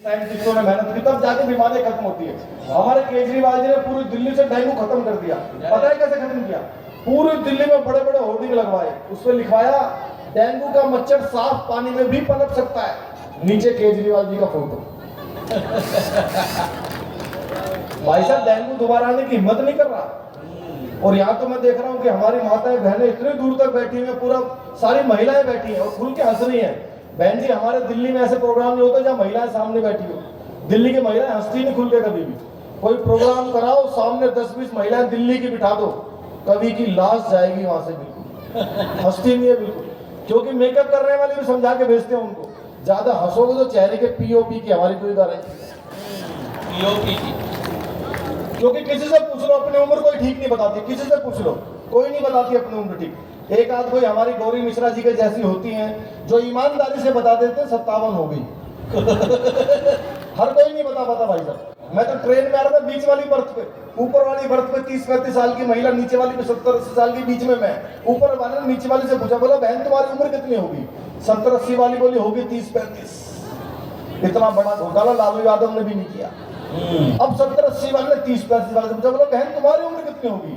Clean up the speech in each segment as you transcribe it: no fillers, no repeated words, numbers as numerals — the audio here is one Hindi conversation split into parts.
साइंटिस्टों ने मेहनत की, तब जाके बीमारी खत्म होती है। हमारे केजरीवाल जी ने पूरी दिल्ली से डेंगू खत्म कर दिया। पता है कैसे खत्म किया? पूरी दिल्ली में बड़े बड़े होर्डिंग लगवाए, उसमें लिखवाया डेंगू का मच्छर साफ पानी में भी पनप सकता है, नीचे केजरीवाल जी का फोटो। भाई साहब डेंगू दोबारा आने की हिम्मत नहीं कर रहा। और यहाँ तो मैं देख रहा हूँ कि हमारी माताएं बहनें इतनी दूर तक बैठी हुई हैं, पूरा सारी महिलाएं बैठी हैं और खुल के हंस रही हैं। बहन जी, हमारे दिल्ली में ऐसे प्रोग्राम नहीं होता जहाँ महिलाएं सामने बैठी हो। दिल्ली की महिलाएं हंसती नहीं खुल के कभी भी। कोई प्रोग्राम कराओ, सामने 10-20 महिलाएं दिल्ली की बिठा दो, कभी की लाश जाएगी वहां से, बिल्कुल हंसती नहीं है बिल्कुल। क्योंकि मेकअप करने वाले भी समझा के भेजते हैं उनको, ज्यादा हंसोगे तो चेहरे के पीओपी की हमारी कोई गारंटी पीओपी की। क्योंकि किसी से पूछ लो अपनी उम्र कोई ठीक नहीं बताती, किसी से पूछ लो कोई नहीं बताती अपनी उम्र ठीक। एक आध कोई हमारी गौरी मिश्रा जी के जैसी होती हैं जो ईमानदारी से बता देते हैं 57 हो गई। हर कोई नहीं बता पाता भाई साहब। मैं तो ट्रेन में आ रहा था, बीच वाली बर्थ पे, ऊपर वाली बर्थ पे 30-35 साल की महिला, नीचे वाली पे 70-80 साल के बीच में मैं। ऊपर वाले ने नीचे वाली से पूछा, बोला बहन तुम्हारी उम्र कितनी होगी? 70-80 वाली बोली होगी 30-35। इतना बड़ा घोटाला लालू यादव ने भी नहीं किया। अब 70-80 वाले ने 30-35 वाले से पूछा, बोला बहन तुम्हारी उम्र कितनी होगी?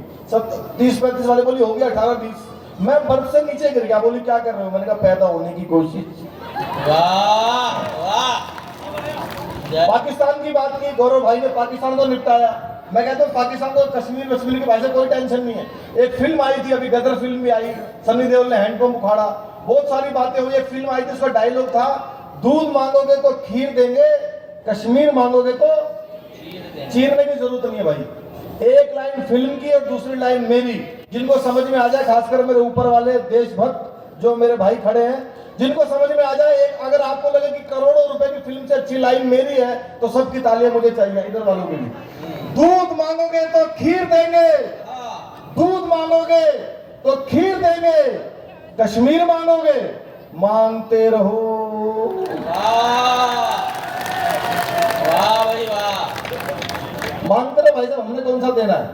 30-35 वाले बोली होगी 18-20। मैं बर्फ से नीचे गिर गया, बोली क्या कर रहे हो? मैंने कहा पैदा होने की कोशिश। वाह वाह। पाकिस्तान की बात की, गौरव भाई ने पाकिस्तान को निपटाया। मैं कहता हूँ पाकिस्तान को कश्मीर के भाई से कोई टेंशन नहीं है। एक फिल्म आई थी अभी, गदर फिल्म भी आई, सनी देओल ने हैंडपंप उखाड़ा, बहुत सारी बातें हुई। एक फिल्म आई थी, उसका डायलॉग था, दूध मांगोगे तो खीर देंगे, कश्मीर मांगोगे तो चीरने की जरूरत नहीं है भाई। एक लाइन फिल्म की और दूसरी लाइन मेरी, जिनको समझ में आ जाए, खासकर मेरे ऊपर वाले देशभक्त जो मेरे भाई खड़े हैं, जिनको समझ में आ जाए, एक अगर आपको लगे कि करोड़ों रुपए की फिल्म से अच्छी लाइन मेरी है तो सबकी तालियां मुझे चाहिए, इधर वालों के लिए। दूध मांगोगे तो खीर देंगे, दूध मांगोगे तो खीर देंगे, कश्मीर मांगोगे मांगते रहो। वाह भाई वाह। मांगते रहो भाई साहब, हमने कौन सा देना है?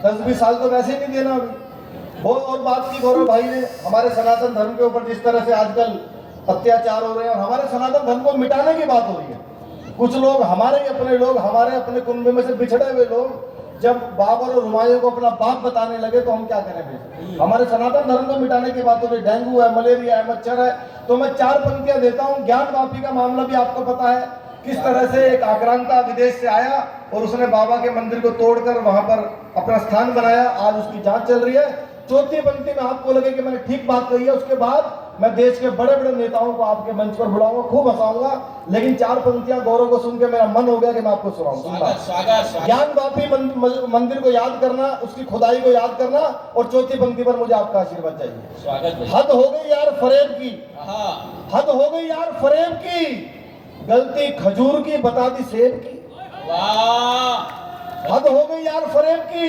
10-20 साल तो वैसे ही नहीं देना अभी। बहुत और बात की गौरव भाई ने, हमारे सनातन धर्म के ऊपर जिस तरह से आजकल अत्याचार हो रहे हैं और हमारे सनातन धर्म को मिटाने की बात हो रही है। कुछ लोग, हमारे ही अपने लोग, हमारे अपने कुंभ में से बिछड़े हुए लोग, जब बाबर और हुमायूं को अपना बाप बताने लगे तो हम क्या करेंगे? हमारे सनातन धर्म को मिटाने की बात हो रही, डेंगू है, मलेरिया है, मच्छर है। तो मैं 4 पंक्तियां देता हूँ। ज्ञान वापी का मामला भी आपको पता है, किस तरह से एक आक्रांता विदेश से आया और उसने बाबा के मंदिर को तोड़कर वहां पर अपना स्थान बनाया। आज उसकी जांच चल रही है। चौथी पंक्ति में आपको लगे कि मैंने ठीक बात कही है, उसके बाद मैं देश के बड़े बड़े नेताओं को आपके मंच पर बुलाऊंगा, खूब हंसाऊंगा। लेकिन 4 पंक्तियां गौरव को सुन के मेरा मन हो गया कि मैं आपको सुनाऊं। ज्ञान वापी मंदिर को याद करना, उसकी खुदाई को याद करना, और चौथी पंक्ति पर मुझे आपका आशीर्वाद चाहिए। हद हो गई यार फरेब की, हद हो गई यार फरेब की, गलती खजूर की बता दी सेब की। हद हो गई यार फरेब की।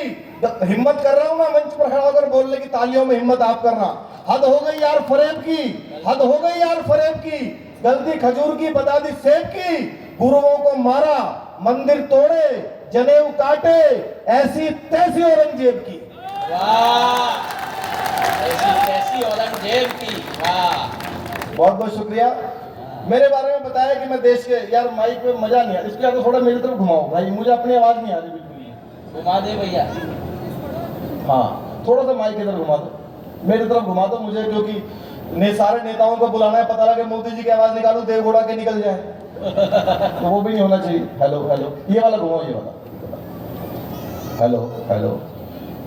हिम्मत कर रहा हूं मैं मंच पर खड़ा होकर बोलने की, तालियों में हिम्मत आप करना। हद हो गई यार फरेब की, हद हो गई यार फरेब की, गलती खजूर की बता दी सेब की। गुरुओं को मारा, मंदिर तोड़े, जनेऊ काटे, ऐसी तैसी औरंगजेब की। ऐसी तैसी औरंगजेब की। बहुत बहुत शुक्रिया। मेरे बारे में बताया कि मैं देश के, यार माइक पे मजा नहीं आ, इसके आगे थोड़ा मेरी तरफ घुमाओ भाई, मुझे अपनी आवाज नहीं आ रही बिल्कुल। घुमा दे भैया। हाँ, थोड़ा सा माइक इधर घुमा दो, मेरी तरफ घुमा दो मुझे, क्योंकि सारे नेताओं को बुलाना है, पता लगे मोदी जी की आवाज निकालू देव घोड़ा के निकल जाए तो वो भी नहीं होना चाहिए। हेलो हेलो, ये वाला घुमाओ, ये वाला। हेलो हेलो,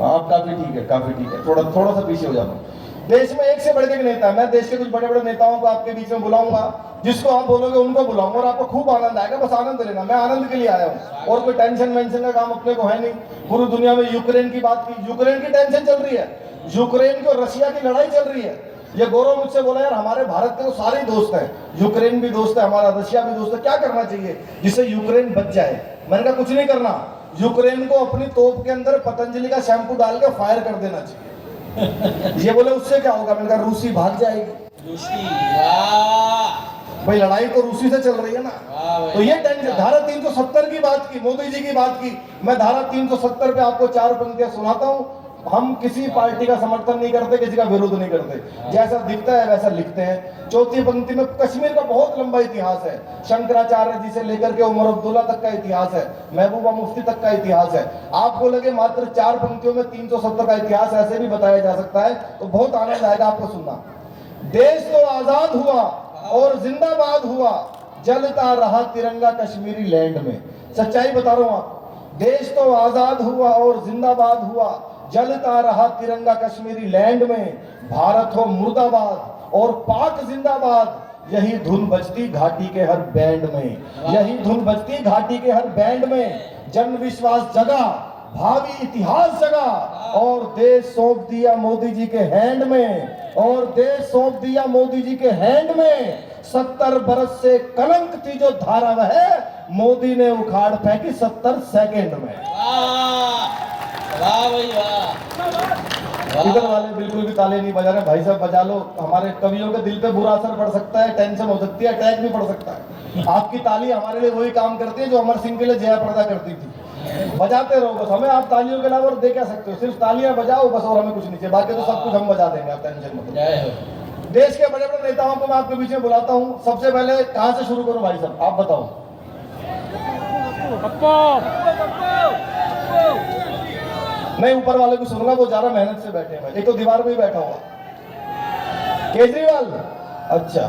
आप काफी ठीक है, काफी ठीक है। थोड़ा सा पीछे हो जाता हूँ। देश में एक से बढ़ के नेता है, मैं देश के कुछ बड़े बड़े नेताओं को आपके बीच में बुलाऊंगा, जिसको आप बोलोगे उनको बुलाऊंगा और आपको खूब आनंद आएगा। बस आनंद लेना, मैं आनंद के लिए आया हूँ, और कोई टेंशन वेंशन का काम अपने को है नहीं। पूरी दुनिया में यूक्रेन की बात की, यूक्रेन की टेंशन चल रही है, यूक्रेन की और रशिया की लड़ाई चल रही है। ये गौरव मुझसे बोला, यार हमारे भारत के तो सारे दोस्त हैं, यूक्रेन भी दोस्त है हमारा, रशिया भी दोस्त है, क्या करना चाहिए जिससे यूक्रेन बच जाए? मैंने कहा कुछ नहीं करना, यूक्रेन को अपनी तोप के अंदर पतंजलि का शैम्पू डाल के फायर कर देना चाहिए। ये बोले उससे क्या होगा? मैंने कहा रूसी भाग जाएगी। रूसी, भाई लड़ाई तो रूसी से चल रही है ना। तो ये टेंशन। धारा 370 की बात की, मोदी जी की बात की, मैं धारा 370 पे आपको 4 पंक्तियां सुनाता हूँ, हम किसी पार्टी का समर्थन नहीं करते, किसी का विरोध नहीं करते, जैसा दिखता है वैसा लिखते हैं। चौथी पंक्ति में कश्मीर का बहुत लंबा इतिहास है, शंकराचार्य जी से लेकर के उमर अब्दुल्ला तक का इतिहास है, महबूबा मुफ्ती तक का इतिहास है। आपको लगे मात्र 4 पंक्तियों में 370 का इतिहास ऐसे भी बताया जा सकता है, तो बहुत आनंद आएगा आपको सुनना। देश तो आजाद हुआ और जिंदाबाद हुआ, जलता रहा तिरंगा कश्मीरी लैंड में। सच्चाई बता रहा हूं आपको, देश तो आजाद हुआ और जिंदाबाद हुआ, जलता रहा तिरंगा कश्मीरी लैंड में। भारत हो मुर्दाबाद और पाक जिंदाबाद, यही धुन बजती घाटी के हर बैंड में, यही धुन बजती घाटी के हर बैंड में। जन विश्वास जगा, भावी इतिहास जगा, और देश सौंप दिया मोदी जी के हैंड में, और देश सौंप दिया मोदी जी के हैंड में। 70 बरस से कलंक थी जो धारा वह, मोदी ने उखाड़ फेंकी 70 सेकंड में। वाह वाह भाई वाह। इधर वाले बिल्कुल भी ताले नहीं बजा रहे, भाई साहब बजा लो। हमारे कवियों के दिल पे बुरा असर पड़ सकता है, टेंशन हो सकती है, अटैक भी पड़ सकता है। आपकी ताली हमारे लिए वही काम करती है जो अमर सिंह के लिए जया प्रदा करती थी। बजाते रहो बस, हमें आप तालियों के अलावा और दे क्या सकते हो, सिर्फ तालियां बजाओ बस, और हमें कुछ नहीं चाहिए, बाकी तो सब कुछ हम बजा देंगे, आप टेंशन मत लो। जय हो। देश के बड़े बड़े नेताओं को मैं आपके बीच में बुलाता हूं। सबसे पहले कहां से शुरू करूं भाई साहब, आप बताओ। नहीं, ऊपर वाले को सुनूंगा, वो ज्यादा मेहनत से बैठे हैं। एक तो दीवार पे ही बैठा हुआ केजरीवाल, अच्छा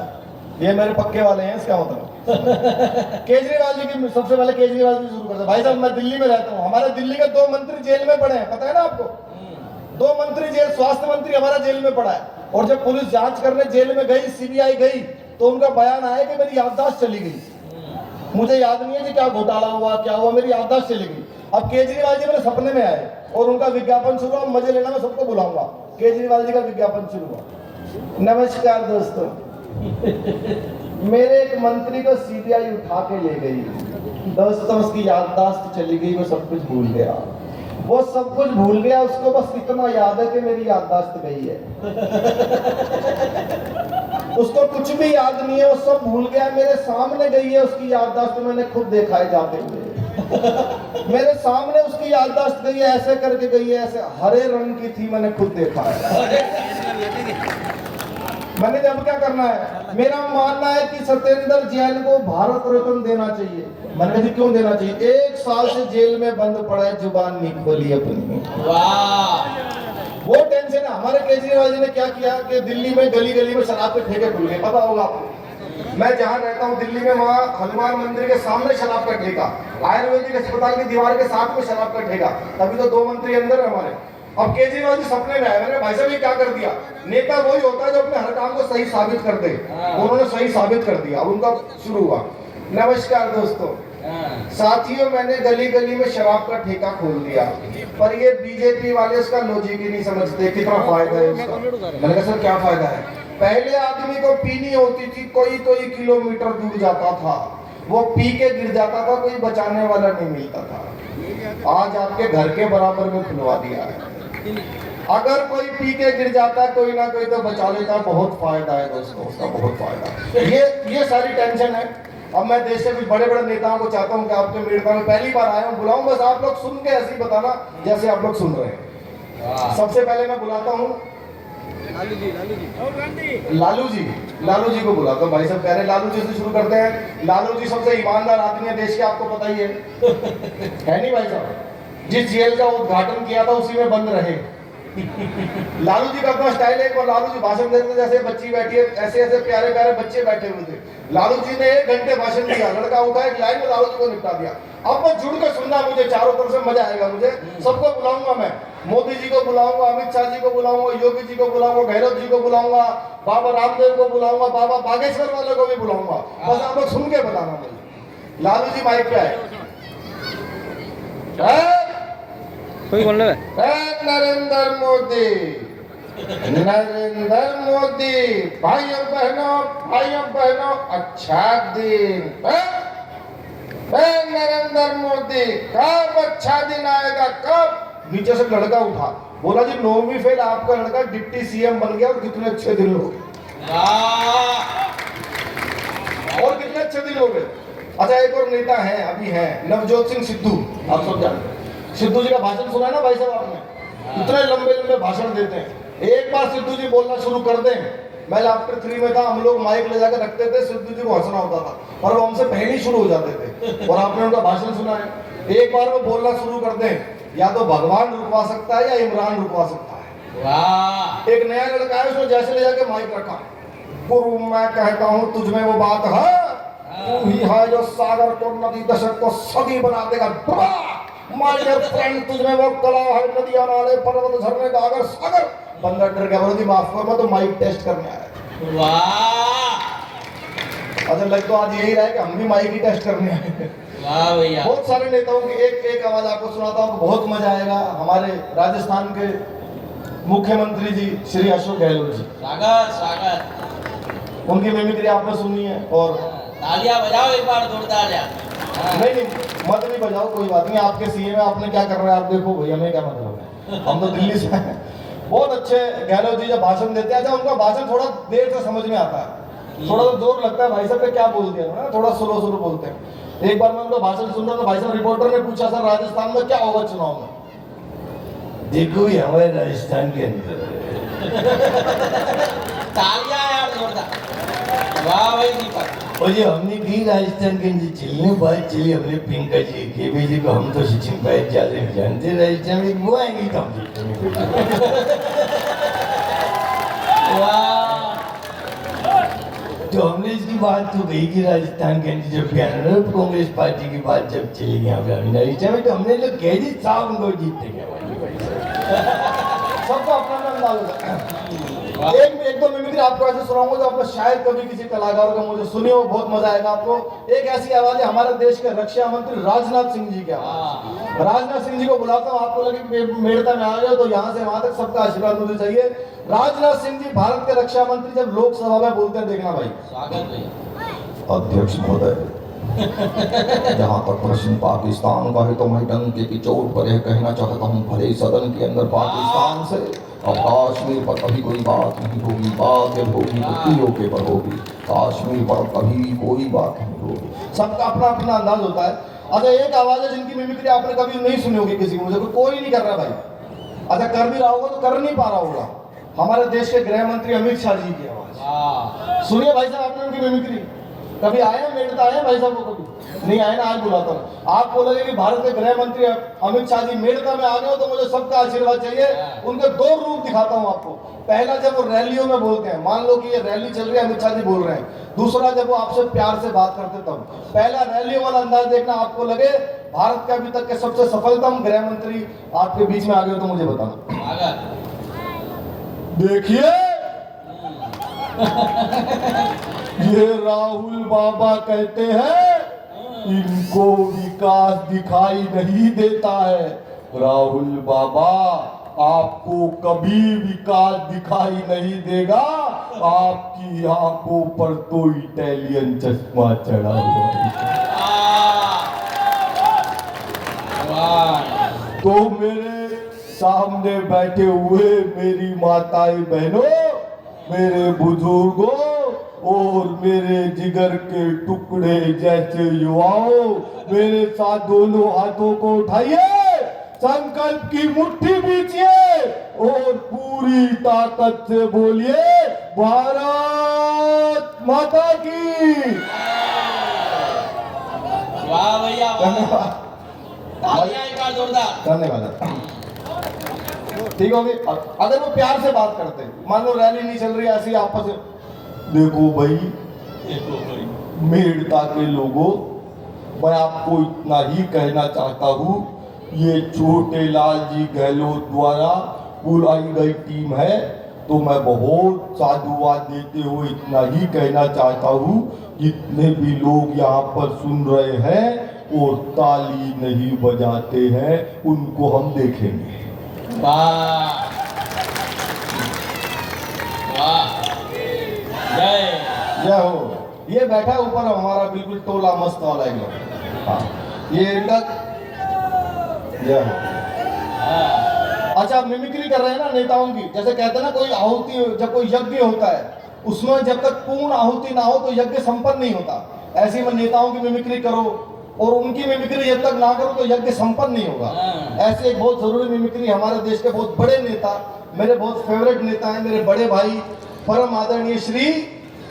ये मेरे पक्के वाले हैं, इसका मतलब केजरीवाल जी की सबसे पहले केजरीवाल जी शुरू करते हैं। भाई साहब मैं दिल्ली में रहता हूँ, हमारे दिल्ली के 2 मंत्री जेल में पड़े हैं, पता है ना आपको? 2 मंत्री जेल, स्वास्थ्य मंत्री हमारा जेल में पड़ा है। और जब पुलिस जांच करने जेल में गई, सीबीआई गई, तो उनका बयान आया कि मेरी याददाश्त चली गई, मुझे याद नहीं है कि क्या घोटाला हुआ क्या हुआ, मेरी याददाश्त चली गई। अब केजरीवाल जी मेरे सपने में आए और उनका विज्ञापन शुरू हुआ, मजे लेना, मैं सबको बुलाऊंगा। केजरीवाल जी का विज्ञापन शुरू हुआ। नमस्कार दोस्तों, मेरे एक मंत्री को सीबीआई उठा के ले गई दोस्तों, उसकी याददाश्त चली गई, वो सब कुछ भूल गया, वो सब कुछ भूल गया, उसको बस इतना याद है कि मेरी याददाश्त गई है। उसको कुछ भी याद नहीं है, वो सब भूल गया, मेरे सामने गई है उसकी याददाश्त, मैंने खुद देखा है जाते हुए। मेरे सामने उसकी याददाश्त गई है, ऐसे करके गई है, ऐसे हरे रंग की थी, मैंने खुद देखा है। मैंने अब क्या करना है, मेरा मानना है कि सत्येंद्र जैन को भारत रत्न देना चाहिए। मैंने कहा क्यों देना चाहिए? 1 साल से जेल में बंद पड़ा है, जुबान नहीं खोली अपनी। वाह, वो टेंशन है। हमारे केजरीवाल जी ने क्या किया कि दिल्ली में गली गली में शराब के ठेके खुल गए, पता होगा आपको। मैं जहाँ रहता हूँ दिल्ली में, वहाँ हनुमान मंदिर के सामने शराब का ठेका, आयुर्वेदिक अस्पताल की दीवार के साथ में शराब का ठेका। तभी तो 2 मंत्री अंदर है हमारे। अब केजरीवाल जी सपने में आए, मैंने भाई साहब ये क्या कर दिया? नेता वही होता है जो अपने हर काम को सही साबित कर दे, उन्होंने सही साबित कर दिया। अब उनका शुरू हुआ। नमस्कार दोस्तों, साथियों, मैंने गली गली में शराब का ठेका खोल दिया, पर ये बीजेपी वाले इसका लॉजिक ही नहीं समझते, कितना फायदा है उसका। मैंने कहा सर क्या फायदा है? पहले आदमी को पीनी होती थी, कोई किलोमीटर दूर जाता था, वो पी के गिर जाता था, कोई बचाने वाला नहीं मिलता था। आज आपके घर के बराबर में खुलवा दिया है, अगर कोई पी के गिर जाता है कोई ना कोई तो बचा लेता। बहुत फायदा है दोस्तों उसका, बहुत फायदा। ये सारी टेंशन है। अब मैं देश के कुछ बड़े बड़े नेताओं को चाहता हूं कि आपके मीडिया में पहली बार आया हूं, बुलाऊं, बस आप लोग सुन के ऐसे ही बताना जैसे आप लोग सुन रहे हैं। सबसे पहले मैं बुलाता हूं लालू जी को बुलाता हूं। भाई साहब कह रहे लालू जी से शुरू करते हैं। लालू जी सबसे ईमानदार आदमी है देश के, आपको पता ही है नहीं भाई साहब? जिस जेल का उद्घाटन किया था उसी में बंद रहे। लालू जी का अपना स्टाइल है। और लालू जी भाषण देते जैसे बच्ची बैठी है, ऐसे ऐसे प्यारे प्यारे बच्चे बैठे हुए थे। लालू जी ने 1 घंटे भाषण दिया, लड़का उठा एक लाइन में लालू जी को निपटा दिया। अब मैं जुड़ कर सुनना, मुझे चारों तरफ से मजा आएगा। मुझे सबको बुलाऊंगा, मैं मोदी जी को बुलाऊंगा, अमित शाह जी को बुलाऊंगा, योगी जी को बुलाऊंगा, भैरव जी को बुलाऊंगा, बाबा रामदेव को बुलाऊंगा, बाबा बागेश्वर वाले को भी बुलाऊंगा। बस आप लोग सुन के बताना मुझे। लालू जी माइक पे आए। कोई बोल रहा है? नरेंद्र मोदी, भाइयों बहनों अच्छा दिन। नरेंद्र मोदी कब अच्छा दिन आएगा, कब? नीचे से लड़का उठा, बोला जी 9वीं फेल आपका लड़का डिप्टी सीएम बन गया, और कितने अच्छे दिन हो गए, और कितने अच्छे दिन हो गए। अच्छा, एक और नेता है, अभी है, नवजोत सिंह सिद्धू, आप सब जानते हैं। सिद्धू जी का भाषण सुना है ना भाई साहब आपने? इतने लंबे लंबे भाषण देते हैं। एक बार सिद्धू जी बोलना शुरू कर दें, मैं चैप्टर 3 में था, हम लोग माइक ले जाकर रखते थे, सिद्धू जी को हंसना होता था और वो हमसे पहले ही शुरू हो जाते थे। और आपने उनका भाषण सुना है, एक बार वो बोलना शुरू कर दें, या तो भगवान रुकवा सकता है या इमरान रुकवा सकता है। वाह एक नया लड़का है, उसने जैसे ले जाके माइक रखा, गुरु मैं कहता हूँ तुझ में वो बात है, तू ही है जो सागर को नदी दशक को सदी बना देगा। माय डियर फ्रेंड, तुझ में वो कला है, नदियां नाले पर्वत झरने गागर सागर। बंदा डर गया, बोला माफ कर, मैं तो माइक टेस्ट करने आया। वाह अच्छा लग तो आज यही रहा है कि हम भी माइक ही टेस्ट करने आए। वाह भैया बहुत सारे नेताओं की एक एक आवाज आपको सुनाता हूँ, बहुत मजा आएगा। हमारे राजस्थान के मुख्यमंत्री जी श्री अशोक गहलोत जी, स्वागत स्वागत। उनकी मिमिक्री आपने सुनी है। और तालियां बजाओ एक बार जोरदार यार। हाँ। नहीं मत नहीं बजाओ, कोई बात नहीं। आपके सीएम है, आपने क्या कर रहा है आप देखो भाई, हमें क्या मतलब है, हम तो दिल्ली से हैं। बहुत अच्छे गहलोत जी जब भाषण देते हैं, अच्छा उनका भाषण थोड़ा देर से समझ में आता है, थोड़ा तो जोर लगता है भाई साहब ने क्या बोल दिया ना, थोड़ा स्लो स्लो बोलते हैं। एक बार मैं उनका भाषण सुन रहा था, भाई साहब रिपोर्टर ने पूछा सर राजस्थान में क्या होगा चुनाव में, देखो ये हमारे राजस्थान के अंदर तालियां यार जोरदार। वाह भाई दीपक। और ये हमने की राजस्थान के अंदर चलने बात चली, हमने पिंका जी के जी को हम तो सचिन भाई ज्यादा जानते, राजस्थान में वो आएंगे तो हम जीतेंगे। वाह तो हमने इसकी बात तो कही कि राजस्थान के अंदर जब कैनडा कांग्रेस पार्टी की बात जब चली यहाँ पे राजस्थान में, तो हमने लोग कह दी साहब उनको जीतेंगे। सबका अपना अपना अंदाज होता है। एक दो मिमिक्री आपको ऐसे सुनाऊंगा जो आपने शायद कभी किसी कलाकार का मुझे सुनी हो, बहुत मजा आएगा आपको। एक ऐसी आवाज है हमारे देश के रक्षा मंत्री राजनाथ सिंह जी की आवाज। राजनाथ सिंह जी को बुलाता हूँ, आपको लगे मेड़ता में आ गए तो यहाँ से वहां तक सबका आशीर्वाद मुझे चाहिए। राजनाथ सिंह जी भारत के रक्षा मंत्री जब लोकसभा में बोलते हैं, देखना भाई। स्वागत भैया। अध्यक्ष महोदय, जहाँ तक प्रश्न पाकिस्तान का है तो मैं डंके की चोट पर यह कहना चाहता हूँ, भले सदन के अंदर पाकिस्तान से अब कश्मीर पर कभी कोई बात नहीं होगी, बात जब होगी तो पीओके पर होगी, कश्मीर पर कभी कोई बात नहीं होगी। सबका अपना अपना अंदाज होता है। अच्छा एक आवाज है जिनकी मिमिक्री आपने कभी नहीं सुनी होगी किसी को, मुझे कोई नहीं कर रहा भाई। अच्छा कर भी रहा होगा तो कर नहीं पा रहा होगा, हमारे देश के गृह मंत्री अमित शाह जी की आवाज सुनिए भाई साहब। आपने उनकी मिमिक्री कभी आए हैं, मेड़ता आए भाई साहब को कभी नहीं आए ना, आज बुलाता हूँ। आप बोलोगे कि भारत के गृह मंत्री अमित शाह जी मेड़ता में आ गए हो तो मुझे सबका आशीर्वाद चाहिए। उनके दो रूप दिखाता हूँ आपको। पहला जब वो रैलियों में बोलते हैं, मान लो कि ये रैली चल रही है, अमित शाह जी बोल रहे हैं। दूसरा जब वो आपसे प्यार से बात करते तब। पहला रैलियों वाला अंदाज देखना, आपको लगे भारत के अभी तक के सबसे सफलतम गृह मंत्री आपके बीच में आ गए हो तो मुझे बताना। देखिए ये राहुल बाबा कहते हैं इनको विकास दिखाई नहीं देता है। राहुल बाबा आपको कभी विकास दिखाई नहीं देगा, आपकी आंखों पर तो इटालियन चश्मा चढ़ा हुआ है। तो मेरे सामने बैठे हुए मेरी माताएं बहनों, मेरे बुजुर्गों और मेरे जिगर के टुकड़े जैसे युवाओं, मेरे साथ दोनों हाथों को उठाइए, संकल्प की मुट्ठी बीचिए और पूरी ताकत से बोलिए भारत माता की। वाह भैया धन्यवाद, तालियां एक बार जोरदार। धन्यवाद। ठीक होगी। अगर वो प्यार से बात करते, मान लो रैली नहीं चल रही ऐसी आपस में, देखो भाई मेड़ता के लोगों, मैं आपको इतना ही कहना चाहता हूँ, ये छोटे लाल जी गहलोत द्वारा बुलाई गई टीम है, तो मैं बहुत साधुवाद देते हुए इतना ही कहना चाहता हूँ, जितने भी लोग यहाँ पर सुन रहे हैं और ताली नहीं बजाते हैं उनको हम देखेंगे। वाह वाह जय जय हो। ये बैठा है ऊपर हमारा बिल्कुल टोला मस्त वाला एकदम। हाँ ये इनका जय हो। अच्छा आप मिमिक्री कर रहे हैं ना नेताओं की, जैसे कहते हैं ना कोई आहुति, जब कोई यज्ञ होता है उसमें जब तक पूर्ण आहुति ना हो तो यज्ञ संपन्न नहीं होता। ऐसे में नेताओं की मिमिक्री करो, और उनकी मिमिक्री जब तक ना करो तो यज्ञ संपन्न नहीं होगा। ऐसे एक बहुत जरूरी मिमिक्री हमारे देश के बहुत बड़े नेता, मेरे बहुत फेवरेट नेता हैं, मेरे बड़े भाई परम आदरणीय श्री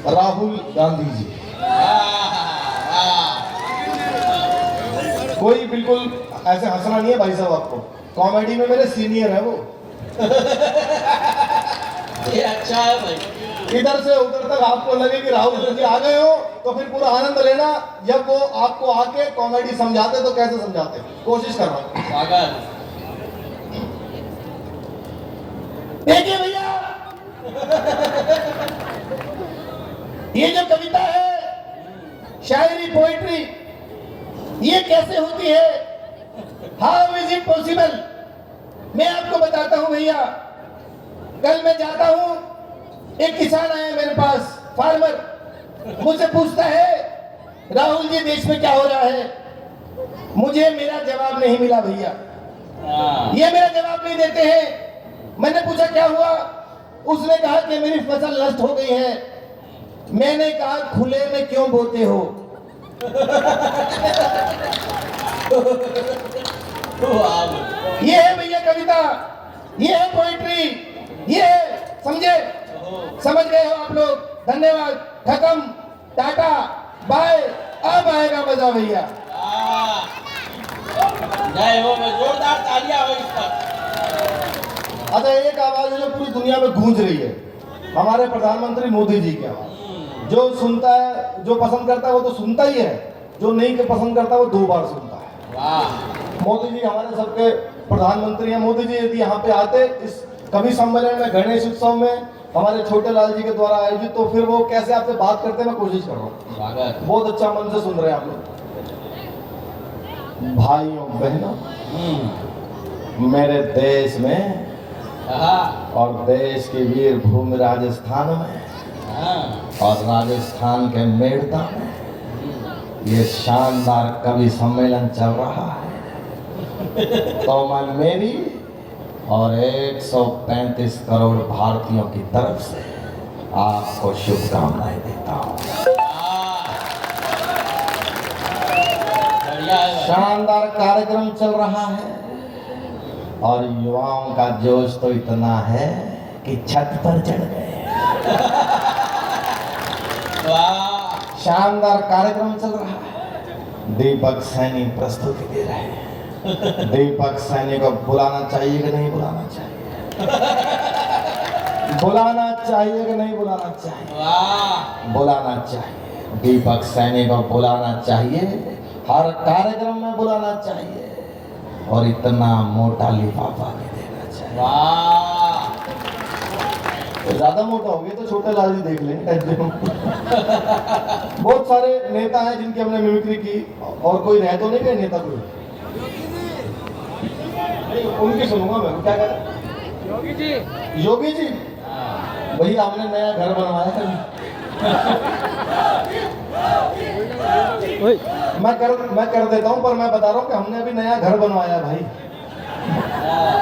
राहुल गांधी जी। कोई बिल्कुल ऐसे हंसना नहीं है भाई साहब, आपको कॉमेडी में मेरे सीनियर है वो। ये अच्छा है भाई। इधर से उधर तक आपको लगे कि राहुल गांधी आ गए हो तो फिर पूरा आनंद लेना। जब वो आपको आके कॉमेडी समझाते तो कैसे समझाते, कोशिश कर रहा हूं। स्वागत। देखिए भैया, ये जो कविता है, शायरी, पोइट्री, ये कैसे होती है? How is it possible? मैं आपको बताता हूं भैया। कल मैं जाता हूं, एक किसान आया मेरे पास, फार्मर, मुझसे पूछता है राहुल जी देश में क्या हो रहा है? मुझे मेरा जवाब नहीं मिला भैया, ये मेरा जवाब नहीं देते हैं। मैंने पूछा क्या हुआ? उसने कहा कि मेरी फसल नष्ट हो गई है। मैंने कहा खुले में क्यों बोते हो? ये है भैया कविता, ये है पोइट्री, ये है, समझे? समझ गए हो आप लोग? धन्यवाद, खत्म, टाटा, बाय। अब आएगा मजा भैया। जय हो, मैं जोरदार तालियां हो इस पर। अच्छा, एक आवाज है जो पूरी दुनिया में गूंज रही है, हमारे प्रधानमंत्री मोदी जी की आवाज। जो सुनता है, जो पसंद करता है वो तो सुनता ही है, जो नहीं के पसंद करता है वो 2 बार सुनता है। वाह, मोदी जी हमारे सबके प्रधानमंत्री हैं। मोदी जी यदि यहाँ पे आते इस कवि सम्मेलन में, गणेश उत्सव में, हमारे छोटे लाल जी के द्वारा आयोजित, तो फिर वो कैसे आपसे बात करते हैं, मैं कोशिश कर रहा हूँ। स्वागत। बहुत अच्छा मन से सुन रहे हैं आप लोग। भाइयों बहनों, मेरे देश में और देश की वीर भूमि राजस्थान में और राजस्थान के मेड़ता में ये शानदार कवि सम्मेलन चल रहा है। तो मैं मेरी और 135 करोड़ भारतीयों की तरफ से आपको शुभकामनाएं देता हूँ। शानदार कार्यक्रम चल रहा है और युवाओं का जोश तो इतना है कि छत पर चढ़ गए। शानदार कार्यक्रम चल रहा है। दीपक सैनी प्रस्तुति दे रहे हैं। दीपक सैनी को बुलाना चाहिए कि नहीं बुलाना चाहिए? बुलाना चाहिए कि नहीं बुलाना चाहिए? बुलाना चाहिए। दीपक सैनी को बुलाना चाहिए, हर कार्यक्रम में बुलाना चाहिए और इतना मोटा लिफाफा भी देना चाहिए। तो ज्यादा मोटा हो गया तो छोटे लाल जी देख लेंगे। बहुत सारे नेता हैं जिनकी हमने मिमिक्री की, और कोई रह तो नहीं गए नेता कोई? उनकी सुनूंगा मैं। क्या कहते हैं? योगी जी। योगी जी, भैया हमने नया घर बनवाया है। मैं कर देता हूं, पर मैं बता रहा हूं कि हमने अभी नया घर बनवाया भाई।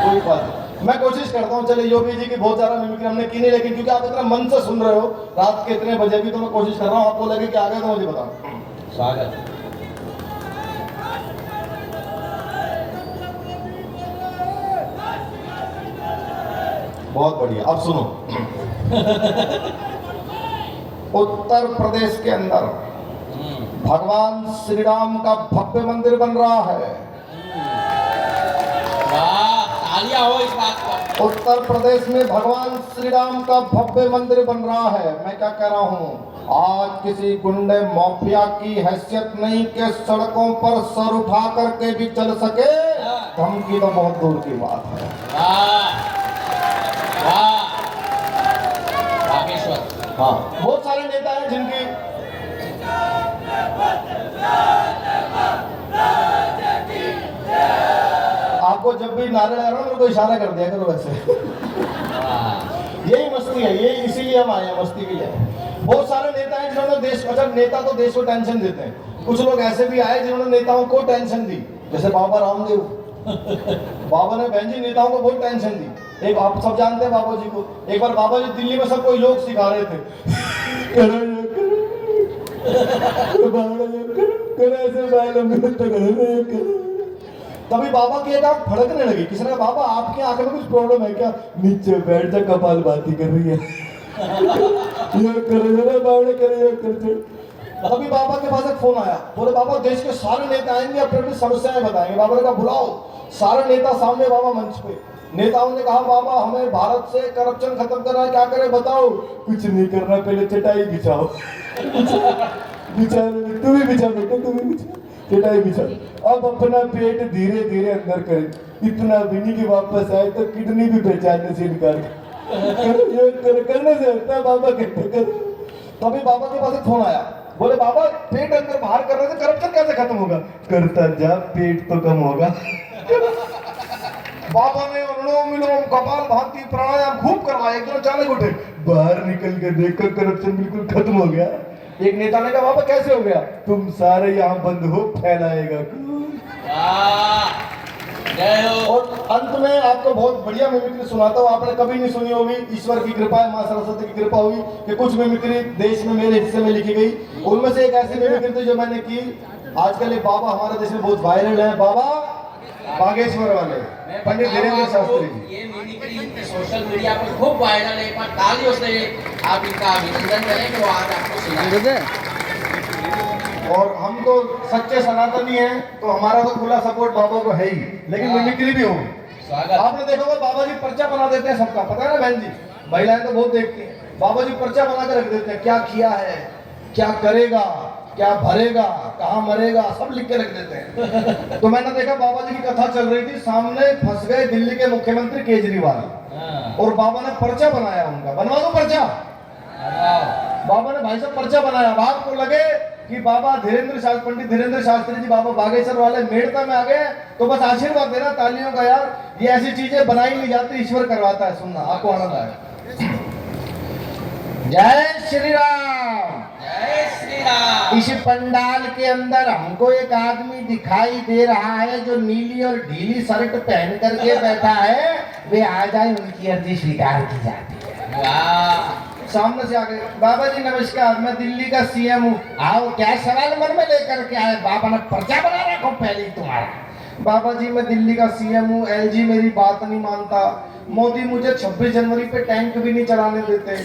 कोई बात नहीं, मैं कोशिश करता हूं। चले, योगी जी की बहुत ज्यादा मिमिक्री हमने की नहीं, लेकिन क्योंकि आप इतना मन से सुन रहे हो, रात के इतने बजे भी, तो मैं कोशिश कर रहा हूं। आपको लगे कि आ गए तो मुझे बताओ। स्वागत। बहुत बढ़िया, अब सुनो। उत्तर प्रदेश के अंदर भगवान श्री राम का भव्य मंदिर बन रहा है। तालियां हो इस बात पर। उत्तर प्रदेश में भगवान श्री राम का भव्य मंदिर बन रहा है। मैं क्या कह रहा हूँ, आज किसी गुंडे माफिया की हैसियत नहीं कि सड़कों पर सर उठा करके भी चल सके, धमकी तो बहुत दूर की बात है। हाँ, बहुत सारे नेता हैं जिनकी आपको जब भी नारे लगा रहा हूँ उनको इशारा कर दिया करो वैसे। यही मस्ती है, ये इसीलिए हम आए हैं, मस्ती के लिए। बहुत सारे नेता हैं जिन्होंने देश, अच्छा नेता तो देश को टेंशन देते हैं, कुछ लोग ऐसे भी आए जिन्होंने नेताओं को टेंशन दी, जैसे बाबा रामदेव। बाबा ने बहन जी नेताओं को बहुत टेंशन दी। एक आप सब जानते हैं बाबा जी को। एक बार बाबा जी दिल्ली में सबको योग सिखा रहे थे। करे ऐसे मालूम नहीं तो करे। तभी बाबा की एक आंख फड़कने लगी। किसी ने कहा बाबा आपकी आंख में कुछ प्रॉब्लम है क्या? नीचे बैठ जा, कपाल भाती कर रही है। ये करे जरा बावड़े करे ये करते। तभी बाबा के पास एक फोन आया, बोले बाबा देश के सारे नेता आएंगे, अपनी अपनी समस्याएं बताएंगे। बाबा ने कहा बुलाओ सारे नेता सामने। बाबा मंच पे, नेताओं ने कहा बाबा हमें भारत से करप्शन खत्म करना है, क्या करें बताओ? कुछ नहीं करना, पहले चटाई बिछाओ। बिछा, तू भी बिछा बेटा, तू भी बिछा, चटाई बिछा। अब अपना पेट धीरे धीरे अंदर करे, इतना भी नहीं कि वापस आए तो किडनी भी पहचानने से इनकार करने से हटता है। बाबा कहते कर। तभी बाबा के पास एक फोन आया, बोले बाबा पेट अंदर बाहर करने से करप्शन कैसे खत्म होगा? करता जा, पेट तो कम होगा। बाबा ने अनुलोम विलोम कपाल भाती प्राणायाम खूब करवाया, एकदम अचानक उठे, बाहर निकल के देखकर करप्शन बिल्कुल खत्म हो गया। एक नेता ने कहा बाबा कैसे हो गया? तुम सारे यहाँ बंद हो, फैलाएगा और अंत में आपको बहुत बढ़िया मिमिक्री सुनाता हूँ, आपने कभी नहीं सुनी होगी। ईश्वर की कृपा है, माँ सरस्वती की कृपा हुई कि कुछ मिमिक्री देश में मेरे हिस्से में लिखी गई। उनमें से एक ऐसी मिमिक्री थी जो मैंने की। आजकल एक बाबा हमारे देश में बहुत वायरल है, बाबा बागेश्वर वाले पंडित धीरेन्द्र शास्त्री जी। ये मिमिक्री सोशल मीडिया पर खूब वायरल है। एक बार तालियों से आप इनका अभिनंदन करें कि वो आज आपको सुनाएंगे। और हम तो सच्चे सनातनी हैं, तो हमारा तो खुला सपोर्ट बाबा को है ही, लेकिन मिमिक्री भी होगी। स्वागत। आपने देखा होगा बाबा जी पर्चा बना देते हैं सबका, पता है ना बहन जी? महिलाएं तो बहुत देखती हैं। बाबा जी पर्चा बना के रख देते हैं, क्या किया है, क्या करेगा, क्या भरेगा, कहाँ मरेगा, सब लिख के रख देते हैं। तो मैंने देखा बाबा जी की कथा चल रही थी, सामने फंस गए दिल्ली के मुख्यमंत्री केजरीवाल, और बाबा ने पर्चा बनाया उनका। बनवा दो पर्चा। बाबा ने भाई साहब पर्चा बनाया। अब आपको लगे कि बाबा पंडित धीरेन्द्र शास्त्री जी बाबा बागेश्वर वाले मेड़ता में आ गए, तो बस आशीर्वाद देना तालियों का। यार ये ऐसी चीजें बनाई नहीं जाती, ईश्वर करवाता है। सुनना, आपको आनंद आएगा। जय श्री राम। जय श्री राम। इस पंडाल के अंदर हमको एक आदमी दिखाई दे रहा है जो नीली और ढीली शर्ट पहन करके बैठा है। वे आ जाए, उनकी अर्जी स्वीकार की जाती है। वाह। सामने से आ गए, बाबा जी नमस्कार, मैं दिल्ली का सीएम हूँ। आओ, क्या सवाल मन में लेकर के आए? बाबा ने पर्चा बना रखो पहले ही तुम्हारा। बाबा जी मैं दिल्ली का सीएम हूँ, एलजी मेरी बात नहीं मानता, मोदी मुझे 26 जनवरी पे टैंक भी नहीं चलाने देते,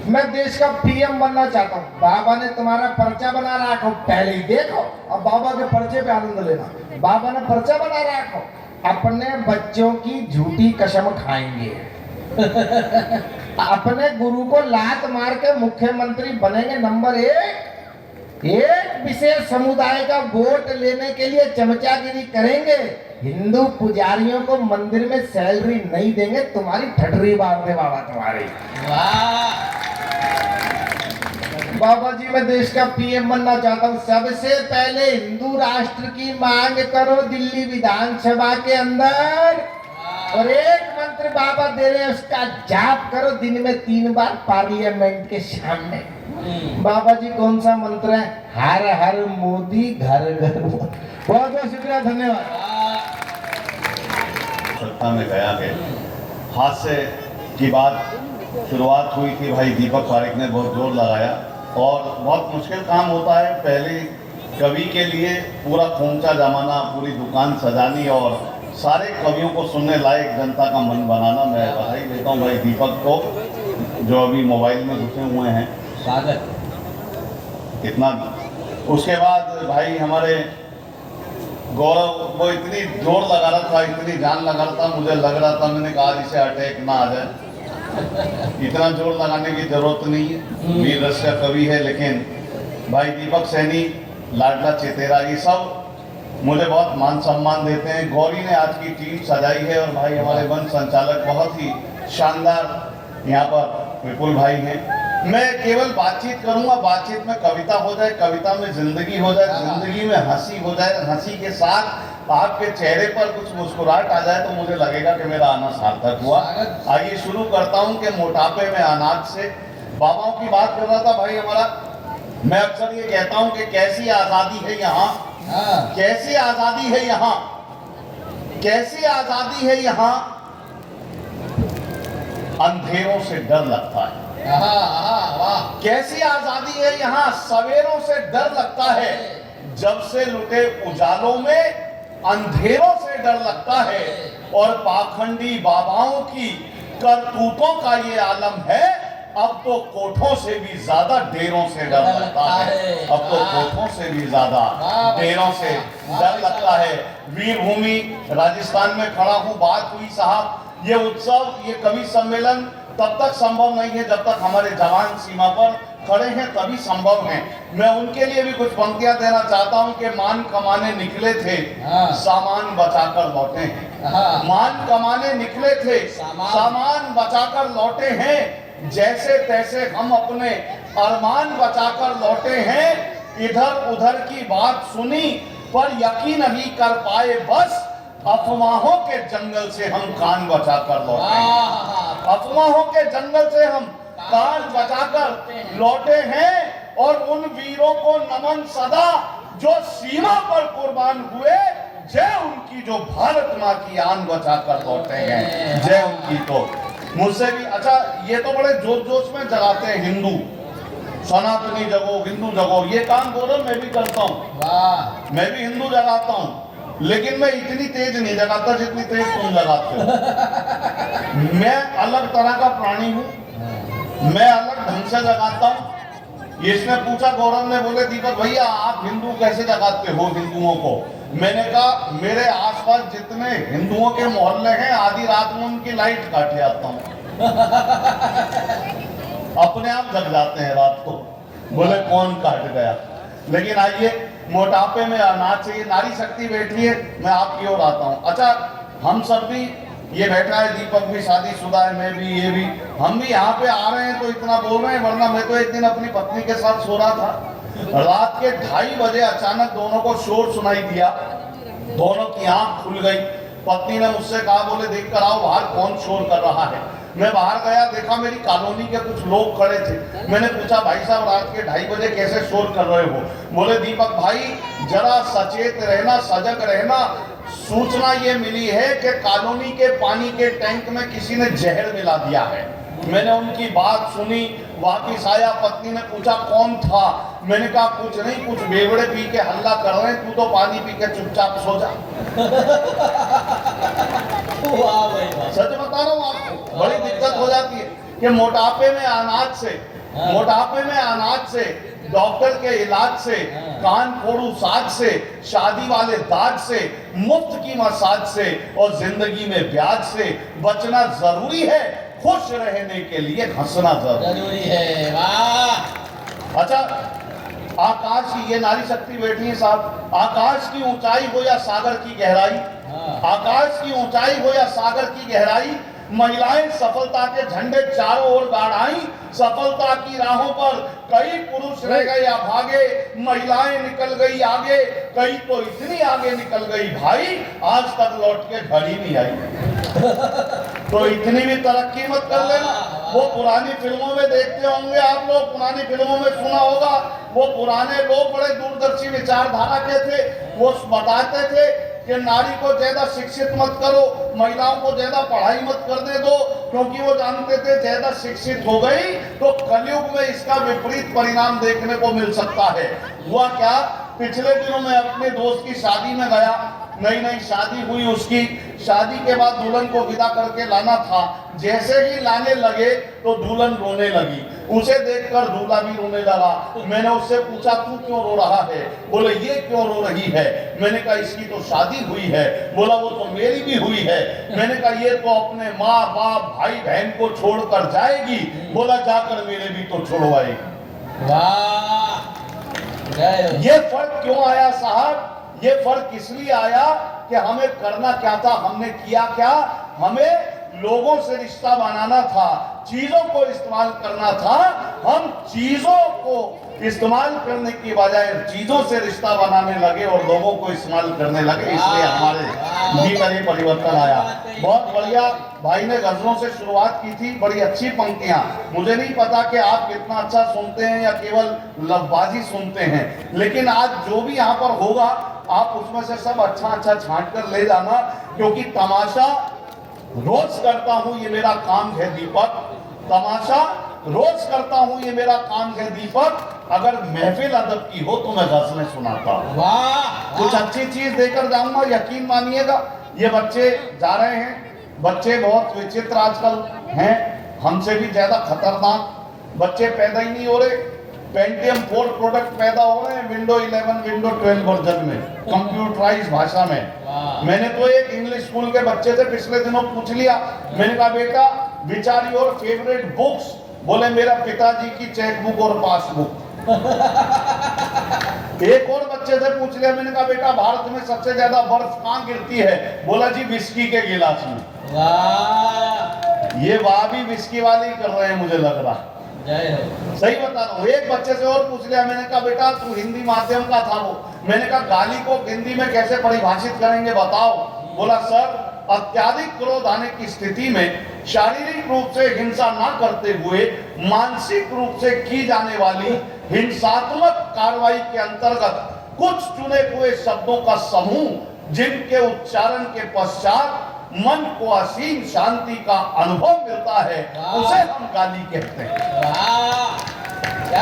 मैं देश का पीएम बनना चाहता हूँ। बाबा ने तुम्हारा पर्चा बना रखो पहले ही, देखो। अब बाबा के पर्चे पे आनंद लेना। बाबा ने पर्चा बना रखो, अपने बच्चों की झूठी कसम खाएंगे, अपने गुरु को लात मार के मुख्यमंत्री बनेंगे। नंबर एक विशेष समुदाय का वोट लेने के लिए चमचागिरी करेंगे, हिंदू पुजारियों को मंदिर में सैलरी नहीं देंगे, तुम्हारी ठटरी बांध दे बाबा तुम्हारी। वाह। बाबा जी मैं देश का पीएम बनना चाहता हूँ। सबसे पहले हिंदू राष्ट्र की मांग करो दिल्ली विधानसभा के अंदर, और एक मंत्र बाबा दे रहे हैं, उसका जाप करो दिन में 3 बार पार्लियामेंट के सामने। बाबा जी कौन सा मंत्र है? हर हर मोदी, घर घर मोदी। बहुत बहुत शुक्रिया, धन्यवाद। सत्ता में गया है। हादसे की बात शुरुआत हुई थी, भाई दीपक पारेख ने बहुत जोर लगाया, और बहुत मुश्किल काम होता है पहले कवि के लिए पूरा खोमचा जमाना, पूरी दुकान सजानी और सारे कवियों को सुनने लायक जनता का मन बनाना। मैं बधाई देता हूँ भाई दीपक को, जो अभी मोबाइल में घुसे हुए हैं। स्वागत। इतना। उसके बाद भाई हमारे गौरव, वो इतनी जोर लगा रहा था, इतनी जान लगा रहा था, मुझे लग रहा था, मैंने कहा इसे अटैक ना आ जाए। इतना जोर लगाने की जरूरत नहीं है, वीर रस का कवि है। लेकिन भाई दीपक सैनी, लाडला चेतेरा, ये सब मुझे बहुत मान सम्मान देते हैं। गौरी ने आज की टीम सजाई है, और भाई हमारे वन संचालक बहुत ही शानदार यहाँ पर विपुल भाई हैं। मैं केवल बातचीत करूंगा, बातचीत में कविता हो जाए, कविता में जिंदगी हो जाए, जिंदगी में हंसी हो जाए, हंसी के साथ आपके चेहरे पर कुछ मुस्कुराहट आ जाए, तो मुझे लगेगा कि मेरा आना सार्थक हुआ। आइए शुरू करता हूं कि मोटापे में अनाज से। बाबाओं की बात कर रहा था भाई हमारा। मैं अक्सर ये कहता हूं कि कैसी आजादी है यहाँ, कैसी आजादी है यहाँ, कैसी आजादी है यहाँ, अंधेरों से डर लगता है। वाह। कैसी आजादी है यहाँ, सवेरों से डर लगता है, जब से लुटे उजालों में अंधेरों से डर लगता है, और पाखंडी बाबाओं की करतूतों का ये आलम है। अब तो कोठों से भी ज्यादा डेरों से डर लगता है। अब तो कोठों से भी ज्यादा डेरों से डर लगता है। वीरभूमि राजस्थान में खड़ा हूं, बात हुई साहब, ये उत्सव, ये कवि सम्मेलन तब तक संभव नहीं है जब तक हमारे जवान सीमा पर खड़े हैं, तभी संभव है। मैं उनके लिए भी कुछ पंक्तियां देना चाहता हूं कि मान कमाने निकले थे, सामान बचाकर लौटे हैं। मान कमाने निकले थे, सामान बचाकर लौटे हैं। जैसे तैसे हम अपने अरमान बचाकर लौटे हैं। इधर उधर की बात सुनी पर यकीन नहीं कर पाए, बस अफवाहों के जंगल से हम कान बचाकर लौटे हैं। अफवाहों के जंगल से हम कान बचाकर लौटे हैं। और उन वीरों को नमन सदा जो सीमा पर कुर्बान हुए, जय उनकी जो भारत माँ की आन बचाकर लौटे हैं, जय उनकी। तो मुझसे भी अच्छा, ये तो बड़े जोश जोश में जगाते हैं हिंदू, सनातनी जगो, हिंदू जगो, ये काम गौरव मैं भी करता हूँ। मैं भी हिंदू जगाता हूँ, लेकिन मैं इतनी तेज नहीं जगाता जितनी तेज तुम जगाते हो। मैं अलग तरह का प्राणी हूँ, मैं अलग ढंग से जगाता हूँ। इसने पूछा, गौरव ने, बोले दीपक भैया आप हिंदू कैसे जगाते हो हिंदुओं को? मैंने कहा मेरे आसपास जितने हिंदुओं के मोहल्ले हैं, आधी रात में उनकी लाइट काट आता हूँ। अपने आप जग जाते हैं रात को। बोले कौन काट गया? लेकिन आइए, मोटापे में अनाज चाहिए, नारी शक्ति बैठी है, मैं आपकी ओर आता हूँ। अच्छा, हम सब भी, ये बैठा है दीपक भी शादीशुदा है, मैं भी, ये भी, हम भी यहाँ पे आ रहे हैं तो इतना बोल रहे हैं, वरना मैं तो एक दिन अपनी पत्नी के साथ सो रहा था, रात के 2:30 बजे अचानक दोनों को शोर सुनाई दिया, दोनों की आंख खुल गई। पत्नी ने मुझसे कहा, बोले देख कर आओ बाहर कौन शोर कर रहा है। मैं बाहर गया, देखा मेरी कॉलोनी के कुछ लोग खड़े थे। मैंने पूछा, भाई साहब रात के 2:30 बजे कैसे शोर कर रहे हो? बोले दीपक भाई जरा सचेत रहना, सजग रहना, सूचना ये मिली है कि कॉलोनी के पानी के टैंक में किसी ने जहर मिला दिया है। मैंने उनकी बात सुनी, वापिस आया, पत्नी ने पूछा कौन था? मैंने कहा कुछ नहीं, कुछ बेवड़े पी के हल्ला कर रहे हैं, तू तो पानी पी के चुपचाप सो जा। सच बता रहा हूँ आपको, बड़ी दिक्कत हो जाती है कि मोटापे में अनाज से, डॉक्टर के इलाज से, कान फोड़ू साज से, शादी वाले दाज से, मुफ्त की मसाज से और जिंदगी में ब्याज से बचना जरूरी है। खुश रहने के लिए हंसना जरूरी है। वाह! अच्छा, आकाश की, ये नारी शक्ति बैठी है साहब, आकाश की ऊंचाई हो या सागर की गहराई, आकाश की ऊंचाई हो या सागर की गहराई, महिलाएं सफलता के झंडे चारों ओर गाड़ाई। सफलता की राहों पर कई पुरुष रह गए या भागे, महिलाएं निकल गई आगे, कई तो इतनी आगे निकल गई भाई आज तक लौट के घर ही नहीं आई। तो इतनी भी तरक्की मत कर लेना। वो पुरानी फिल्मों में देखते होंगे आप लोग, पुरानी फिल्मों में सुना होगा, वो पुराने लोग बड़े दूरदर्शी विचारधारा के थे। वो बताते थे कि नारी को ज्यादा शिक्षित मत करो, महिलाओं को ज्यादा पढ़ाई मत करने दो, क्योंकि वो जानते थे ज्यादा शिक्षित हो गई तो कलयुग में इसका विपरीत परिणाम देखने को मिल सकता है। हुआ क्या, पिछले दिनों में अपने दोस्त की शादी में गया, नई नई शादी हुई उसकी, शादी के बाद दुल्हन को विदा करके लाना था। जैसे ही लाने लगे तो दुल्हन रोने लगी, उसे देखकर दूल्हा भी रोने लगा। मैंने उससे पूछा तू क्यों रो रहा है? बोले ये क्यों रो रही है? मैंने कहा इसकी तो शादी हुई है। बोला वो तो मेरी भी हुई है। मैंने कहा ये तो अपने माँ बाप भाई बहन को छोड़कर जाएगी। बोला जाकर मेरे भी तो छोड़वाएगी। वाह! ये फर्क क्यों आया साहब? ये फर्क इसलिए आया कि हमें करना क्या था, हमने किया क्या? हमें लोगों से रिश्ता बनाना था, चीजों को इस्तेमाल करना था। हम चीजों को इस्तेमाल करने की बजाय चीजों से रिश्ता बनाने लगे और लोगों को इस्तेमाल करने लगे, इसलिए हमारे भीतर ये परिवर्तन आया। बहुत बढ़िया, भाई ने गजलों से शुरुआत की थी, बड़ी अच्छी पंक्तियां। मुझे नहीं पता कि आप कितना अच्छा सुनते हैं या केवल लफ्ज़बाजी सुनते हैं, लेकिन आज जो भी यहाँ पर होगा आप उसमें से सब अच्छा अच्छा छांट कर ले जाना, क्योंकि तमाशा रोज करता हूं, ये मेरा काम है दीपक। तमाशा रोज करता हूं, ये मेरा काम है दीपक। अगर महफिल अदब की हो तो मैं गजलें सुनाता हूं। वाह कुछ अच्छी चीज देकर जाऊंगा, यकीन मानिएगा। ये बच्चे जा रहे हैं, बच्चे बहुत विचित्र आजकल हैं, हमसे भी ज्यादा खतरनाक बच्चे पैदा ही नहीं हो रहे। पेंटियम 4 प्रोडक्ट पैदा हो रहे हैं विंडो 11 विंडो 12 वर्जन में, कंप्यूटराइज भाषा में। मैंने तो एक इंग्लिश स्कूल के बच्चे से पिछले दिनों पूछ लिया, मैंने कहा बेटा which are your favourite books? बोले मेरा पिताजी की चेकबुक और पासबुक। एक और बच्चे से पूछ लिया, मैंने कहा बेटा भारत में सबसे ज्यादा बर्फ कहां गिरती है? बोला जी विस्की के गिलास में। वाह ये वाह भी विस्की वाले ही कर रहे हैं मुझे लग रहा है। जय हो। सही बता रहा हूँ। एक बच्चे से और पूछ लिया, मैंने कहा बेटा तू हिंदी माध्यम का था वो, मैंने कहा गाली को हिंदी में कैसे परिभाषित करेंगे बताओ? बोला सर अत्याधिक क्रोध आने की स्थिति में शारीरिक रूप से हिंसा ना करते हुए मानसिक रूप से की जाने वाली हिंसात्मक कार्रवाई के अंतर्गत कुछ चुने हुए शब्दों का समूह जिनके उच्चारण के पश्चात मन को असीम शांति का अनुभव मिलता है, उसे हम गाली कहते हैं। वाह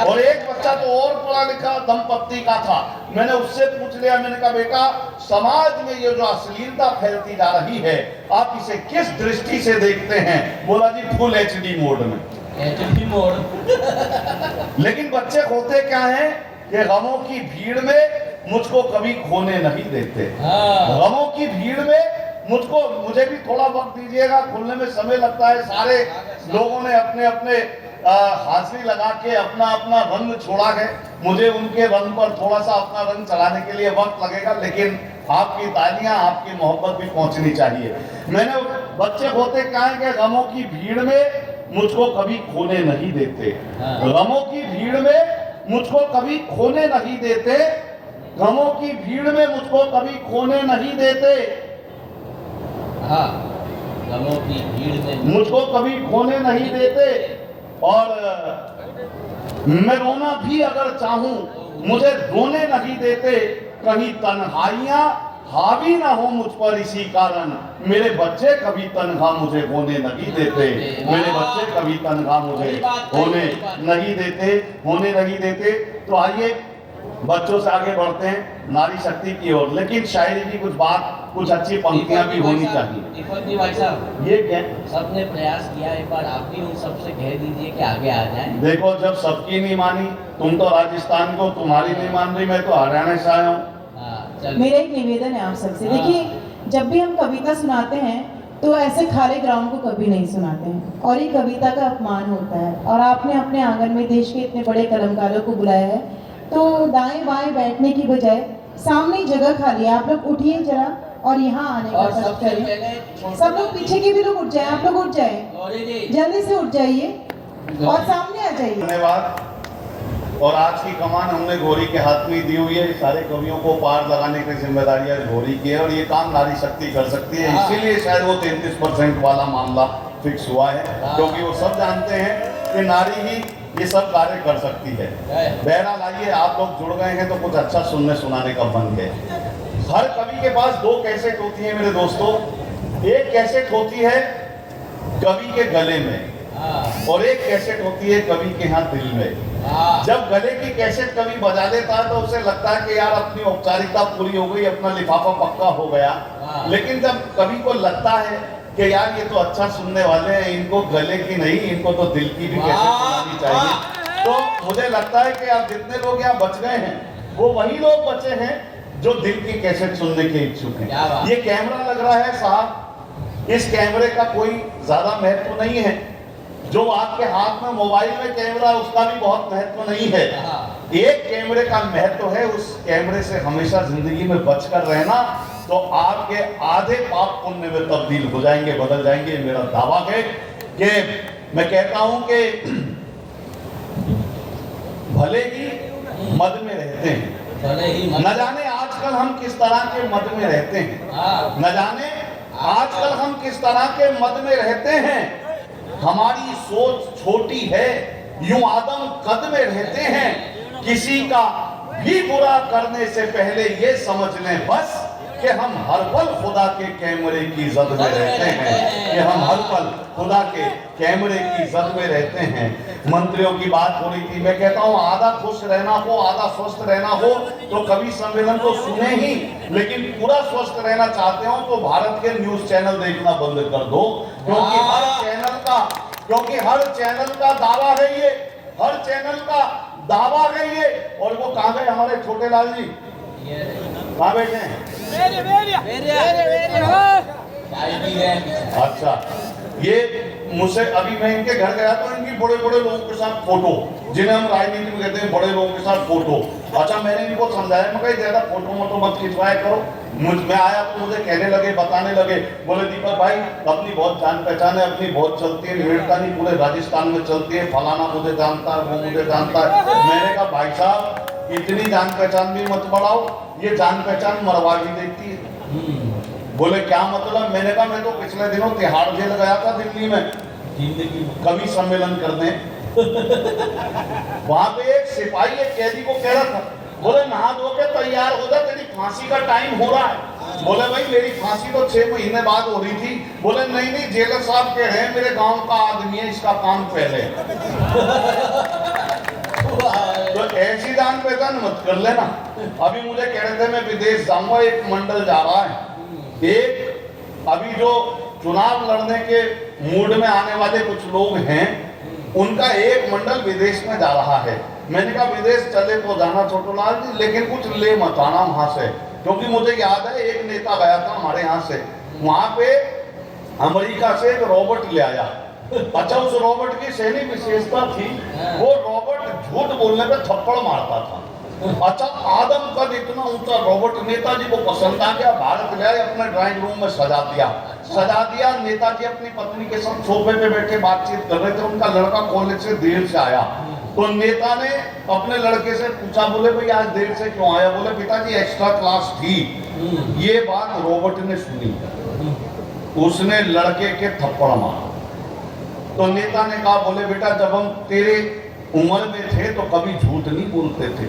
और एक बच्चा तो और पढ़ा लिखा दंपत्ति का था, मैंने उससे पूछ लिया, मैंने कहा बेटा समाज में ये जो अश्लीलता फैलती जा रही है आप इसे किस दृष्टि से देखते हैं? बोला जी फुल HD मोड में। HD mode. लेकिन बच्चे होते क्या हैं कि गमों की भीड़ में मुझको कभी खोने नहीं देते। गमों की भीड़ में मुझे भी थोड़ा वक्त दीजिएगा, खुलने में समय लगता है। सारे लोगों ने अपने अपने हाजिरी लगा के अपना अपना रंग छोड़ा है, मुझे उनके रंग पर थोड़ा सा अपना रंग चढ़ाने के लिए वक्त लगेगा, लेकिन आपकी तालियां आपकी मोहब्बत भी पहुंचनी चाहिए। मैंने बच्चे होते क्या है कि गमों की भीड़ में मुझको कभी खोने नहीं देते, गमों की भीड़ में मुझको कभी खोने नहीं देते, गमों की भीड़ में मुझको कभी खोने नहीं देते, हाँ गमों की भीड़ में मुझको कभी खोने नहीं देते। और मैं रोना भी अगर चाहूं मुझे रोने नहीं देते, कहीं तन्हाइयां हावी ना हो मुझ पर इसी कारण मेरे बच्चे कभी तनखा मुझे होने नहीं देते, मेरे बच्चे कभी तनखा मुझे होने नहीं देते। तो आइए बच्चों से आगे बढ़ते हैं नारी शक्ति की ओर, लेकिन शायरी की कुछ अच्छी पंक्तियां भी होनी चाहिए। दीपक जी भाई साहब, ये क्या सबने प्रयास किया, एक बार आप भी उन सबसे कह दीजिए कि आगे आ जाएं। देखो जब सबकी नहीं मानी, तुम तो राजस्थान को, तुम्हारी नहीं मान रही, मैं तो हरियाणा से आया हूँ। मेरा एक निवेदन है आप सबसे, देखिए जब भी हम कविता सुनाते हैं तो ऐसे खाली ग्राउंड को कभी नहीं सुनाते हैं, और ये कविता का अपमान होता है। और आपने अपने आंगन में देश के इतने बड़े कलमकारों को बुलाया है, तो दाएं बाएं बैठने की बजाय सामने जगह खाली है, आप लोग उठिए जरा और यहाँ आने का प्रयास करें। सब लोग पीछे के भी लोग उठ जाए, आप लोग उठ जाए, जल्दी से उठ जाइए और सामने आ जाइए। धन्यवाद। और आज की कमान हमने घोरी के हाथ में दी हुई है, सारे कवियों को पार लगाने की जिम्मेदारी आज घोरी की है, और ये काम नारी शक्ति कर सकती है। इसीलिए शायद वो 33% वाला मामला फिक्स हुआ है, क्योंकि वो सब जानते हैं कि नारी ही ये सब कार्य कर सकती है। बहरहाल आइए, आप लोग जुड़ गए हैं तो कुछ अच्छा सुनने सुनाने का बन गए। हर कवि के पास 2 कैसेट होती है मेरे दोस्तों। एक कैसेट होती है कवि के गले में और एक कैसेट होती है कवि के यहाँ दिल में। जब गले की कैसेट कवि बजा लेता है तो उसे लगता है कि यार अपनी औपचारिकता पूरी हो गई, अपना लिफाफा पक्का हो गया। लेकिन जब कवि को लगता है कि यार ये तो अच्छा सुनने वाले हैं, इनको गले की नहीं, इनको तो दिल की भी कैसेट सुनानी चाहिए, तो मुझे लगता है कि आप जितने लोग यहाँ बच गए हैं वो वही लोग बचे हैं जो दिल की कैसेट सुनने के इच्छुक हैं। ये कैमरा लग रहा है साहब, इस कैमरे का कोई ज्यादा महत्व नहीं है। जो आपके हाथ में मोबाइल में कैमरा, उसका भी बहुत महत्व नहीं है। एक कैमरे का महत्व है, उस कैमरे से हमेशा जिंदगी में बचकर रहना, तो आपके आधे पाप पुण्य में तब्दील हो जाएंगे, बदल जाएंगे। मेरा दावा है कि मैं कहता हूं कि भले ही मद में रहते हैं, न जाने आजकल हम किस तरह के मद में रहते हैं, न जाने आजकल हम किस तरह के मद में रहते हैं। हमारी सोच छोटी है, यूं आदम कद में रहते हैं, किसी का भी बुरा करने से पहले ये समझ लें बस कि हम हर पल खुदा के कैमरे की जद में रहते हैं, कि हम हर पल खुदा के कैमरे की जद में रहते हैं। मंत्रियों की बात हो रही थी, मैं कहता हूँ आधा खुश रहना हो, आधा स्वस्थ रहना हो तो कवि सम्मेलन तो सुने ही, लेकिन पूरा स्वस्थ रहना चाहते हो तो भारत के न्यूज चैनल देखना बंद कर दो, क्योंकि हर चैनल का दावा है ये, हर चैनल का दावा है ये। और वो कहाँ गए हमारे छोटे लाल जी, कहाँ बैठे हैं? अच्छा, ये मुझसे अभी मैं इनके घर गया तो इनकी बड़े बड़े लोगों के साथ फोटो, जिन्हें हम राजनीति में कहते हैं बड़े लोगों के साथ फोटो। अच्छा, मैंने इनको समझाया, मैं कहा ज्यादा फोटो मोटो मत खिंचवाया करो। मैं आया तो मुझे कहने लगे, बताने लगे, बोले दीपक भाई अपनी बहुत जान पहचान है, अपनी बहुत चलती है, निरंतर नहीं पूरे राजस्थान में चलती है, फलाना मुझे जानता है, वो मुझे जानता है। मैंने कहा भाई साहब इतनी जान पहचान भी मत बढ़ाओ, ये जान पहचान मरवा भी देती है। बोले क्या मतलब? मैंने कहा मैं तो पिछले दिनों तिहाड़ जेल गया था दिल्ली में कवि सम्मेलन करने। वहां पे एक सिपाही एक कैदी को कह रहा था, बोले नहा धो के तैयार हो जा, तेरी फांसी का टाइम हो रहा है। बोले भाई मेरी फांसी तो 6 महीने बाद हो रही थी। बोले नहीं नहीं, जेलर साहब कह रहे हैं मेरे गांव का आदमी है, इसका काम पहले। तो ऐसी जान पहचान मत कर लेना। अभी मुझे कह रहे थे मैं विदेश जाऊंगा, एक मंडल जा रहा है, एक अभी जो चुनाव लड़ने के मूड में आने वाले कुछ लोग हैं, उनका एक मंडल विदेश में जा रहा है। मैंने कहा विदेश चले तो जाना छोटूलाल जी, लेकिन कुछ ले मत आना वहां से, क्योंकि मुझे याद है एक नेता गया था हमारे यहाँ से, वहां पे अमेरिका से एक रॉबर्ट ले आया। अच्छा, उस रॉबर्ट की सैन्य विशेषता थी, वो रॉबर्ट झूठ बोलने पे थप्पड़ मारता था। अच्छा, आदम कद इतना ऊंचा रॉबर्ट नेताजी को पसंद आ गया, भारत ले आए, अपने ड्राइंग रूम में सजा दिया। नेताजी अपनी पत्नी के साथ सोफे पे बैठे बातचीत कर रहे थे, उनका लड़का कॉलेज से देर से आया, तो नेता ने अपने लड़के से पूछा, बोले भाई आज देर से क्यों आया? बोले पिताजी एक्स्ट्रा क्लास थी। ये बात रॉबर्ट ने सुनी, उसने लड़के के थप्पड़ मारा। तो नेता ने कहा, बोले बेटा जब हम तेरे उम्र में थे तो कभी झूठ नहीं बोलते थे।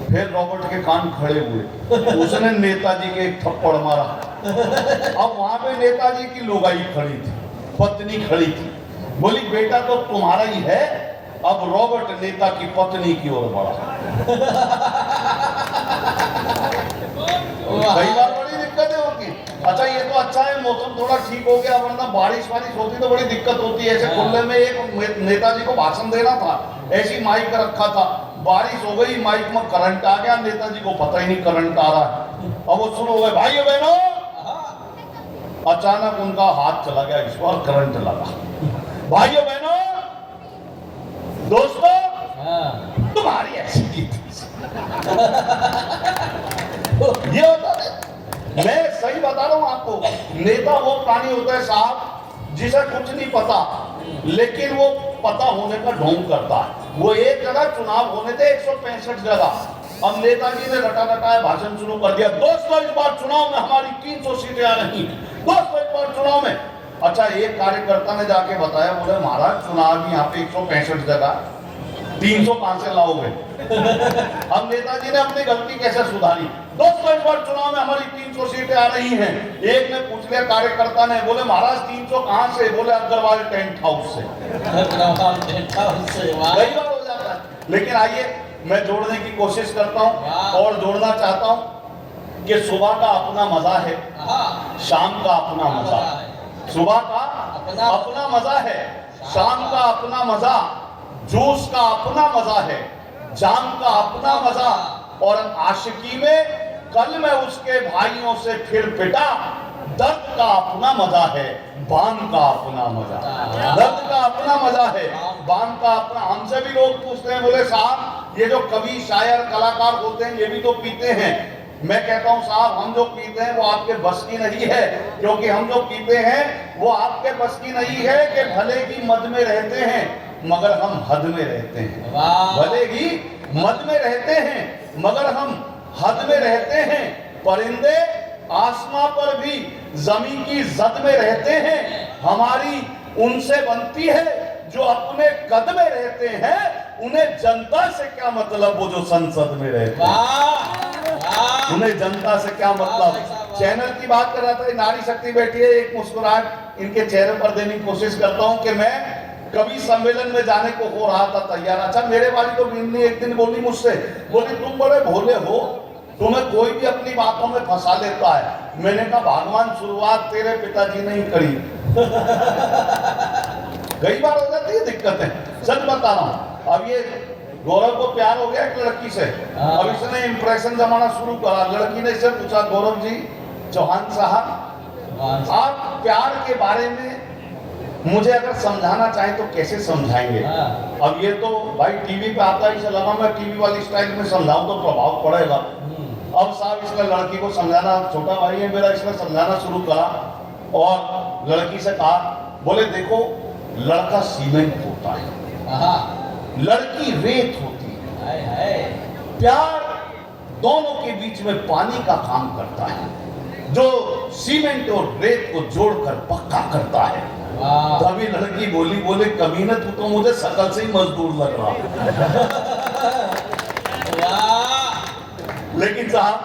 फिर रॉबर्ट के कान खड़े हुए, उसने नेताजी के एक थप्पड़ मारा। अब वहां पे नेताजी की लुगाई खड़ी थी, पत्नी खड़ी थी, बोली बेटा तो तुम्हारा ही है। अब रॉबर्ट नेता की पत्नी की ओर बढ़ा। कई बार बड़ी दिक्कतें होती। अच्छा, ये तो अच्छा है मौसम थोड़ा ठीक हो गया, वरना बारिश होती तो बड़ी दिक्कत होती है। ऐसे खुले में एक नेताजी को भाषण देना था, ऐसी माइक रखा था, बारिश हो गई, माइक में करंट आ गया, नेताजी को पता ही नहीं करंट आ रहा है। अब वो सुनो गए भाइयों बहनों, अचानक उनका हाथ चला गया, इस बार करंट लगा। भाइयों बहनों दोस्तों, तुम्हारी ऐसी ये होता है। मैं सही बता रहा हूं आपको, नेता वो प्राणी होता है साहब जिसे कुछ नहीं पता, लेकिन वो पता होने का ढोंग करता है। वो एक जगह चुनाव होने थे 165 जगह, अब नेताजी ने रटा रटाया भाषण शुरू कर दिया, दोस्तों इस बार चुनाव में हमारी 300 सीटें आ रही, दोस्तों इस बार चुनाव में। अच्छा, एक कार्यकर्ता ने जाके बताया, बोले महाराज चुनाव यहाँ पे 165 जगह, 300 कहां से लाओगे? अब नेताजी ने अपनी गलती कैसे सुधारी, दोस्तों इस बार चुनाव में हमारी 300 सीटें आ रही हैं। एक ने पूछ लिया कार्यकर्ता ने, बोले महाराज 300 कहां से? बोले अग्रवाल टेंट हाउस से। कई बार हो जाता है, लेकिन आइए मैं जोड़ने की कोशिश करता हूं और जोड़ना चाहता हूं कि सुबह का अपना मजा है, शाम का अपना मजा। सुबह का अपना मजा है, शाम का अपना मजा, जूस का अपना मजा है, जाम का अपना मजा, और आशिकी में कल मैं उसके भाइयों से फिर पिटा, दर्द का अपना मजा है, बान का अपना मजा। दर्द का अपना मजा है, बान का अपना। हमसे भी लोग पूछते हैं, बोले साहब ये जो कवि शायर कलाकार होते हैं ये भी तो पीते हैं। मैं कहता हूं साहब, हम जो पीते हैं वो आपके बस की नहीं है, क्योंकि हम जो पीते हैं वो आपके बस की नहीं है कि भले ही मद में रहते हैं मगर हम हद में रहते हैं। भले ही मद में रहते हैं मगर हम हद में रहते हैं। परिंदे आसमां पर भी जमीन की जद में रहते हैं, हमारी उनसे बनती है जो अपने कद में रहते हैं। उन्हें जनता से क्या मतलब, वो जो संसद में रहते हैं, उन्हें जनता से क्या मतलब। चैनल की बात कर रहा था, नारी शक्ति बैठी है, एक मुस्कुराहट इनके चेहरे पर देने की कोशिश करता हूं कि मैं कवि सम्मेलन में जाने को हो रहा था तैयार। अच्छा, मेरे वाली तो मीनली एक दिन बोली मुझसे, बोली तुम बड़े भोले हो, तुम्हें कोई भी अपनी बातों में फंसा लेता है। मैंने कहा भगवान, शुरुआत तेरे पिताजी ने ही करी। कई बार हो जाती है दिक्कतें, सच बता रहा हूं। अब ये गौरव को प्यार हो गया एक लड़की से, अब इसने इंप्रेशन जमाना शुरू करा। लड़की ने इससे पूछा, गौरव जी चौहान साहब, आप प्यार के बारे में मुझे अगर समझाना चाहे तो कैसे समझाएंगे? अब ये तो भाई टीवी पे आता ही लगा, मैं टीवी वाली स्टाइल में समझाऊं तो प्रभाव पड़ेगा। अब साहब इसने लड़की को समझाना, छोटा भाई है मेरा, इसने समझाना शुरू करा और लड़की से कहा, बोले देखो लड़का सीमेंट होता है, लड़की रेत होती है, प्यार दोनों के बीच में पानी का काम करता है, जो सीमेंट और रेत को जोड़कर पक्का करता है। तभी लड़की बोली, बोले कमीने तू तो मुझे शकल से ही मजदूर लग रहा। लेकिन साहब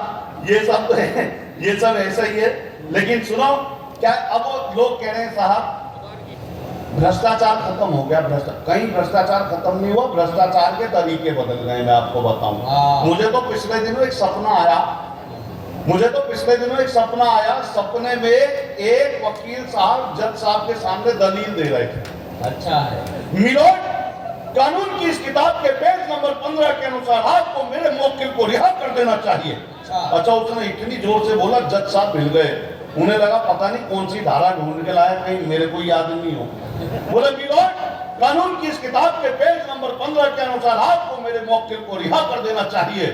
ये सब तो है, ये सब ऐसा ही है। लेकिन सुनो क्या, अब वो लोग कह रहे हैं साहब भ्रष्टाचार खत्म हो गया। कहीं भ्रष्टाचार खत्म नहीं हुआ, भ्रष्टाचार के तरीके बदल गए। मैं आपको बताऊं, मुझे तो पिछले दिनों एक सपना आया, सपने में एक वकील साहब जज साहब के सामने दलील दे रहे थे। अच्छा है मिलोड, कानून की इस किताब के पेज नंबर 15 के अनुसार आपको मेरे मुवक्किल को रिहा कर देना चाहिए। अच्छा, उसने इतनी जोर से बोला, जज साहब हिल गए। उन्हें लगा पता नहीं कौन सी धारा ढूंढ के लाया, कहीं मेरे कोई याद नहीं हो। बोले मिलोड, कानून की इस किताब के पेज नंबर 15 के अनुसार आपको मेरे मुवक्किल को रिहा कर देना चाहिए।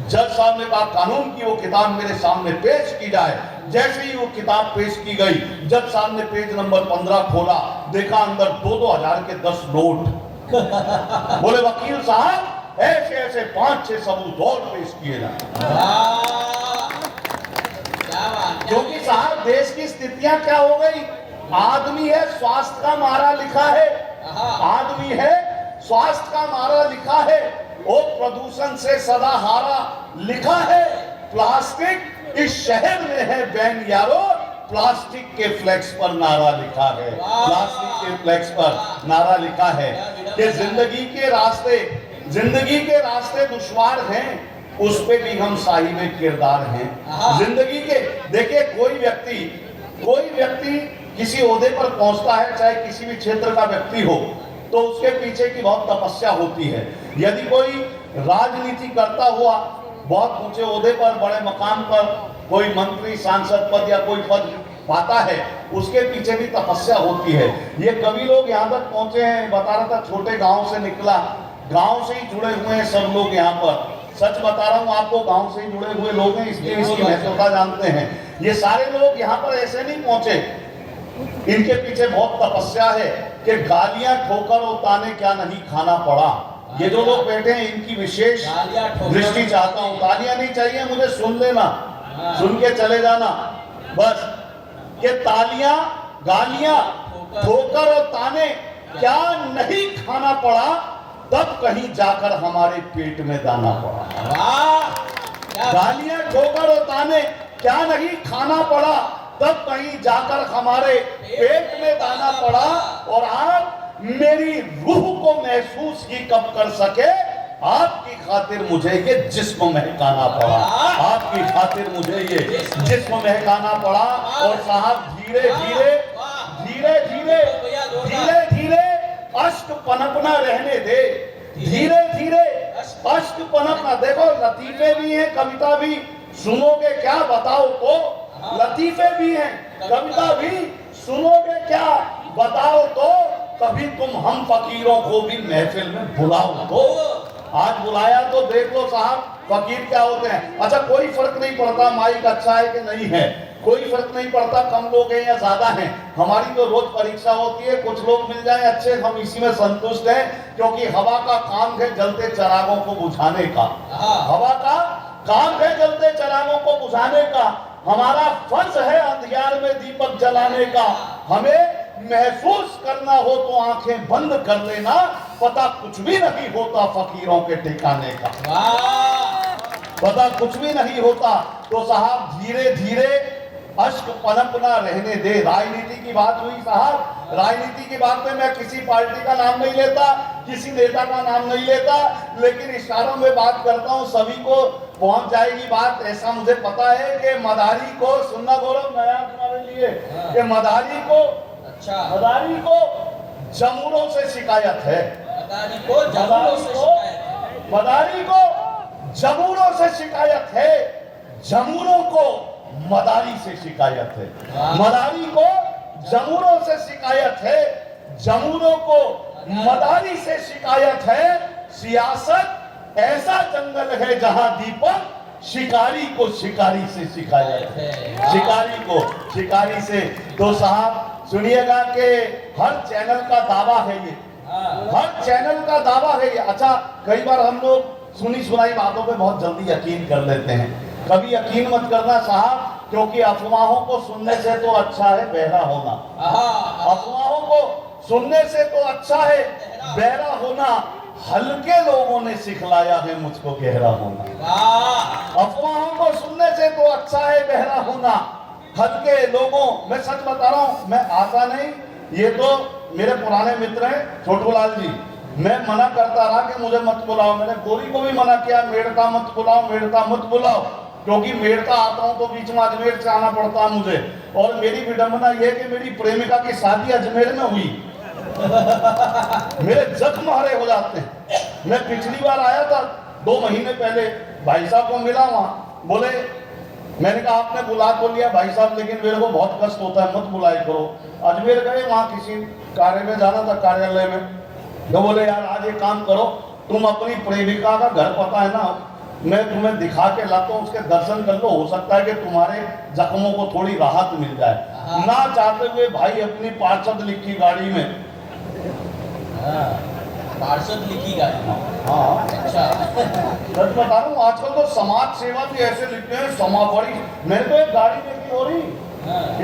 जज साहब ने कहा, कानून की वो किताब मेरे सामने पेश की जाए। जैसे ही वो किताब पेश की गई, जज साहब ने पेज नंबर 15 खोला, देखा अंदर 2-2 हजार के 10 नोट। बोले वकील साहब ऐसे ऐसे 5-6 सबूत और पेश किए ना, क्योंकि साहब देश की स्थितियां क्या हो गई। आदमी है स्वास्थ्य का मारा लिखा है, आदमी है स्वास्थ्य का मारा लिखा है, और प्रदूषण से सदा हारा लिखा है। प्लास्टिक इस शहर में है बैन यारो, प्लास्टिक के फ्लेक्स पर नारा लिखा है, प्लास्टिक के फ्लेक्स पर नारा लिखा है कि जिंदगी के रास्ते दुश्वार हैं, उस पे भी हम साहिबे किरदार हैं। जिंदगी के देखिए, कोई व्यक्ति किसी ओहदे पर पहुंचता है, चाहे किसी भी क्षेत्र का व्यक्ति हो, तो उसके पीछे की बहुत तपस्या होती है। यदि कोई राजनीति करता हुआ बहुत ऊंचे ओहदे पर, बड़े मकाम पर, कोई मंत्री सांसद पद या कोई पद पाता है, उसके पीछे भी तपस्या होती है। ये कवि लोग यहाँ तक पहुंचे हैं, बता रहा था छोटे गांव से निकला, गांव से ही जुड़े हुए हैं सब लोग यहाँ पर। सच बता रहा हूँ आपको, गांव से ही जुड़े हुए लोग हैं, इसलिए इसकी महत्वता जानते हैं। ये सारे लोग यहाँ पर ऐसे नहीं पहुंचे, इनके पीछे बहुत तपस्या है कि गालियां ठोकर और ताने क्या नहीं खाना पड़ा। ये जो लोग बैठे हैं इनकी विशेष दृष्टि चाहता हूँ। तालियां नहीं चाहिए मुझे, सुन लेना, सुन के चले जाना बस। कि तालियां, गालियां, ठोकर और ताने क्या नहीं खाना पड़ा, तब कहीं जाकर हमारे पेट में दाना पड़ा। गालियां, ठोकर और ताने क्या नहीं खाना पड़ा, तब कहीं जाकर हमारे पेट में दाना पड़ा। और आप मेरी रूह को महसूस ही कब कर सके, आपकी खातिर मुझे ये जिस्म महकाना पड़ा, आपकी खातिर मुझे ये जिस्म महकाना पड़ा। और साहब धीरे धीरे अश्क पनपना रहने दे, धीरे धीरे अश्क पनपना। देखो लतीफे भी हैं, कविता भी, सुनोगे क्या बताओ तो, लतीफे भी हैं, कविता भी, सुनोगे क्या बताओ तो, कभी तुम हम फकीरों को भी महफिल में बुलाओ तो। आज बुलाया तो देख लो साहब फकीर क्या होते हैं। अच्छा, कोई फर्क नहीं पड़ता माइक अच्छा है कि नहीं है, कोई फर्क नहीं पड़ता कम लोग हैं या ज्यादा हैं। हमारी तो रोज परीक्षा होती है, कुछ लोग मिल जाए अच्छे, हम इसी में संतुष्ट हैं, क्योंकि हवा का काम है जलते चिरागों को बुझाने का। हवा का काम है जलते चिरागों को बुझाने का, हमारा फर्ज है अंधियार में दीपक जलाने का। हमें महसूस करना हो तो आंखें बंद कर लेना, पता कुछ भी नहीं होता फकीरों के ठिकाने का, पता कुछ भी नहीं होता। तो साहब धीरे धीरे अश्क पनपना रहने दे। राजनीति की बात हुई साहब, राजनीति की बात में मैं किसी पार्टी का नाम नहीं लेता, किसी नेता का नाम नहीं लेता, लेकिन इशारों में बात करता हूं, सभी को पहुंच जाएगी बात। ऐसा मुझे पता है कि मदारी को, सुनना गौरव नया तुम्हारे लिए, कि मदारी को, अच्छा, मदारी को जमूरों से शिकायत है। मदारी को जमूरों से शिकायत है। मदारी को जमूरों से शिकायत है, जमूरों को मदारी से शिकायत है। मदारी को जमूरों से शिकायत है, जमूरों को मदारी से शिकायत है। सियासत ऐसा जंगल है जहां दीपक शिकारी को शिकारी से शिकायत है, शिकारी को शिकारी से। तो साहब सुनिएगा कि हर चैनल का दावा है ये, हर चैनल का दावा है ये। अच्छा, कई बार हम लोग सुनी सुनाई बातों पे बहुत जल्दी यकीन कर लेते हैं। कभी यकीन मत करना साहब, क्योंकि अफवाहों को सुनने से तो अच्छा है बहरा होना। अफवाहों को सुनने से तो अच्छा है बहरा होना। हल्के लोगों ने सिखलाया है मुझको गहरा होना। अफवाहों को सुनने से तो अच्छा है बहरा होना। हल्के लोगों, मैं सच बता रहा हूं, मैं आता नहीं, ये तो मेरे पुराने मित्र हैं छोटूलाल जी, मैं मना करता रहा कि मुझे मत बुलाओ। मैंने गोरी को भी मना किया, मेड़ता मत बुलाओ, मेड़ता मत बुलाओ, क्योंकि मेड़ता आता हूं तो बीच में अजमेर से आना पड़ता है मुझे। और मेरी विडंबना यह कि मेरी प्रेमिका की शादी अजमेर में हुई, मेरे जख्म हरे हो जाते हैं। मैं पिछली बार आया था 2 महीने पहले, भाई साहब को मिला वहां, बोले, मैंने कहा आपने बुला तो लिया भाई साहब, लेकिन मेरे को बहुत कष्ट होता है, मत बुलाए करो। अजमेर गए, वहां किसी कार्य में जाना था, कार्यालय में, तो बोले यार आज एक काम करो, तुम अपनी प्रेमिका का घर पता है ना, मैं तुम्हें दिखा के लाता हूँ, उसके दर्शन कर लो, हो सकता है कि तुम्हारे जख्मों को थोड़ी राहत मिल जाए। ना चाहते हुए भाई अपनी पार्षद लिखी गाड़ी में, पार्षद लिखी गाड़ी, हाँ अच्छा, सच बता रहा हूँ, आजकल तो समाज सेवा भी ऐसे लिखते हैं, समावरी। मैंने तो एक गाड़ी देखी हो रही,